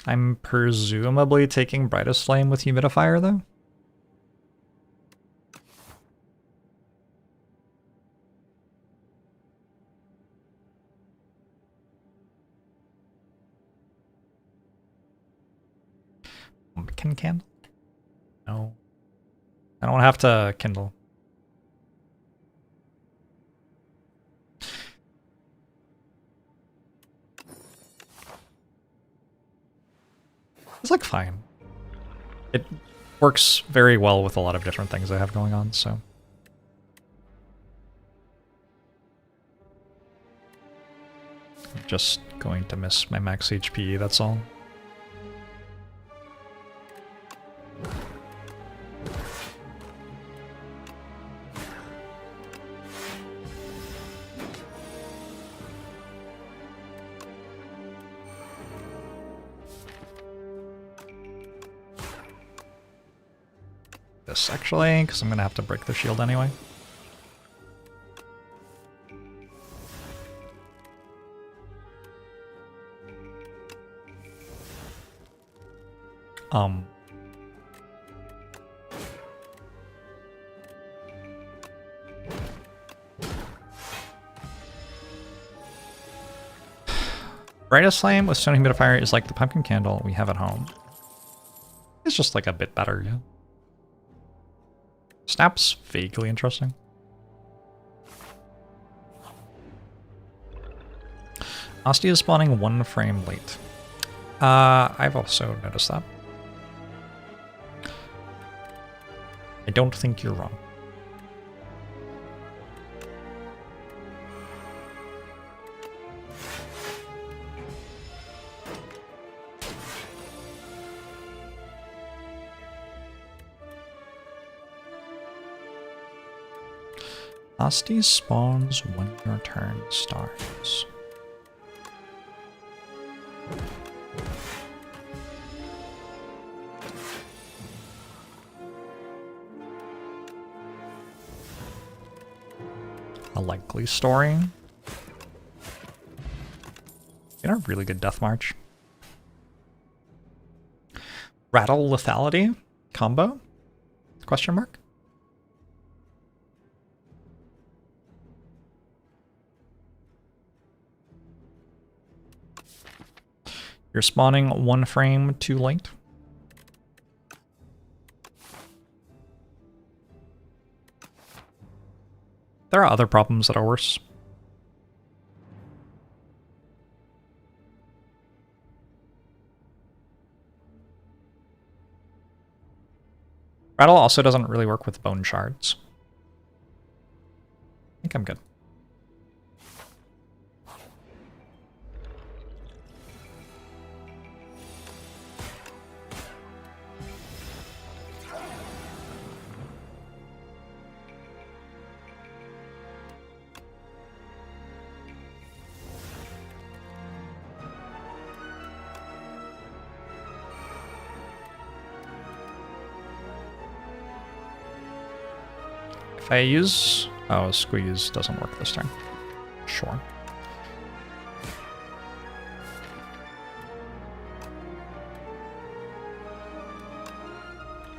I'm presumably taking Brightest Flame with Humidifier, though. Can candle? No. I don't have to kindle. It's like fine. It works very well with a lot of different things I have going on, so. I'm just going to miss my max HP, that's all. This actually, because I'm gonna have to break the shield anyway. Brightest Flame with Stone Humidifier is like the pumpkin candle we have at home. It's just like a bit better, yeah. Snap's vaguely interesting. Ostia is spawning 1 frame late. I've also noticed that. I don't think you're wrong. Ostia spawns when your turn starts. A likely story. In a really good Death March. Rattle Lethality combo? Question mark? You're spawning 1 frame too late. There are other problems that are worse. Rattle also doesn't really work with bone shards. I think I'm good. I use... Oh, squeeze doesn't work this turn. Sure.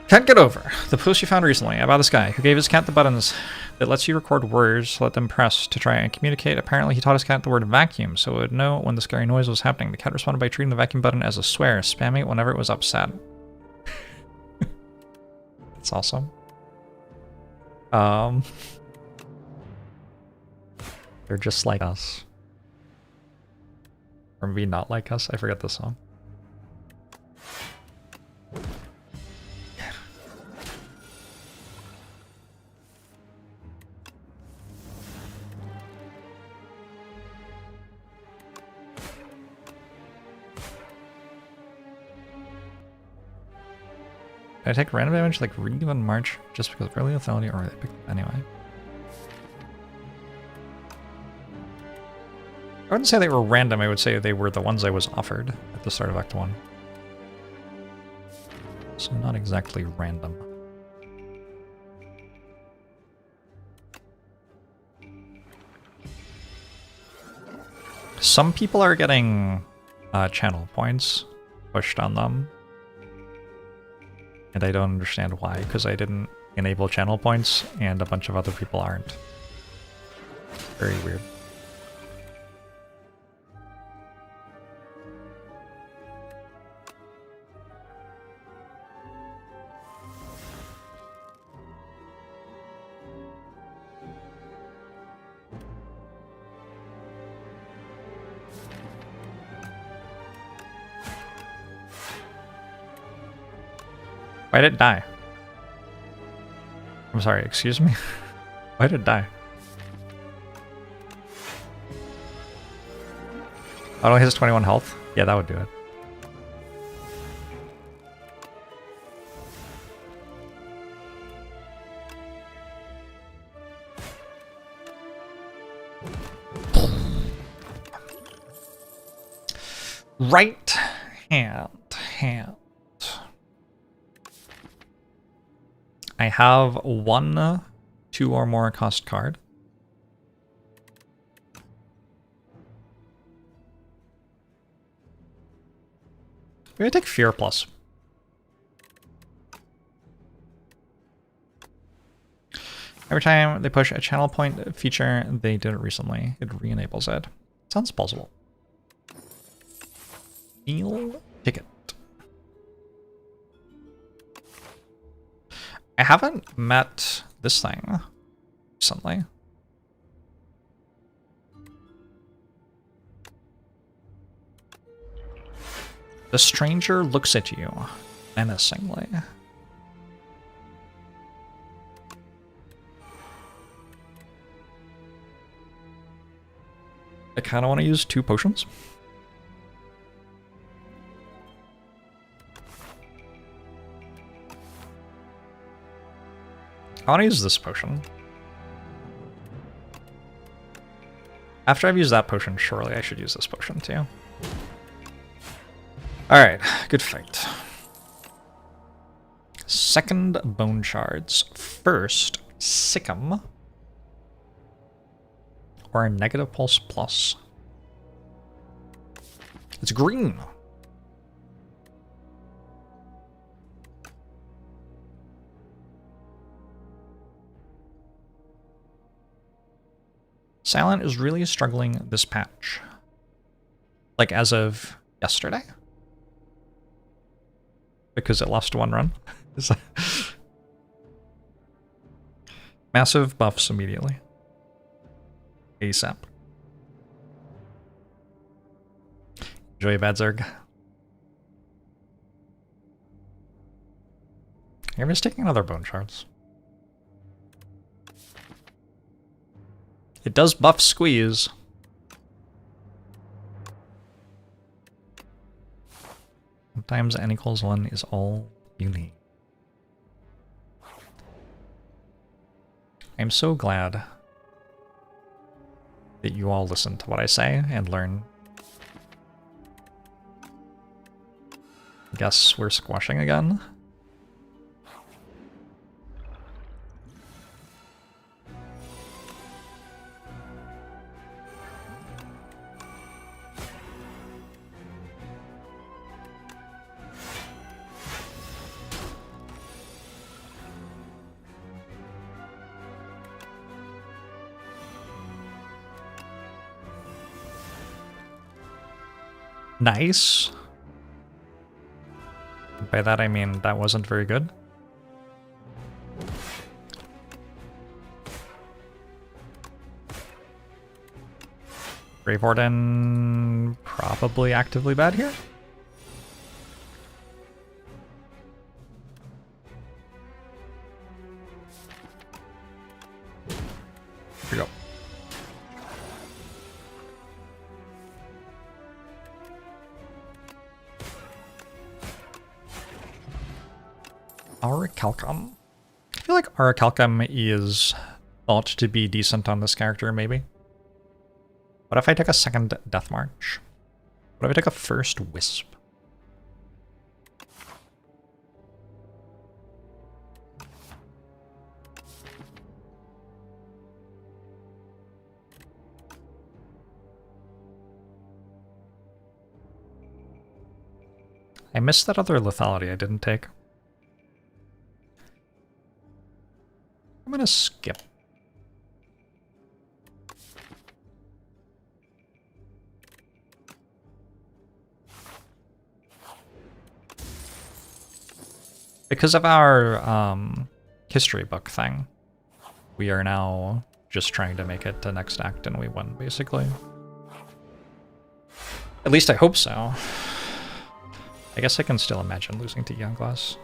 Can't get over the post you found recently about this guy who gave his cat the buttons that lets you record words, let them press to try and communicate. Apparently he taught his cat the word vacuum, so it would know when the scary noise was happening. The cat responded by treating the vacuum button as a swear, spamming it whenever it was upset. That's awesome. They're just like us. Or maybe not like us. I forget the song. Did I take random damage like Reeve and March just because of early lethality, or they picked them anyway? I wouldn't say they were random, I would say they were the ones I was offered at the start of Act 1. So not exactly random. Some people are getting channel points pushed on them. And I don't understand why, because I didn't enable channel points, and a bunch of other people aren't. Very weird. Why did it die? I'm sorry, excuse me? Why did it die? Oh, it only has 21 health? Yeah, that would do it. Right hand. I have 1, 2 or more cost card. We're gonna take Fear Plus. Every time they push a channel point feature, they did it recently. It re-enables it. Sounds plausible. Meal ticket. I haven't met this thing recently. The stranger looks at you menacingly. I kind of want to use 2 potions. I want to use this potion. After I've used that potion, surely I should use this potion too. Alright, good fight. Second bone shards. First, Sikkim. Or a negative pulse plus. It's green. Silent is really struggling this patch. Like as of yesterday? Because it lost 1 run. Massive buffs immediately. ASAP. Enjoy a bad Zerg. I'm just taking another bone shards. It does buff squeeze. Sometimes n equals 1 is all you need. I'm so glad that you all listen to what I say and learn. Guess we're squashing again. Nice. By that I mean that wasn't very good. Grave Warden probably actively bad here. Here we go. Auricalcum. I feel like Auricalcum is thought to be decent on this character, maybe. What if I take a second Death March? What if I take a first Wisp? I missed that other lethality I didn't take. I'm gonna skip. Because of our history book thing, we are now just trying to make it to next act and we win, basically. At least I hope so. I guess I can still imagine losing to Youngglass.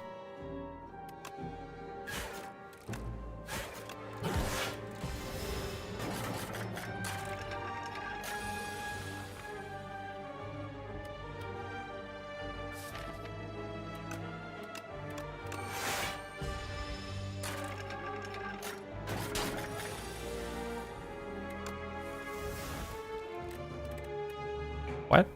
What?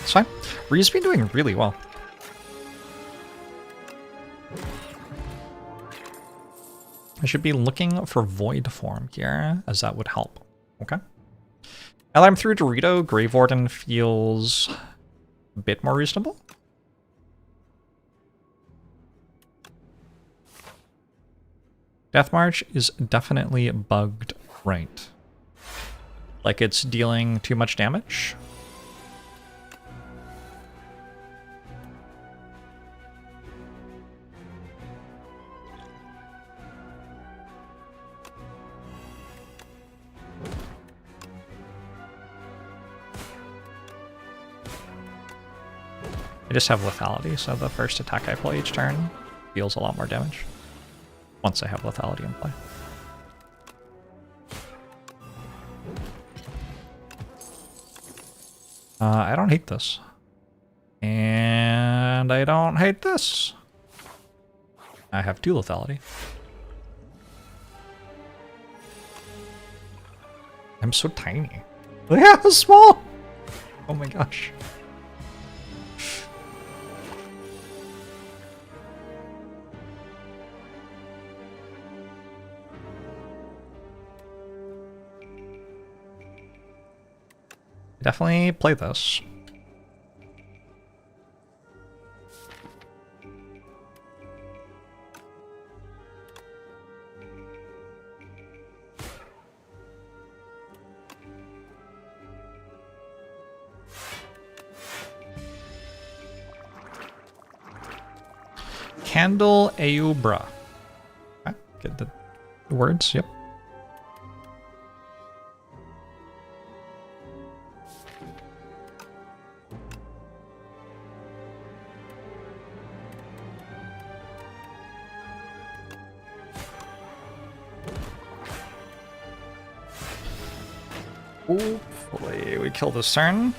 It's fine. Rhea's been doing really well. I should be looking for Void Form here, as that would help. Okay. Now that I'm through Dorito, Grave Warden feels a bit more reasonable. Death March is definitely bugged right. Like it's dealing too much damage. I just have lethality, so the first attack I play each turn deals a lot more damage. Once I have lethality in play. I don't hate this. And I don't hate this. I have 2 lethality. I'm so tiny. Look how small! Oh my gosh. Definitely play this. Candle Eubra. Okay, get the words, yep. Hopefully we kill this turn.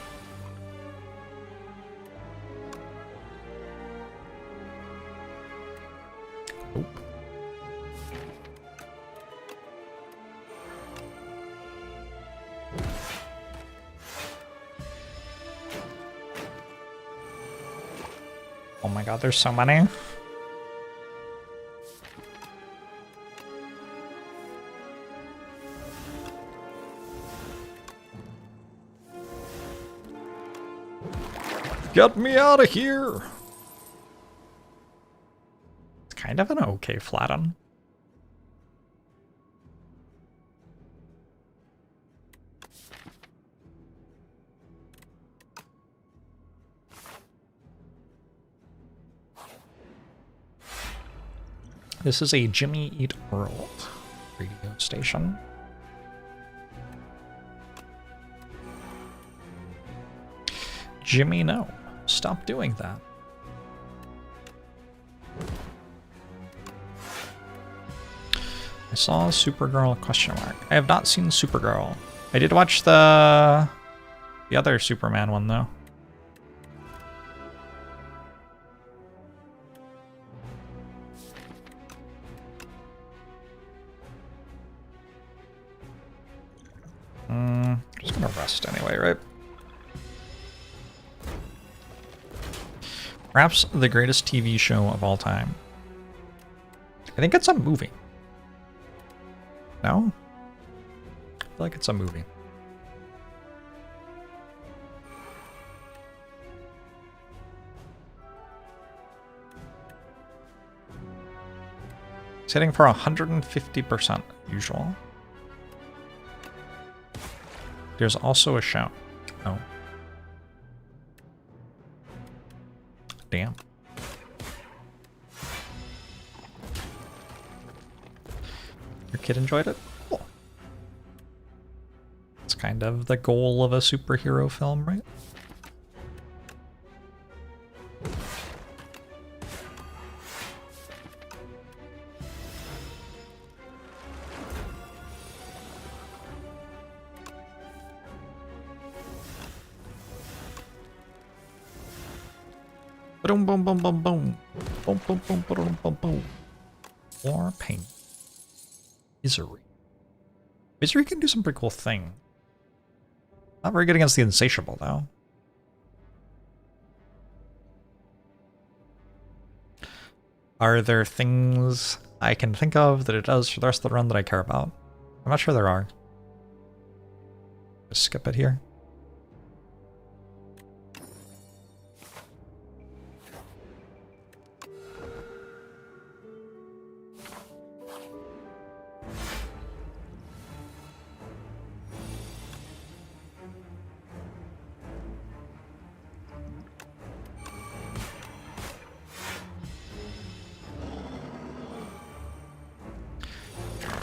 Nope. Oh my god, there's so many. Get me out of here! kind of an okay flatten. This is a Jimmy Eat World radio station. Jimmy, no. Stop doing that. I saw Supergirl question mark. I have not seen Supergirl. I did watch the other Superman one though. Just gonna rest anyway, right? Perhaps the greatest TV show of all time. I think it's a movie. No? I feel like it's a movie. It's hitting for 150% usual. There's also a show. Oh. Damn. Your kid enjoyed it? Cool. It's kind of the goal of a superhero film, right? Boom, boom, boom, boom, boom. Boom, boom, boom, boom, boom, boom. More pain. Misery. Misery can do some pretty cool thing. Not very good against the Insatiable, though. Are there things I can think of that it does for the rest of the run that I care about? I'm not sure there are. Just skip it here.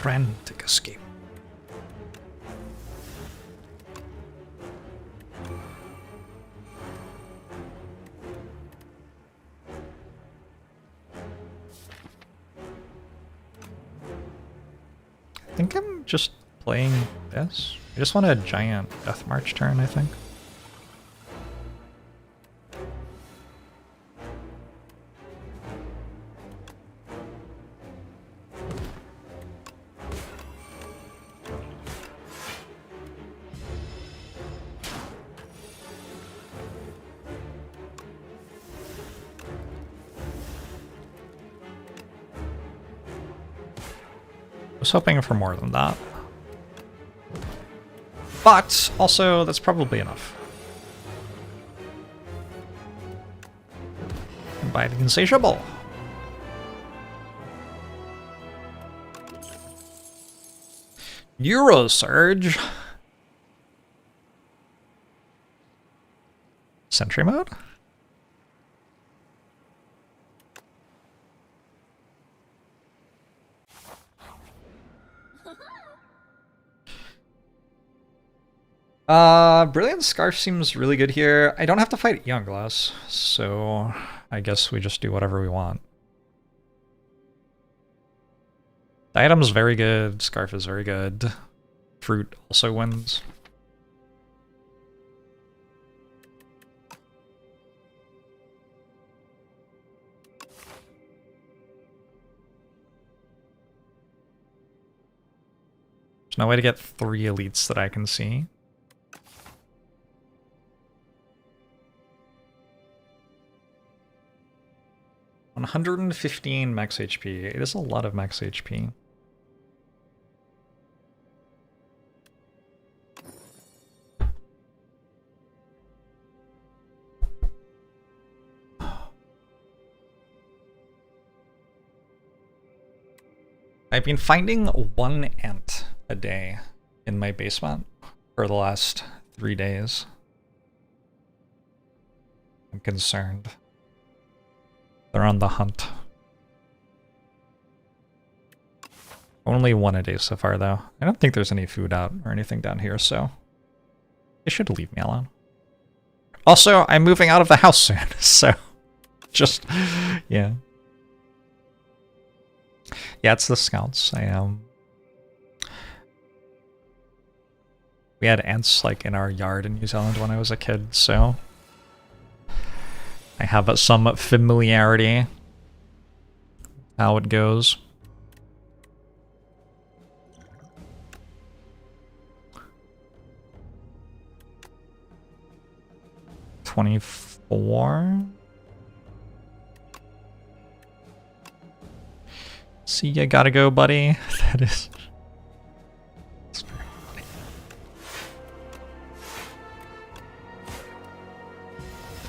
Frantic escape. I think I'm just playing this. I just want a giant Death March turn, I think. I was hoping for more than that. But, also, that's probably enough. And by the Insatiable. Neurosurge. Sentry mode? Brilliant Scarf seems really good here. I don't have to fight Eon Glass, so I guess we just do whatever we want. The item's very good, Scarf is very good. Fruit also wins. There's no way to get 3 elites that I can see. 115 max HP. It is a lot of max HP. I've been finding 1 ant a day in my basement for the last 3 days. I'm concerned. They're on the hunt. Only 1 a day so far, though. I don't think there's any food out or anything down here, so they should leave me alone. Also, I'm moving out of the house soon, so just, yeah. Yeah, it's the scouts. We had ants like in our yard in New Zealand when I was a kid, so I have some familiarity how it goes. $24. See, you gotta go, buddy. That is. That's very funny.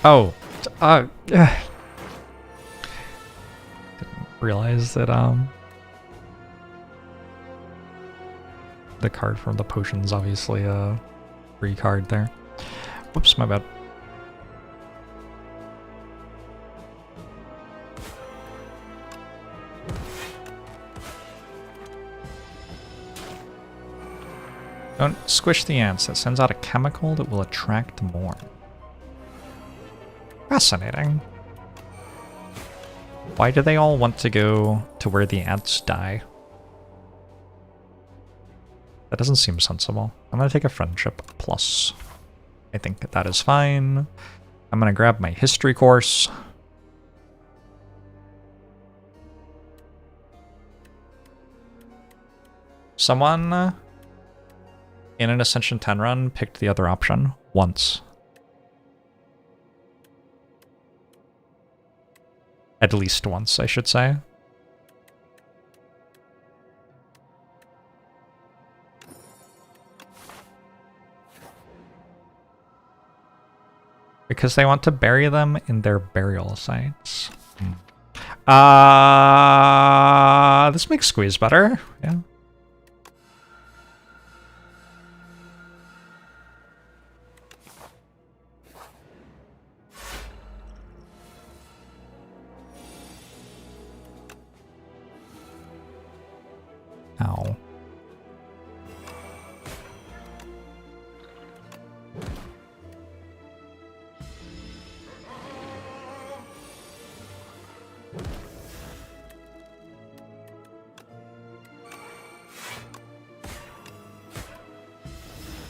Oh, didn't realize that the card from the potion's obviously a free card there. Whoops, my bad. Don't squish the ants. It sends out a chemical that will attract more. Fascinating. Why do they all want to go to where the ants die? That doesn't seem sensible. I'm gonna take a friendship plus. I think that is fine. I'm gonna grab my history course. Someone in an Ascension 10 run picked the other option once. At least once, I should say. Because they want to bury them in their burial sites. This makes squeeze better. Yeah. Ow.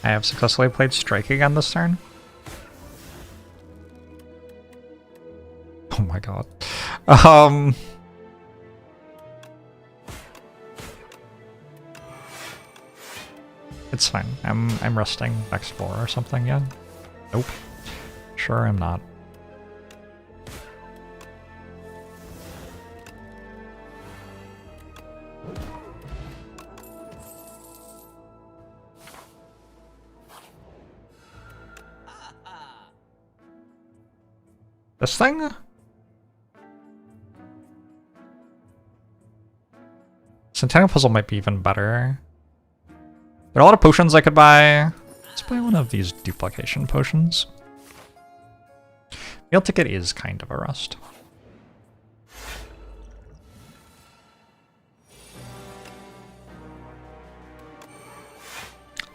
I have successfully played Strike again this turn. Oh my god. It's fine. I'm resting next 4 or something, yeah? Nope. Sure I'm not. This thing? Centennial Puzzle might be even better. There are a lot of potions I could buy. Let's buy one of these duplication potions. Meal ticket is kind of a rust.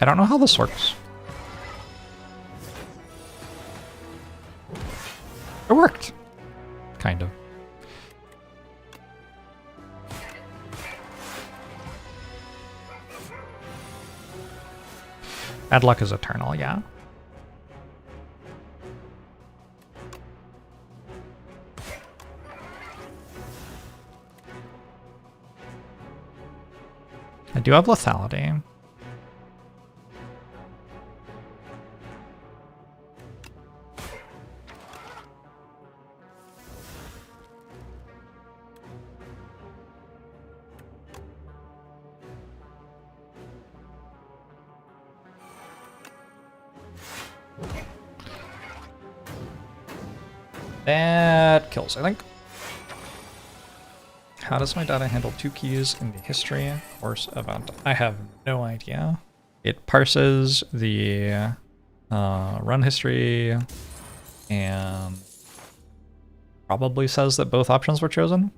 I don't know how this works. It worked. Kind of. Bad luck is eternal, yeah. I do have lethality. That kills, I think. How does my data handle 2 keys in the history course event? I have no idea. It parses the run history and probably says that both options were chosen.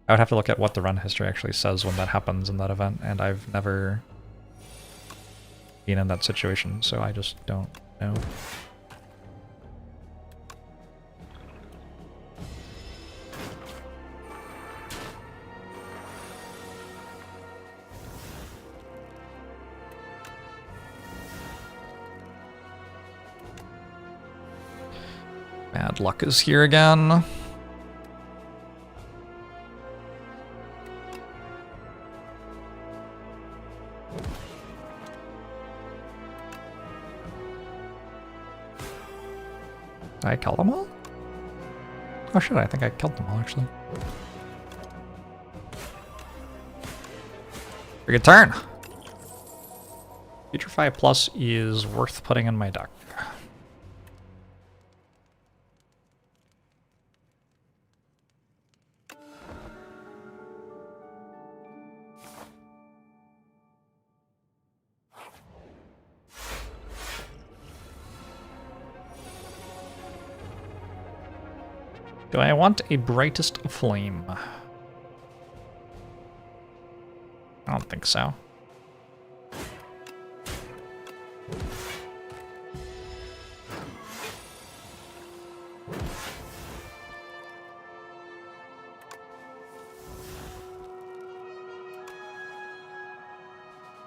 I would have to look at what the run history actually says when that happens in that event, and I've never been in that situation, so I just don't know. Bad luck is here again. Did I kill them all? Oh shit, I think I killed them all actually. Pretty good turn. Putrefy Plus is worth putting in my deck. Do I want a brightest flame? I don't think so.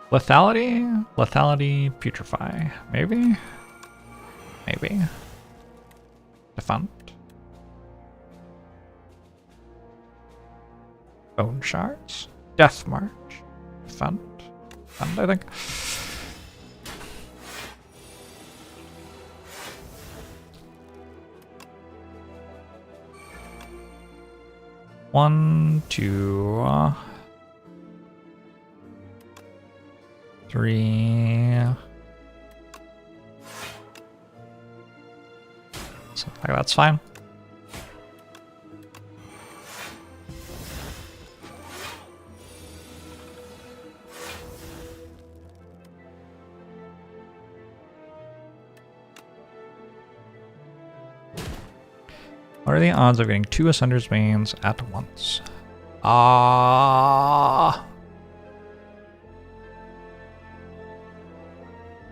Lethality? Lethality, putrefy. Maybe? Maybe. Defunt. Bone shards? Death march? Defunt? Defunt, I think. One, two, three. So like that's fine. What are the odds of getting 2 Ascender's Veins at once?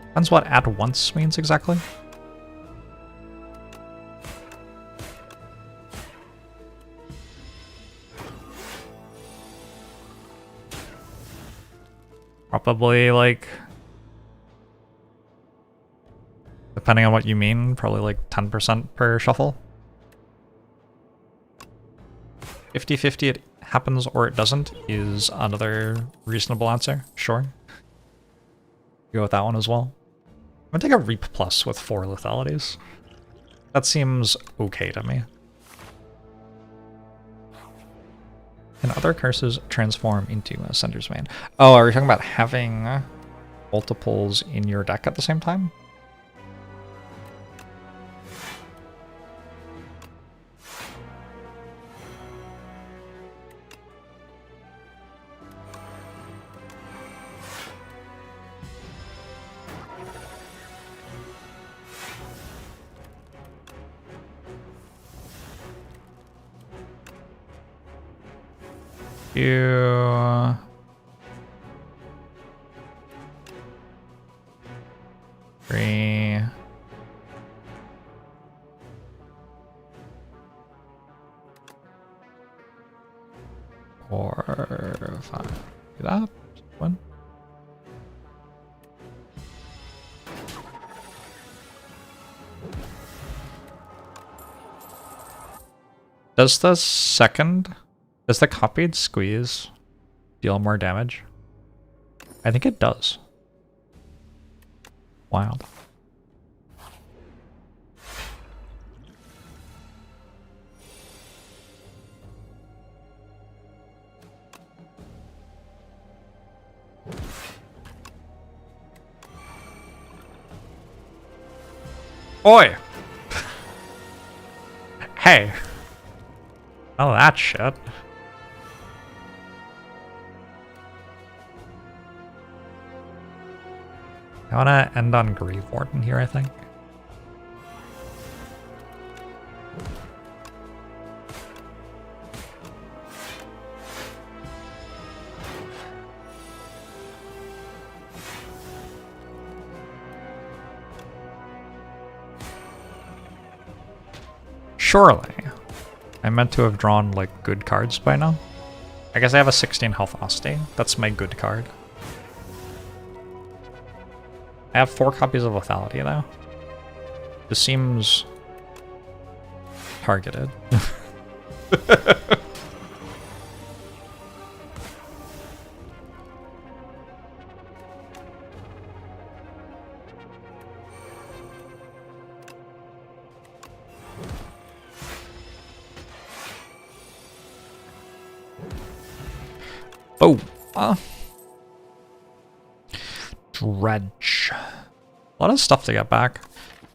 Depends what at once means exactly. Probably like, depending on what you mean, probably like 10% per shuffle. 50-50 it happens or it doesn't is another reasonable answer. Sure. Go with that one as well. I'm gonna take a Reap Plus with 4 lethalities. That seems okay to me. Can other curses transform into Ascender's Vein? Oh, are we talking about having multiples in your deck at the same time? You... Three... 4, 5. Do that. 1. Does the copied squeeze deal more damage? I think it does. Wild. Oi! Hey! Oh, that shit. I want to end on Grave Warden here, I think. Surely. I meant to have drawn, like, good cards by now. I guess I have a 16 health Oste. That's my good card. I have 4 copies of Lethality, though. This seems targeted. Oh, Dredge. A lot of stuff to get back.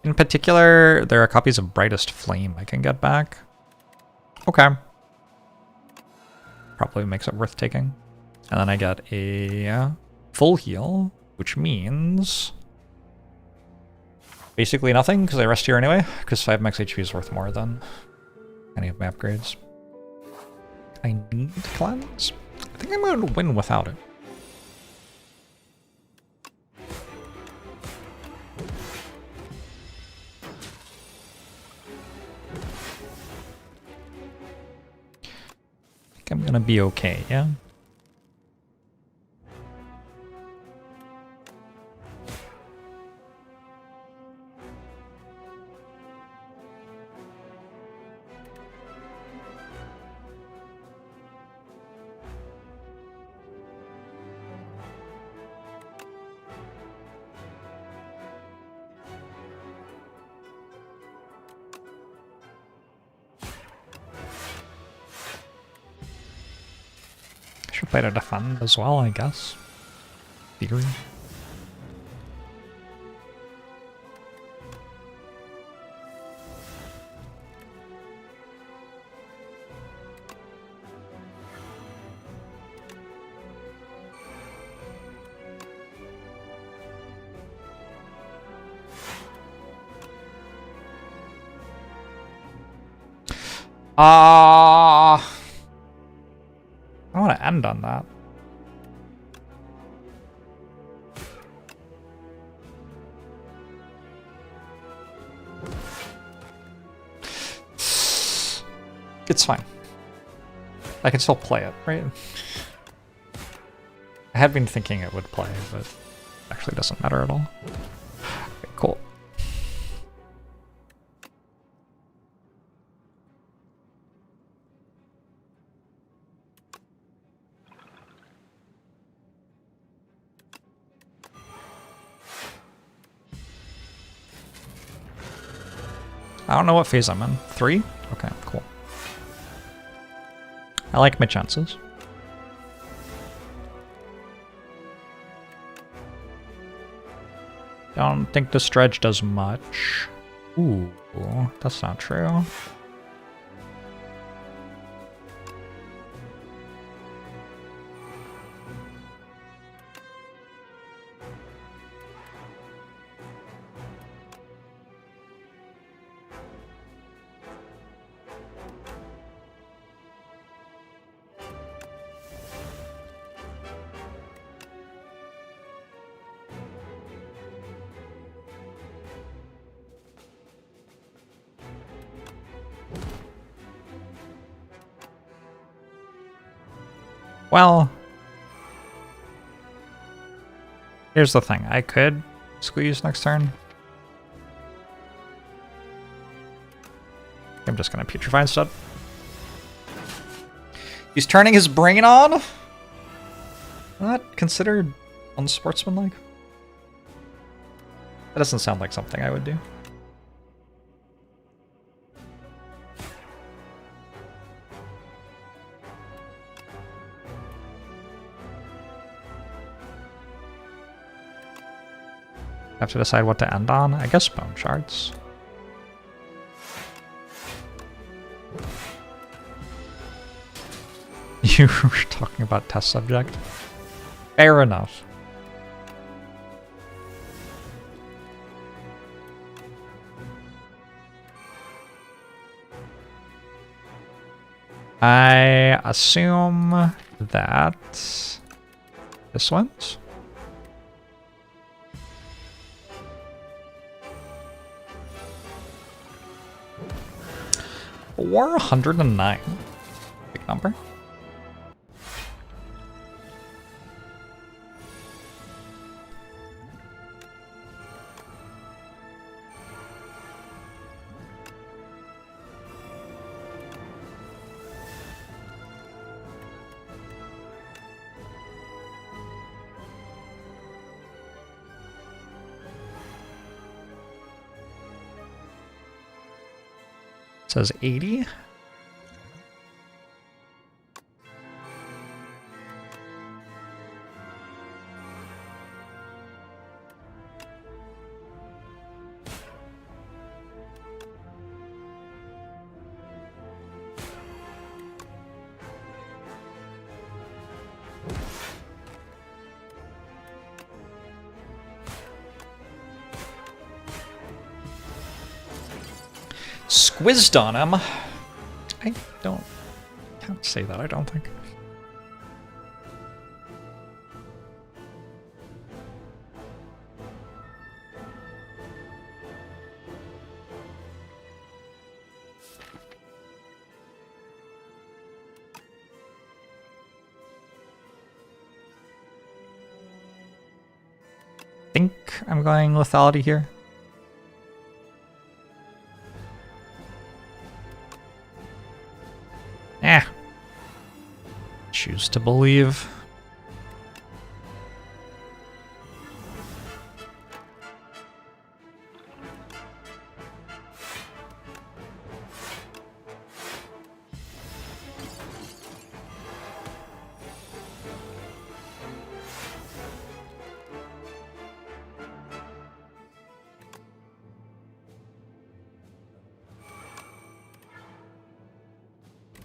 In particular, there are copies of Brightest Flame I can get back. Okay. Probably makes it worth taking. And then I get a full heal, which means basically nothing, because I rest here anyway, because 5 max HP is worth more than any of my upgrades. I need cleanse. I think I'm going to win without it. I think I'm going to be okay, yeah? Should play to defend as well, I guess. Theory. I want to end on that. It's fine. I can still play it, right? I had been thinking it would play, but it actually doesn't matter at all. Okay, cool. I don't know what phase I'm in. 3? Okay, cool. I like my chances. Don't think this dredge does much. Ooh, that's not true. Well, here's the thing. I could squeeze next turn. I'm just gonna putrefy instead. He's turning his brain on? Not considered unsportsmanlike? That doesn't sound like something I would do. Have to decide what to end on. I guess bone shards. You were talking about test subject? Fair enough. I assume that this one's. $409. Big number. It says 80. Squizzed on him. I can't say that, I don't think. Think I'm going lethality here. Choose to believe.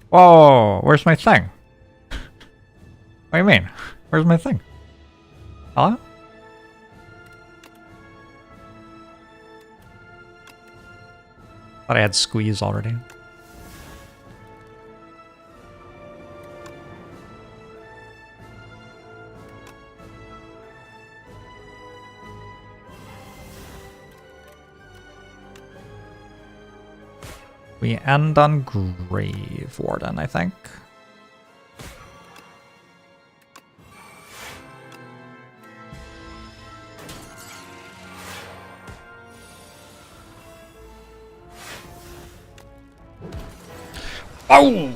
Whoa, where's my thing? What do you mean? Where's my thing? Hello? Thought I had squeeze already. We end on Grave Warden, I think. Oh!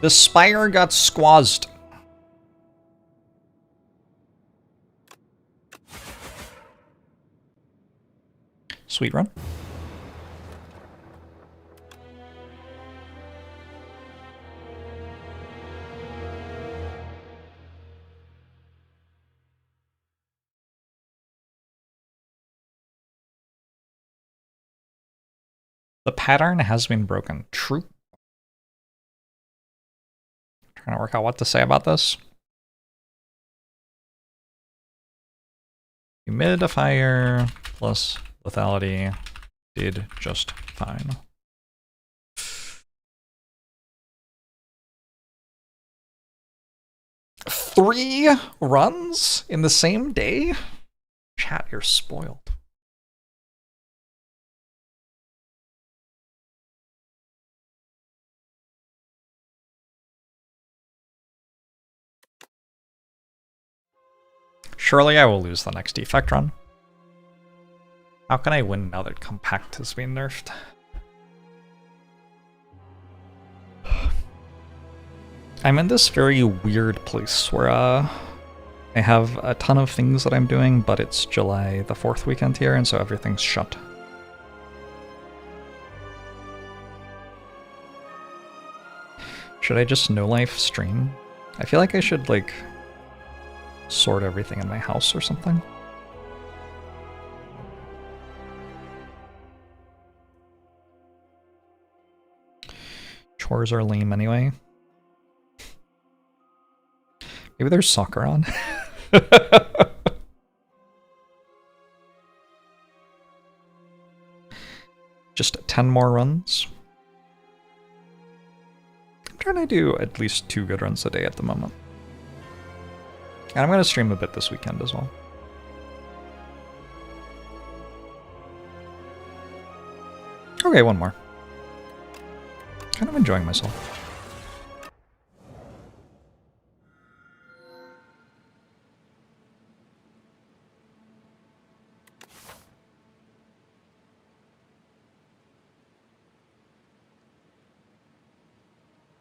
The spire got squazzed. Sweet run. The pattern has been broken. True. Trying to work out what to say about this. Humidifier plus lethality did just fine. Three runs in the same day? Chat, you're spoiled. Surely I will lose the next defect run. How can I win now that Compact has been nerfed? I'm in this very weird place where I have a ton of things that I'm doing, but it's July the 4th weekend here, and so everything's shut. Should I just no-life stream? I feel like I should, like, sort everything in my house or something. Chores are lame anyway. Maybe there's soccer on. Just 10 more runs. trying to do at least 2 good runs a day at the moment. And I'm going to stream a bit this weekend as well. Okay, one more. Kind of enjoying myself.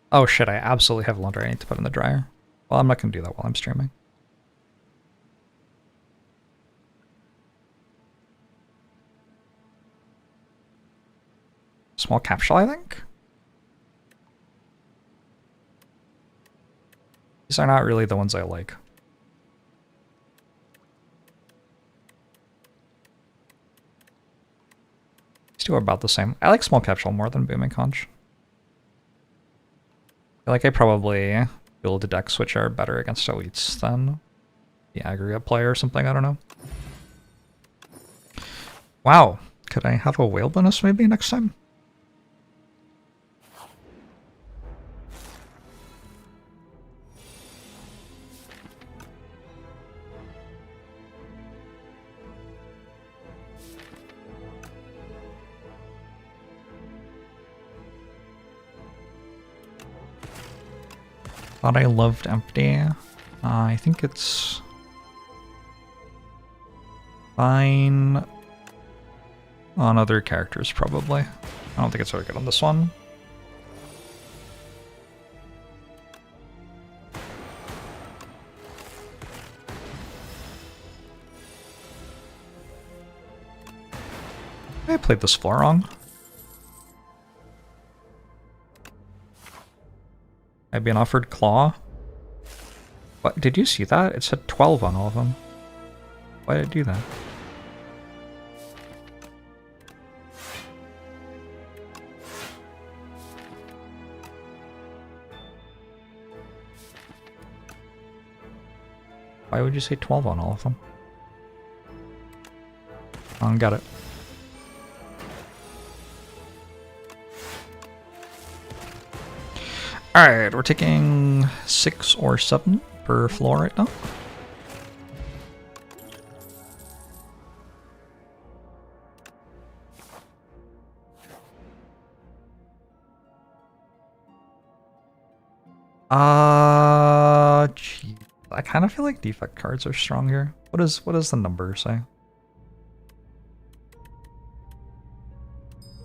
Oh shit, I absolutely have laundry I need to put in the dryer. Well, I'm not going to do that while I'm streaming. Small capsule, I think? These are not really the ones I like. These two are about the same. I like small capsule more than booming conch. I feel like I probably build decks which are better against elites than the aggregate player or something, I don't know. Wow, could I have a whale bonus maybe next time? Thought I loved empty. I think it's fine on other characters, probably. I don't think it's very good on this one. I played this floor wrong. I've been offered claw. What? Did you see that? It said 12 on all of them. Why did it do that? Why would you say 12 on all of them? Got it. Alright, we're taking 6 or 7 per floor right now. Gee. I kind of feel like defect cards are strong here. What does the number say?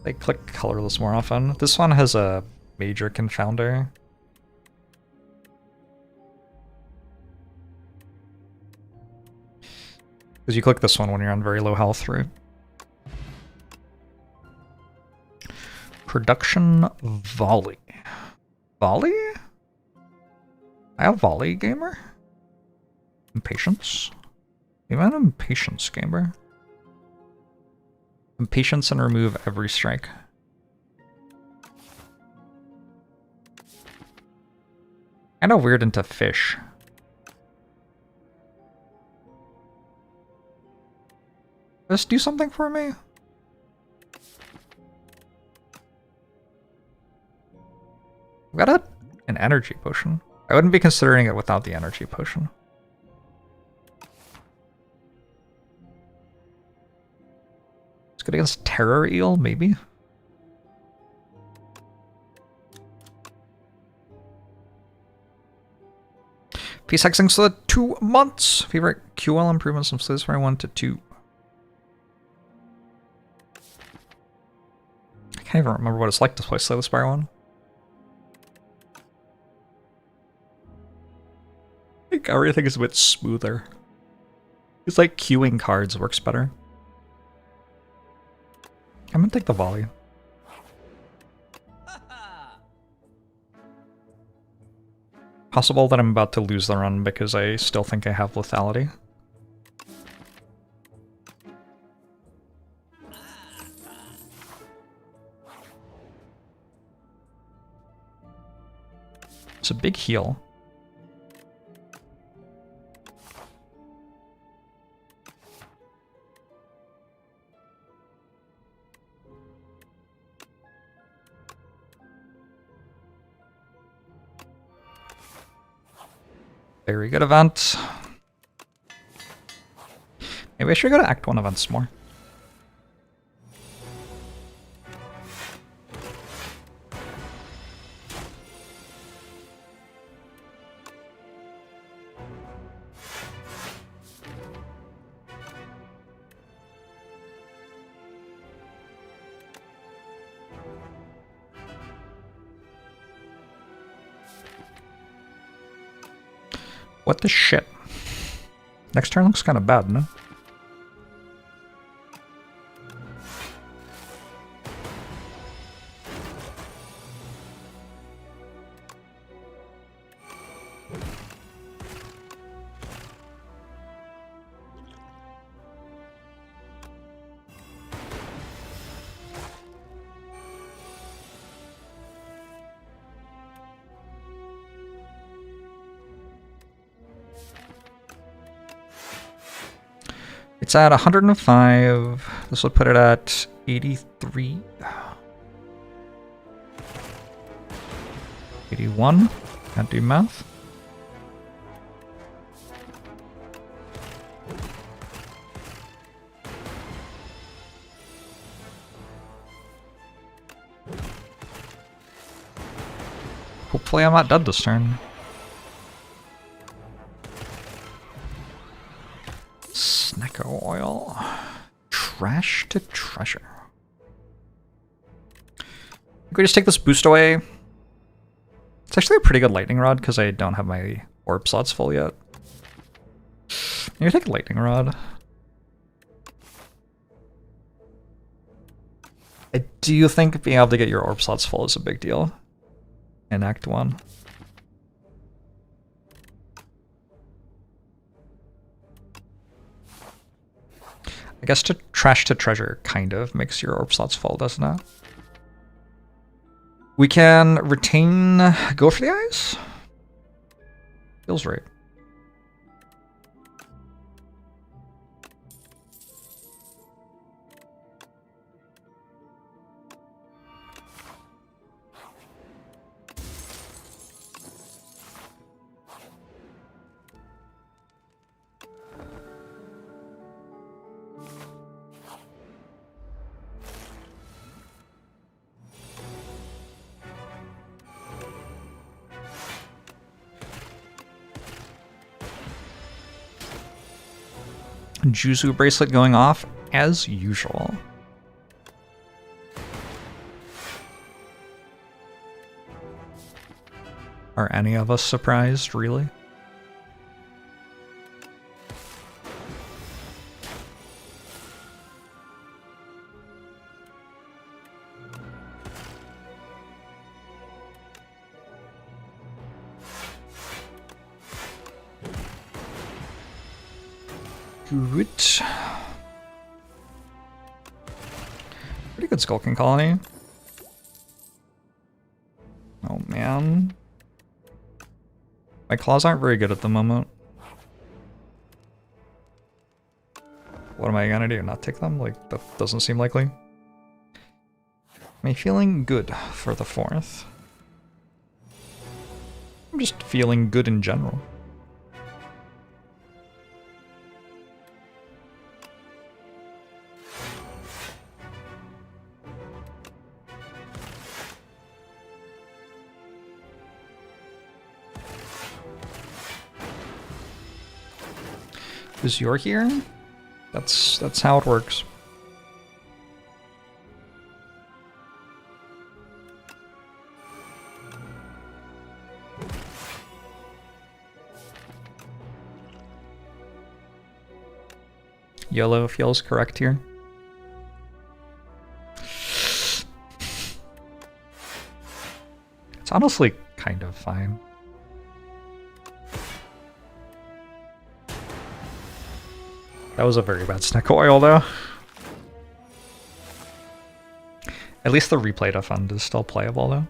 They click colorless more often. This one has a major confounder. Because you click this one when you're on very low health, right? Production volley. Volley? I have volley gamer? Impatience? Maybe I'm an impatience gamer. Impatience and remove every strike. Kinda weird into fish. Just do something for me? I've got an energy potion. I wouldn't be considering it without the energy potion. It's good against Terror Eel, maybe? Peace hexing for the 2 months. Favorite QL improvements from Slizfire 1 to 2. I can't even remember what it's like to play Slizfire 1. I think everything is a bit smoother. It's like queuing cards works better. I'm gonna take the volley. Possible that I'm about to lose the run because I still think I have lethality. It's a big heal. Very good event. Maybe I should go to Act 1 events more. What the shit? Next turn looks kind of bad, no? It's at 105. This would put it at 83. 81. Can't do math. Hopefully I'm not dead this turn. Snecko oil. Trash to treasure. We just take this boost away. It's actually a pretty good lightning rod because I don't have my orb slots full yet. Maybe take a lightning rod. I do think being able to get your orb slots full is a big deal in Act 1. I guess to trash to treasure kind of makes your orb slots full, doesn't it? We can retain go for the eyes? Feels right. Juzu bracelet going off as usual. Are any of us surprised, really? Good. Pretty good Skulking Colony. Oh man. My claws aren't very good at the moment. What am I gonna do? Not take them? Like, that doesn't seem likely. Am I feeling good for the 4th? I'm just feeling good in general. Is you're here? That's how it works. Yellow feels correct here. It's honestly kind of fine. That was a very bad Snecko oil, though. At least the replay defend is still playable, though.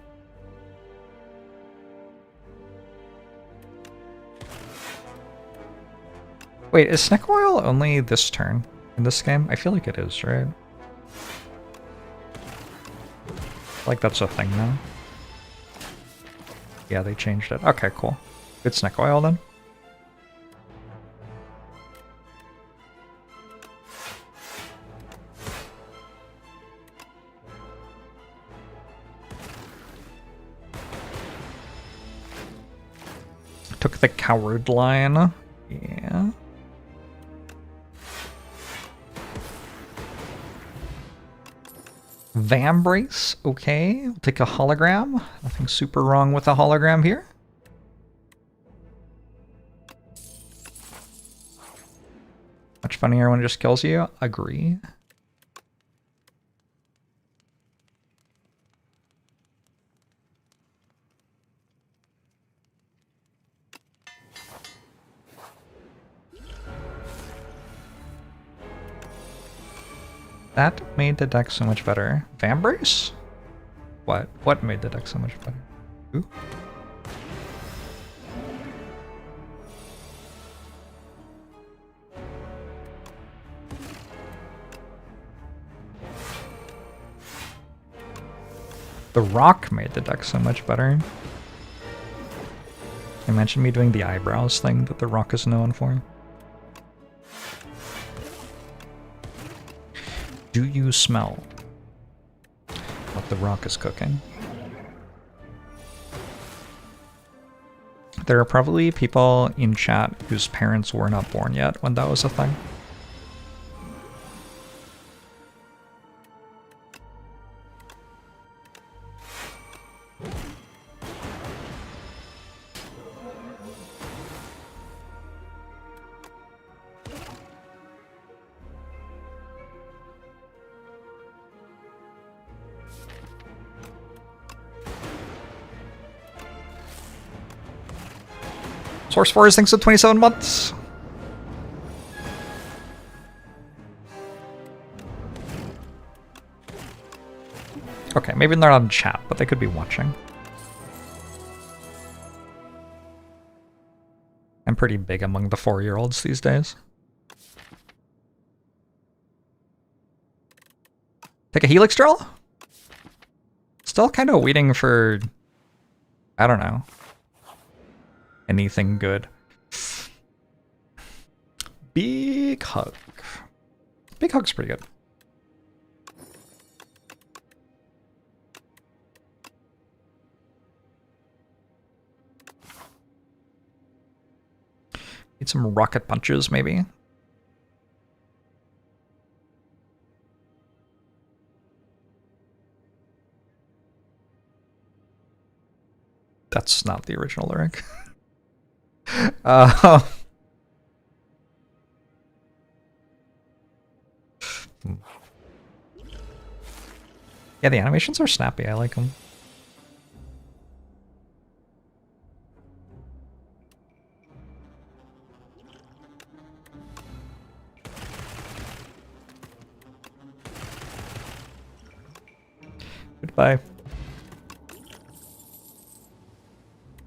Wait, is Snecko oil only this turn in this game? I feel like it is, right? Like that's a thing now. Yeah, they changed it. Okay, cool. Good Snecko oil then. the coward line. Yeah. Vambrace, okay. We'll take a hologram. Nothing super wrong with a hologram here. Much funnier when it just kills you. Agree. That made the deck so much better. Vambrace? What? What made the deck so much better? Ooh. The rock made the deck so much better. You mentioned me doing the eyebrows thing that the rock is known for. Do you smell what the rock is cooking? There are probably people in chat whose parents were not born yet when that was a thing. Source Forest thinks of 27 months. Okay, maybe they're not in chat, but they could be watching. I'm pretty big among the 4-year-olds these days. Take a Helix Drill? Still kind of waiting for, I don't know, anything good. Big Hug. Big Hug's pretty good. Need some rocket punches, maybe. That's not the original lyric. Yeah, the animations are snappy. I like them. Goodbye.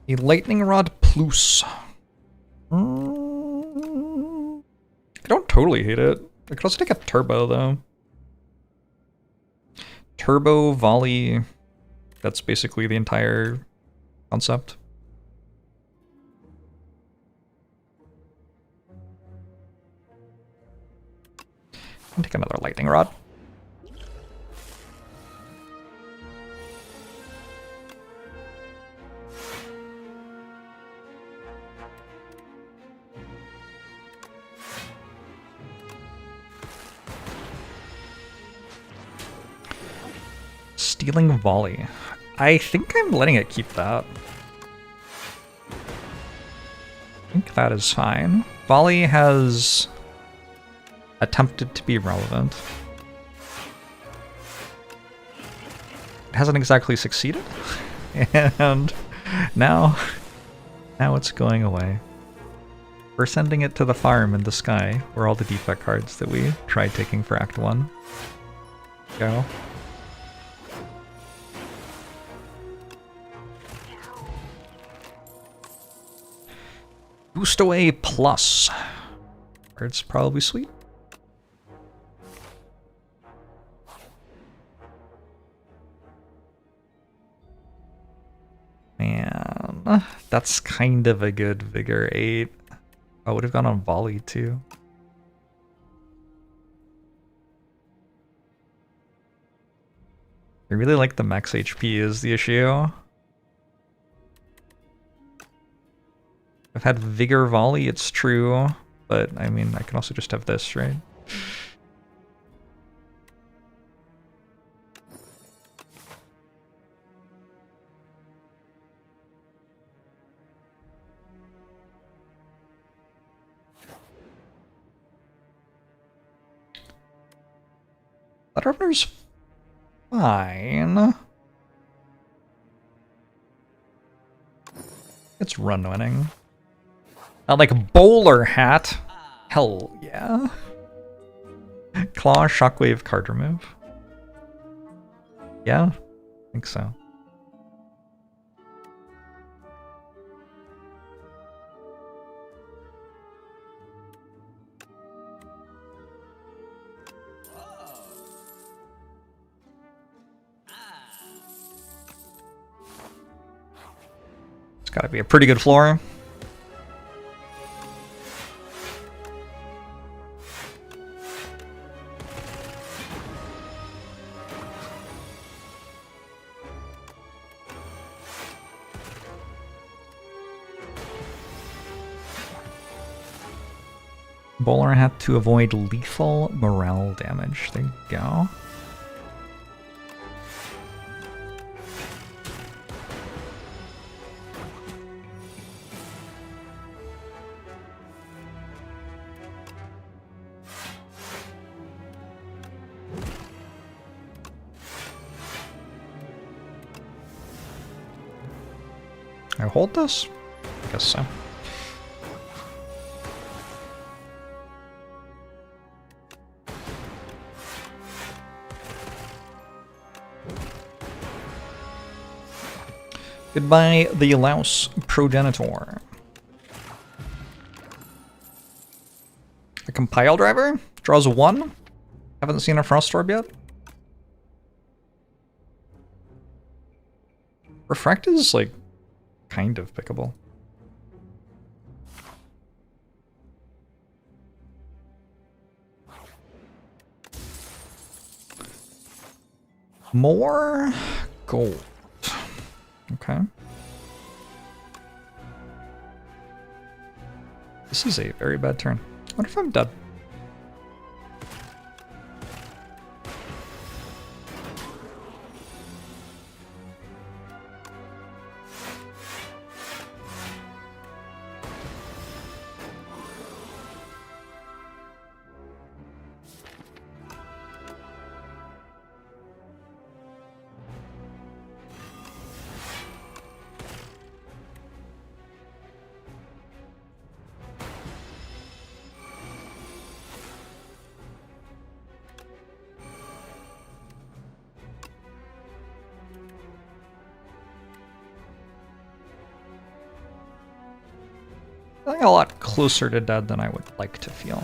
A lightning rod plus. I don't totally hate it. I could also take a turbo though. Turbo volley. That's basically the entire concept. I'll take another lightning rod. Stealing volley. I think I'm letting it keep that. I think that is fine. Volley has attempted to be relevant. It hasn't exactly succeeded. And now it's going away. We're sending it to the farm in the sky, where all the defect cards that we tried taking for Act 1 go. Boost away plus. It's probably sweet. Man, that's kind of a good Vigor 8. I would have gone on volley too. I really like the max HP is the issue. I've had Vigor Volley, it's true, but I mean, I can also just have this, right? That opener's fine. It's run winning. Not like bowler hat. Hell yeah. Claw, shockwave, card remove. Yeah, I think so. It's gotta be a pretty good floor. Bowler hat to avoid lethal morale damage. There you go. I hold this? I guess so. Goodbye, the Louse Progenitor. A Compile Driver? Draws 1? Haven't seen a Frost Orb yet? Refract is, like, kind of pickable. More gold. Okay. This is a very bad turn. I wonder if I'm dead. I think a lot closer to dead than I would like to feel.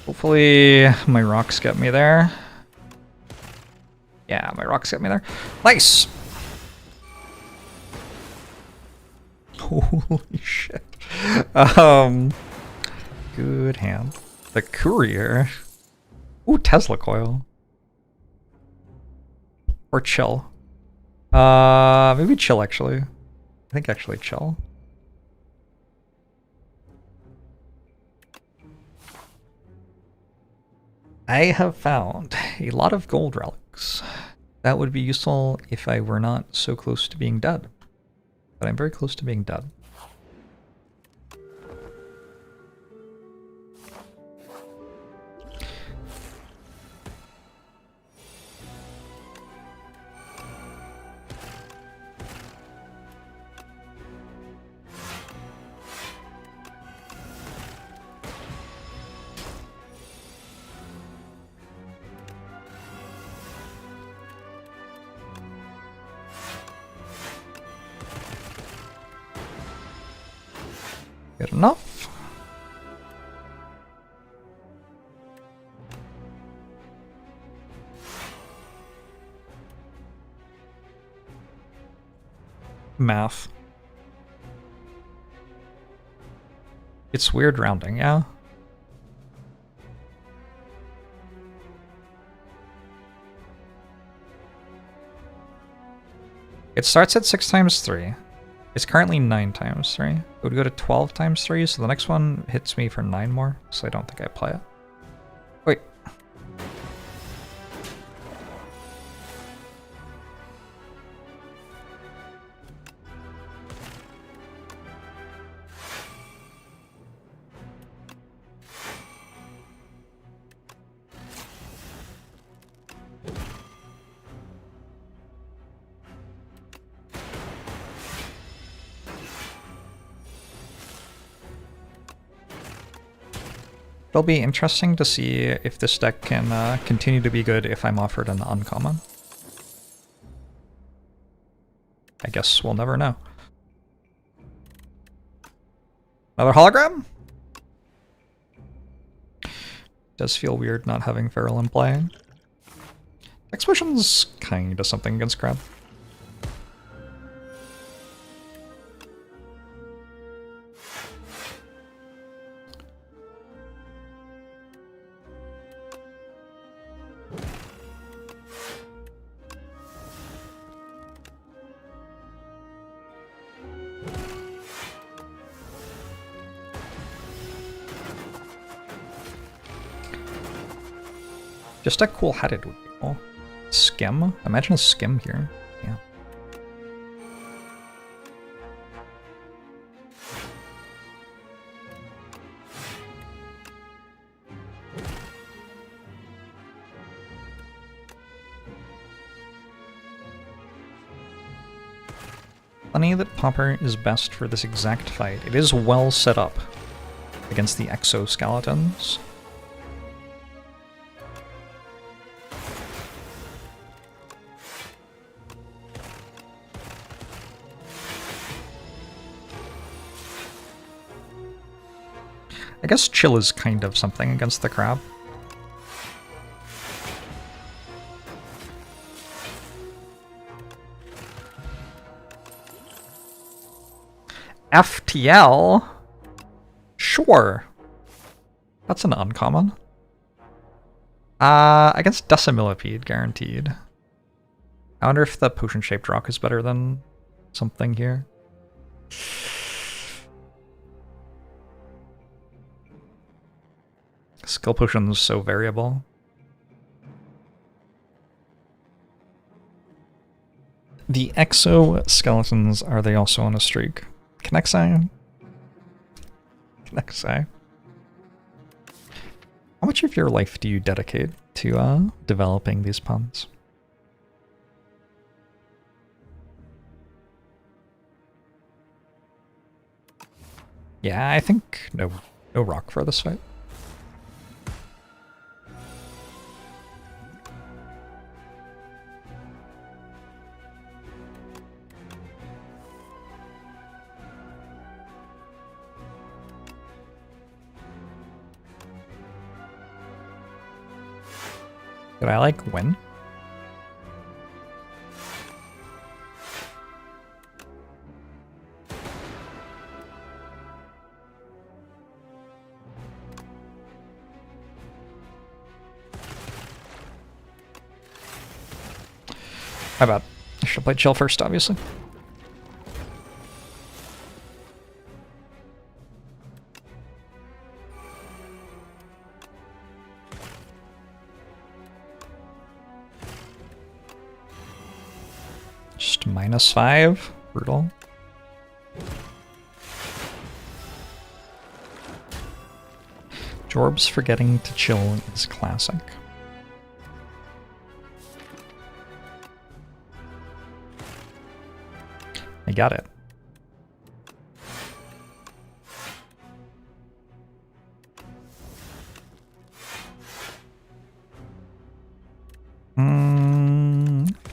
Hopefully my rocks get me there. Yeah, my rocks get me there. Nice! Holy shit. Good hand. The Courier. Ooh, Tesla Coil. Or Chill. Maybe Chill, actually. I think actually Chill. I have found a lot of gold relics. That would be useful if I were not so close to being dead. But I'm very close to being dead. Good enough. Math. It's weird rounding, yeah? It starts at 6 times 3. It's currently 9 times 3. It would go to 12 times 3, so the next one hits me for 9 more, so I don't think I play it. Wait. It'll be interesting to see if this deck can continue to be good if I'm offered an uncommon. I guess we'll never know. Another hologram? Does feel weird not having Feral in play. Explosion's kinda something against grab. Just a cool-headed would be cool. Skim? Imagine a skim here. Yeah. Funny that Popper is best for this exact fight. It is well set up against the exoskeletons. I guess chill is kind of something against the crab. FTL? Sure. That's an uncommon. Against Decimillipede, guaranteed. I wonder if the potion-shaped rock is better than something here. Skill potion's so variable. The exoskeletons, are they also on a streak? Connexi? Connexi. How much of your life do you dedicate to developing these puns? Yeah, I think no rock for this fight. Did I like win? My bad. I should have played chill first, obviously. Just -5. Brutal. Jorbs forgetting to chill is classic. I got it.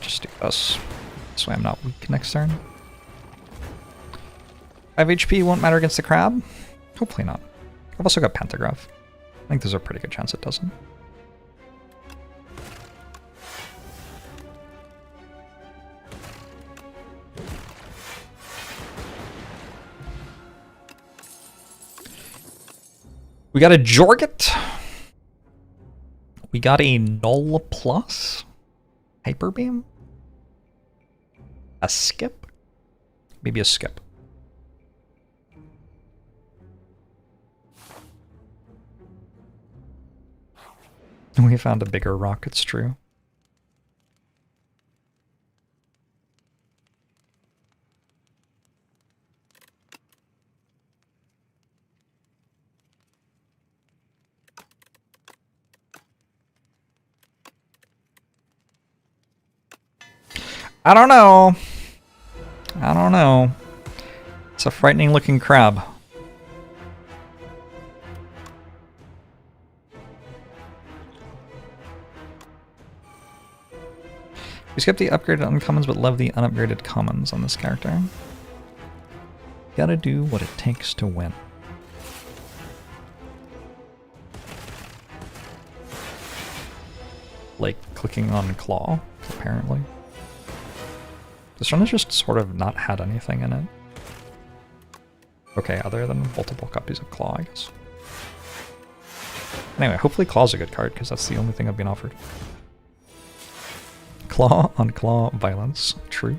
Just do this. So I'm not weak next turn. 5 HP won't matter against the crab? Hopefully not. I've also got Pantograph. I think there's a pretty good chance it doesn't. We got a Jorget. We got a Null Plus. Hyper Beam. A Skip. Maybe a Skip. We found a bigger rock, it's true. I don't know. I don't know. It's a frightening looking crab. We skipped the upgraded uncommons but love the unupgraded commons on this character. Gotta do what it takes to win. Like clicking on claw, apparently. This one has just sort of not had anything in it. Okay, other than multiple copies of claw, I guess. Anyway, hopefully claw's a good card, because that's the only thing I've been offered. Claw on claw violence, true.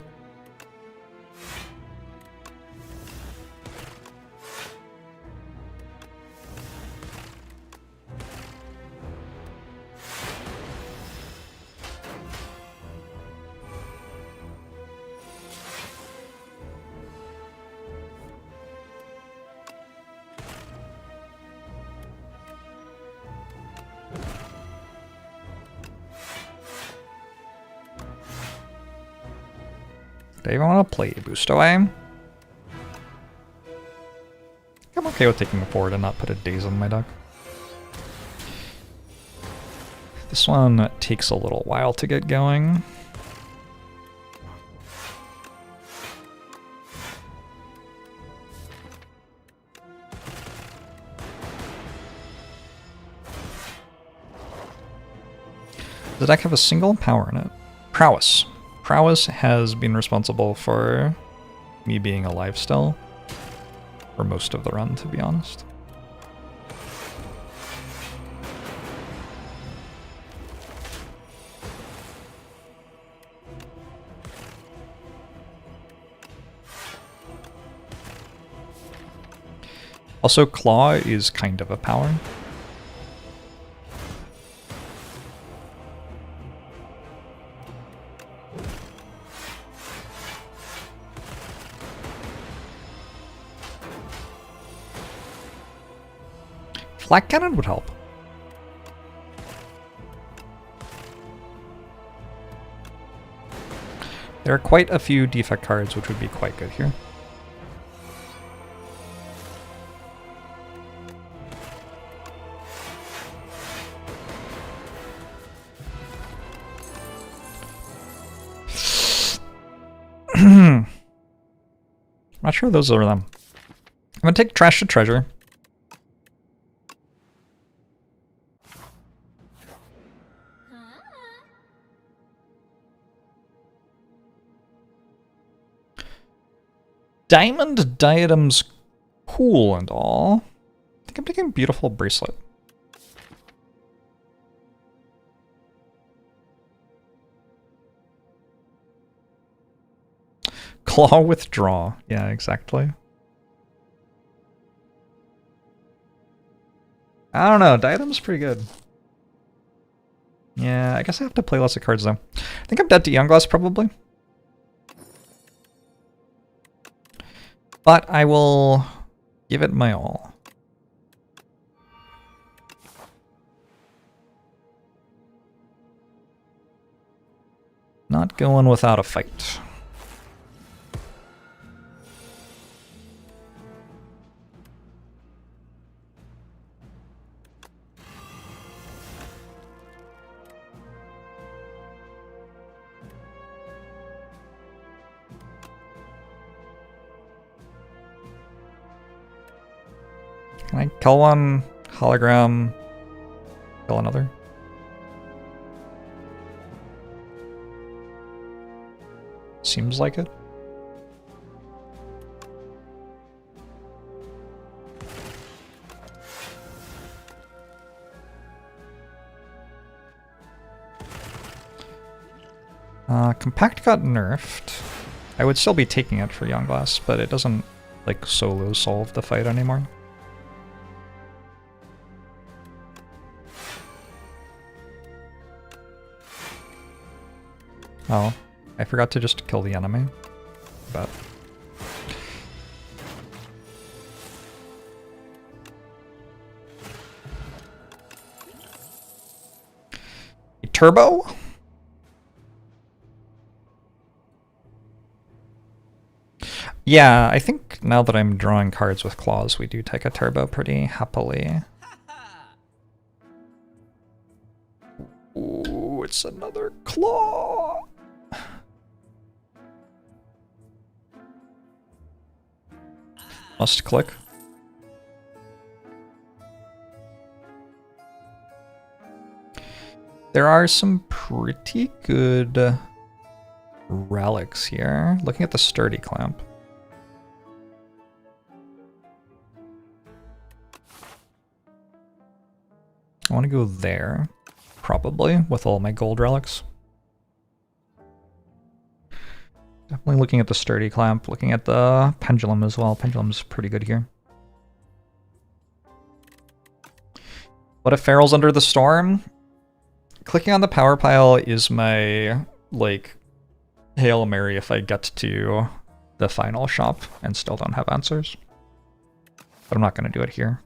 Do I even want to play Boost Away? I'm okay with taking it forward and not put a Daze on my deck. This one takes a little while to get going. Does the deck have a single power in it? Prowess. Prowess has been responsible for me being alive still for most of the run, to be honest. Also, Claw is kind of a power. Flak Cannon would help. There are quite a few defect cards which would be quite good here. Not sure those are them. I'm gonna take Trash to Treasure. Diamond Diadem's cool and all. I think I'm taking Beautiful Bracelet. Claw Withdraw. Yeah, exactly. I don't know. Diadem's pretty good. Yeah, I guess I have to play lots of cards though. I think I'm dead to Youngglass probably. But I will give it my all. Not going without a fight. Can I kill one, hologram, kill another? Seems like it. Compact got nerfed. I would still be taking it for Young Glass, but it doesn't, like, solo solve the fight anymore. Oh, I forgot to just kill the enemy. But a turbo? Yeah, I think now that I'm drawing cards with claws, we do take a turbo pretty happily. Ooh, it's another claw! Must click. There are some pretty good relics here. Looking at the sturdy clamp. I want to go there, probably, with all my gold relics. Definitely looking at the sturdy clamp, looking at the pendulum as well. Pendulum's pretty good here. What if Feral's Under the Storm? Clicking on the power pile is my, like, Hail Mary if I get to the final shop and still don't have answers. But I'm not going to do it here.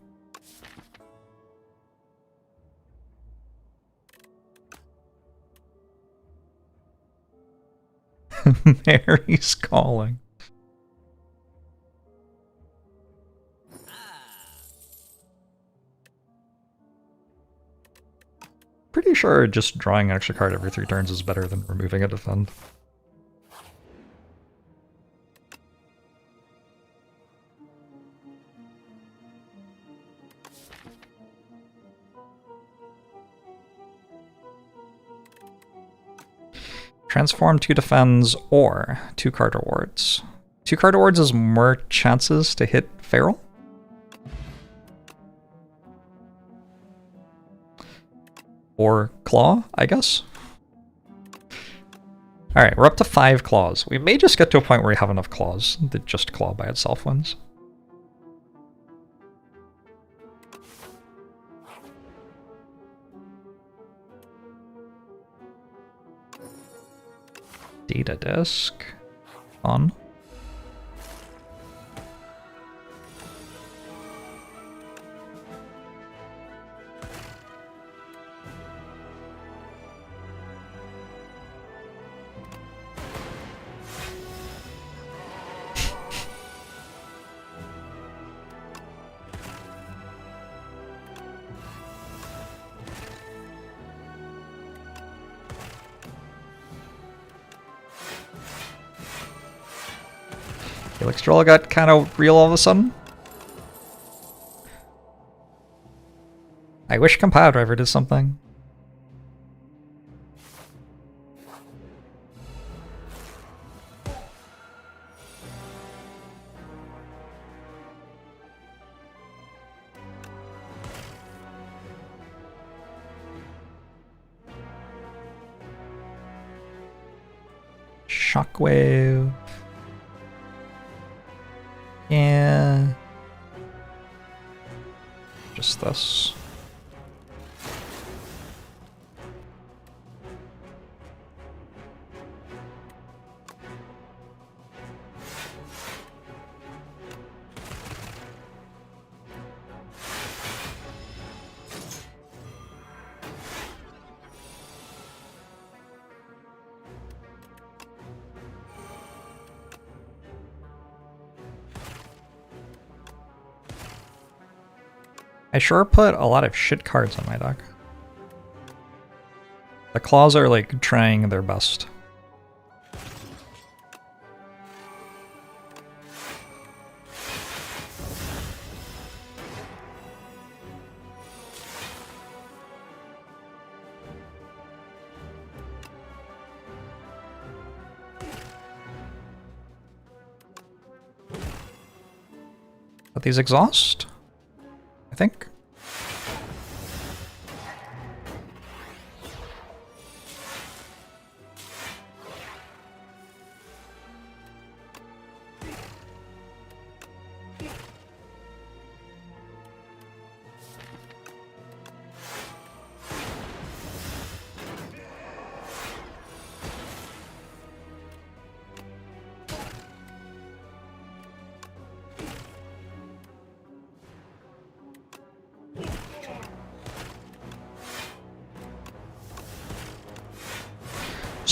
Mary's calling. Pretty sure just drawing an extra card every 3 turns is better than removing a defend. Transform 2 defends or 2 card rewards. 2 card rewards is more chances to hit Feral. Or claw, I guess. Alright, we're up to 5 claws. We may just get to a point where we have enough claws that just claw by itself wins. Data disk. On. Helix Draw got kind of real all of a sudden. I wish Compile Driver did something. Shockwave. Yeah. Just this. I sure put a lot of shit cards on my deck. The claws are like trying their best. Let these exhaust, I think.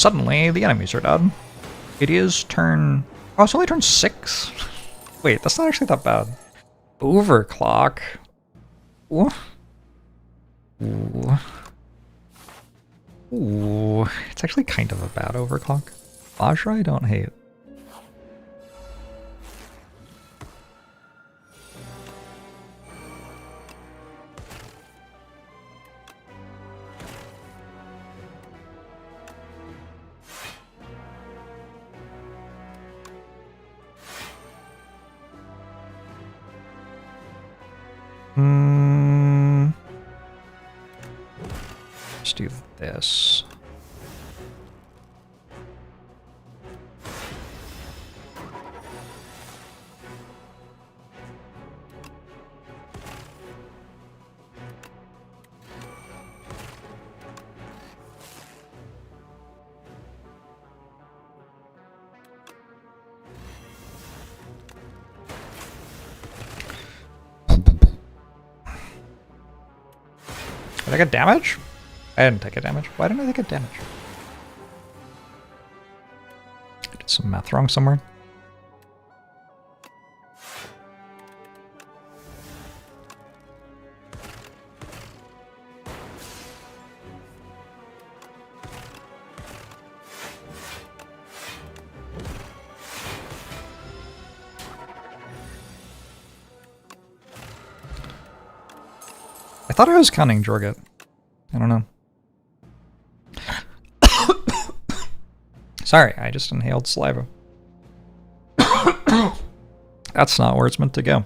Suddenly, the enemies are dead. It is turn... Oh, it's only turn 6? Wait, that's not actually that bad. Overclock. Ooh. Ooh. Ooh. It's actually kind of a bad overclock. Vajra I don't hate. Let's do this. Did I get damage? I didn't take a damage. Why didn't I take a damage? I did some math wrong somewhere. I thought I was counting Jorget. I don't know. Sorry, I just inhaled saliva. That's not where it's meant to go.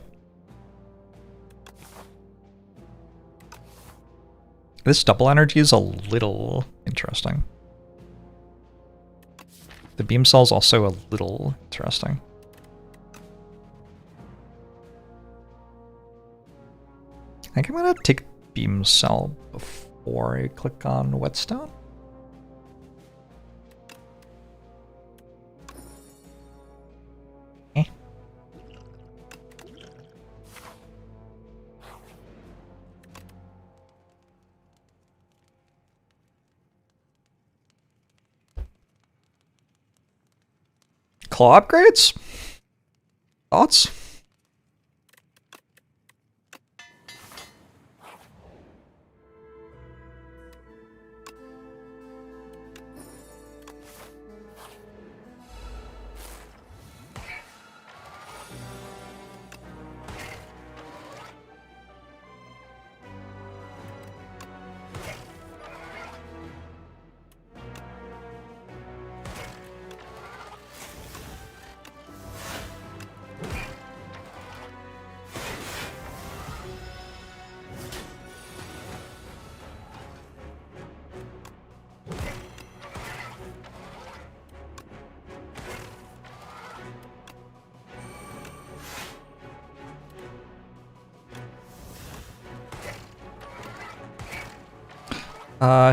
This double energy is a little interesting. The beam cell's also a little interesting. I think I'm gonna take beam cell before I click on whetstone. Eh. Claw upgrades? Thoughts?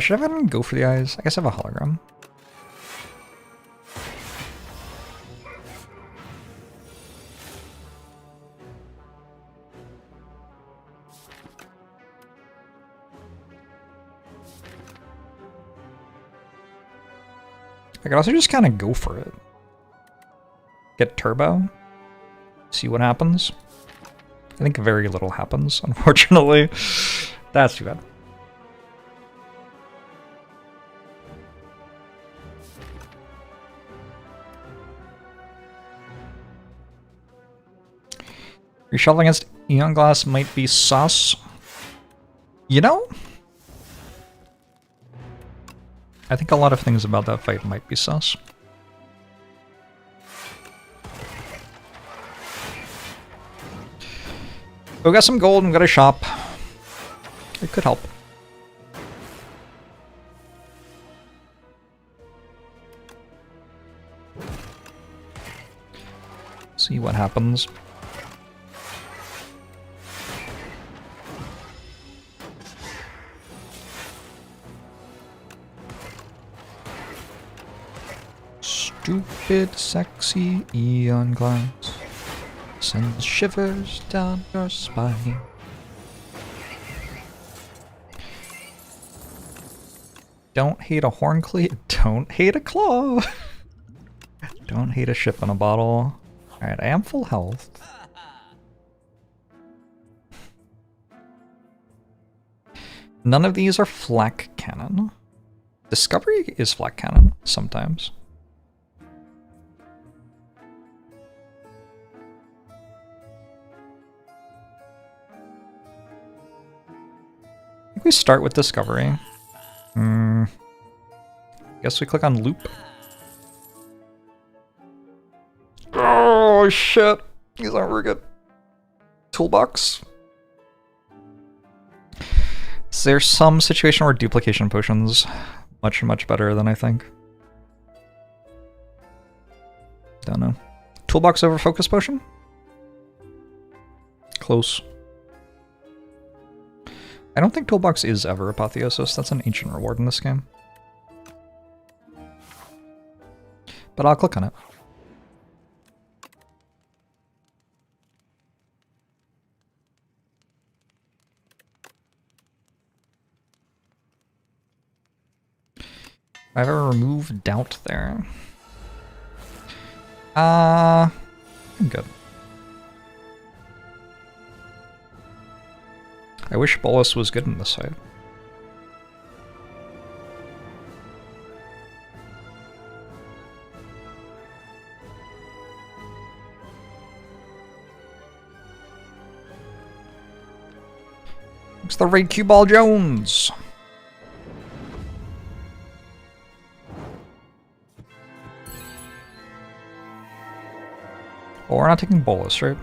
Should I have him go for the eyes? I guess I have a hologram. I could also just kind of go for it. Get turbo. See what happens. I think very little happens, unfortunately. That's too bad. Reshuffle against Eon Glass might be sus. You know? I think a lot of things about that fight might be sus. We got some gold and got a shop. It could help. See what happens. Stupid, sexy Eon Glass sends shivers down your spine. Don't hate a horn cleat. Don't hate a claw. Don't hate a ship in a bottle. Alright, I am full health. None of these are flak cannon. Discovery is flak cannon sometimes. I think we start with Discovery. Guess we click on Loop. Oh shit! These aren't very good. Toolbox. Is there some situation where duplication potions much better than I think? Don't know. Toolbox over focus potion? Close. I don't think Toolbox is ever Apotheosis. That's an ancient reward in this game. But I'll click on it. I've ever removed doubt there. I'm good. I wish Bolus was good in this fight. It's the Raid Cue Ball Jones! Well, we're not taking Bolus, right?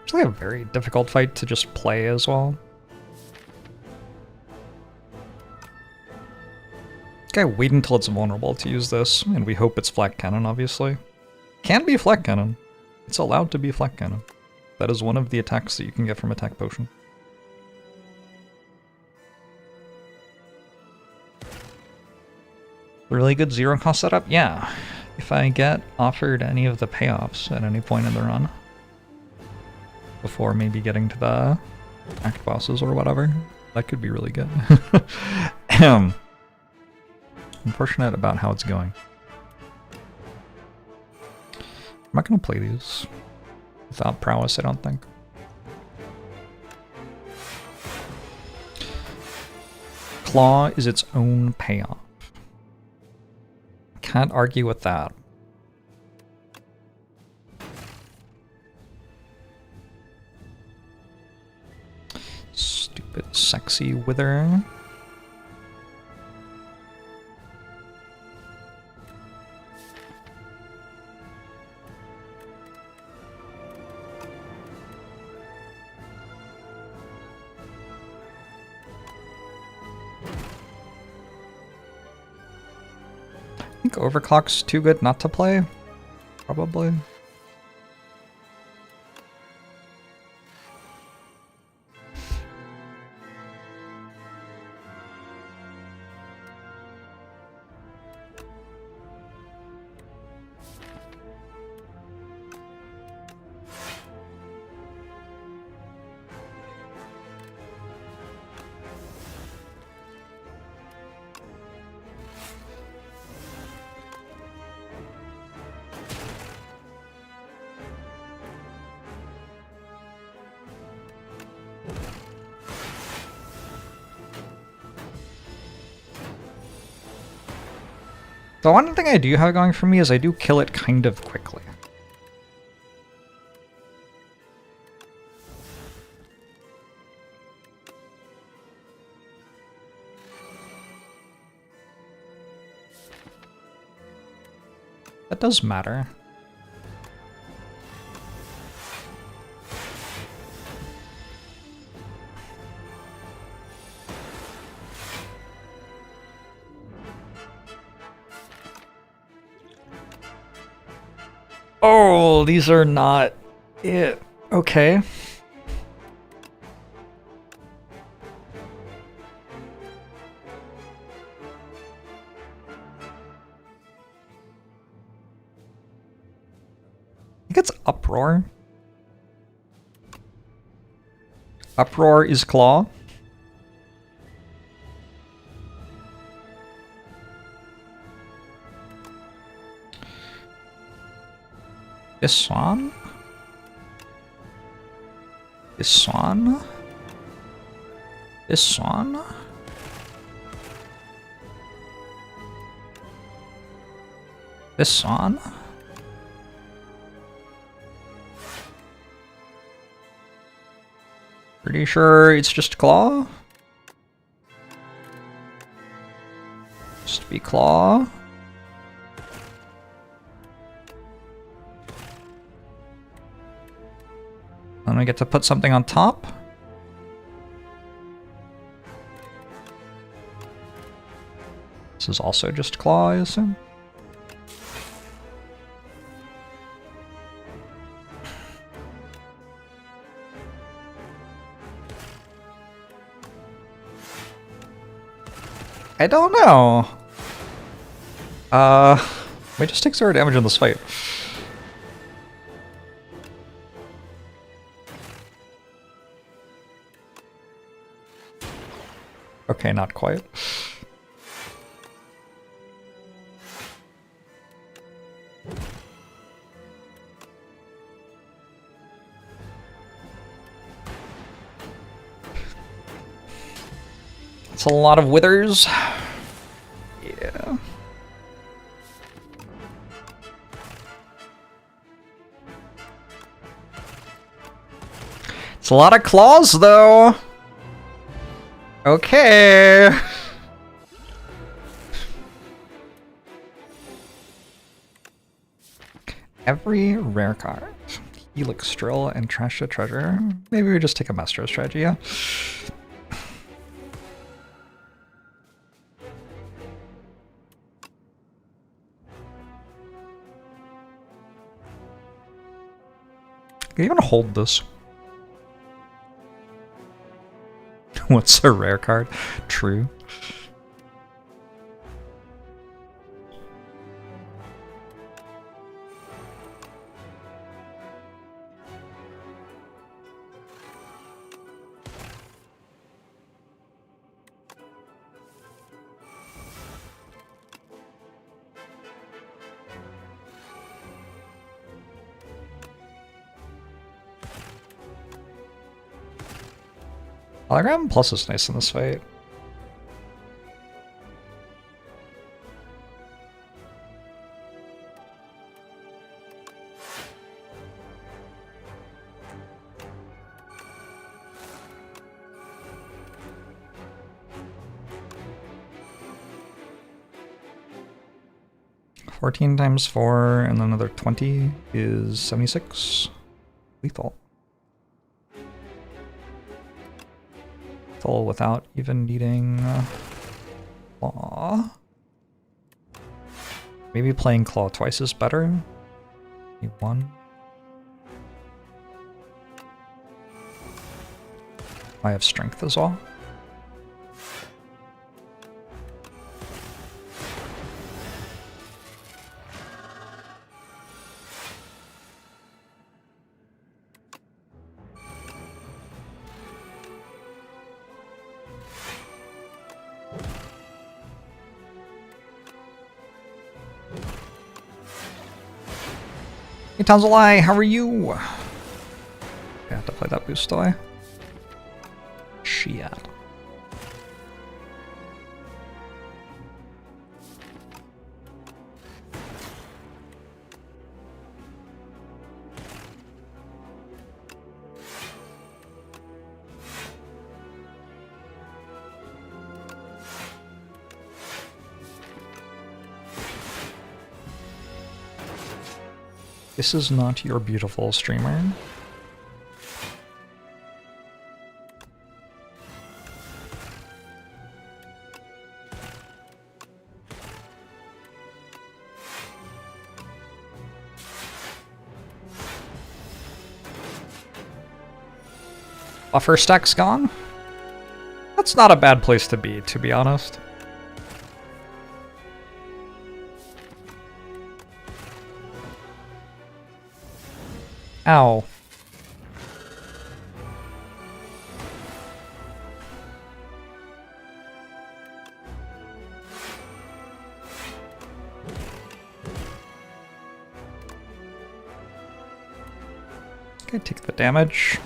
It's like a very difficult fight to just play as well. Okay, wait until it's vulnerable to use this, and we hope it's flak cannon, obviously. Can be flak cannon. It's allowed to be flak cannon. That is one of the attacks that you can get from attack potion. Really good zero cost setup? Yeah. If I get offered any of the payoffs at any point in the run, before maybe getting to the act bosses or whatever, that could be really good. Unfortunate about how it's going. I'm not going to play these without prowess, I don't think. Claw is its own payoff. Can't argue with that. Stupid sexy wither. I think Overclock's too good not to play, probably. The one thing I do have going for me is I do kill it kind of quickly. That does matter. Oh, these are not it. Okay. I think it's Uproar. Uproar is Claw. This one? This one? This one? This one? Pretty sure it's just Claw. Just be Claw. Then I get to put something on top. This is also just Claw, I assume. I don't know. We just take 0 damage in this fight. Okay, not quite. It's a lot of withers. Yeah. It's a lot of claws, though. Okay. Every rare card. Helix Drill and Trash the Treasure. Maybe we just take a Master strategy, yeah. Can you even hold this? What's a rare card? True. Hologram plus is nice in this fight. $14 times 4 and then another 20 is 76. Lethal. Lethal without even needing Claw. Maybe playing Claw twice is better. Need one. I have strength as well. Hey Tanzalai, how are you? I have to play that boost, do I? Shit. This is not your beautiful streamer. Buffer stack's gone? That's not a bad place to be honest. Ow. Okay, take the damage.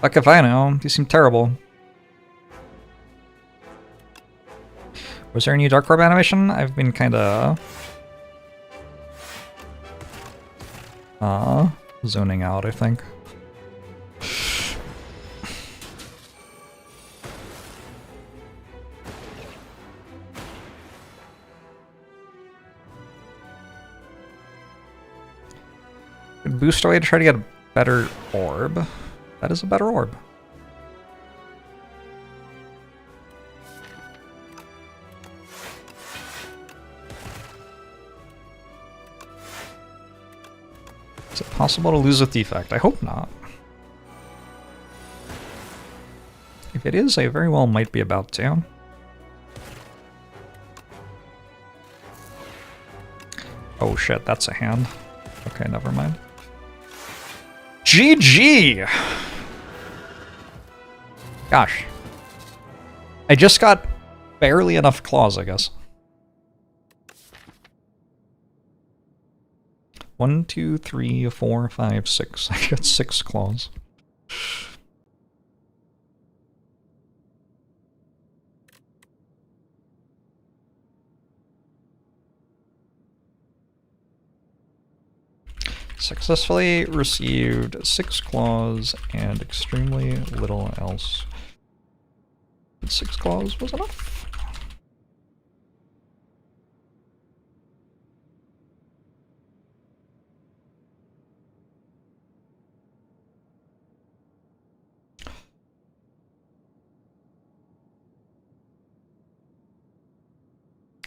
Fuck if I know. You seem terrible. Was there any Dark Orb animation? I've been kinda... zoning out, I think. Could boost away to try to get a better orb. That is a better orb. Is it possible to lose with defect? I hope not. If it is, I very well might be about to. Oh shit, that's a hand. Okay, never mind. GG! Gosh. I just got barely enough claws, I guess. 1, 2, 3, 4, 5, 6. I got 6 claws. Successfully received 6 claws and extremely little else. 6 claws was enough.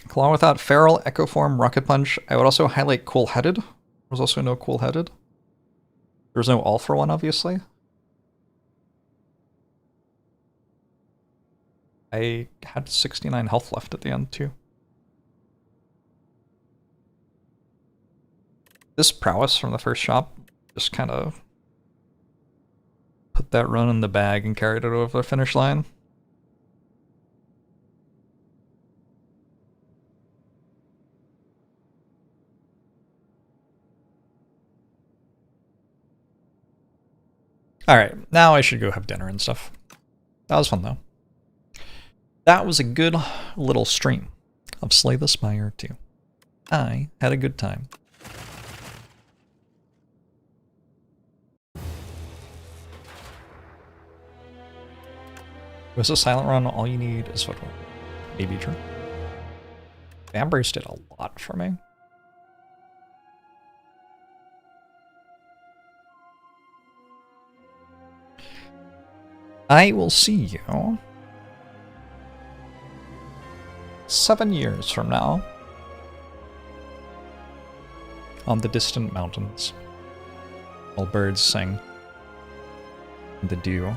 Claw without Feral, Echo Form, Rocket Punch. I would also highlight Cool Headed. There's also no Cool Headed. There's no All for One, obviously. I had 69 health left at the end, too. This prowess from the first shop just kind of put that run in the bag and carried it over the finish line. Alright, now I should go have dinner and stuff. That was fun, though. That was a good little stream of Slay the Spire 2. I had a good time. Was a silent run, all you need is footwork. Maybe true. Vambrace did a lot for me. I will see you 7 years from now on the distant mountains while birds sing in the dew.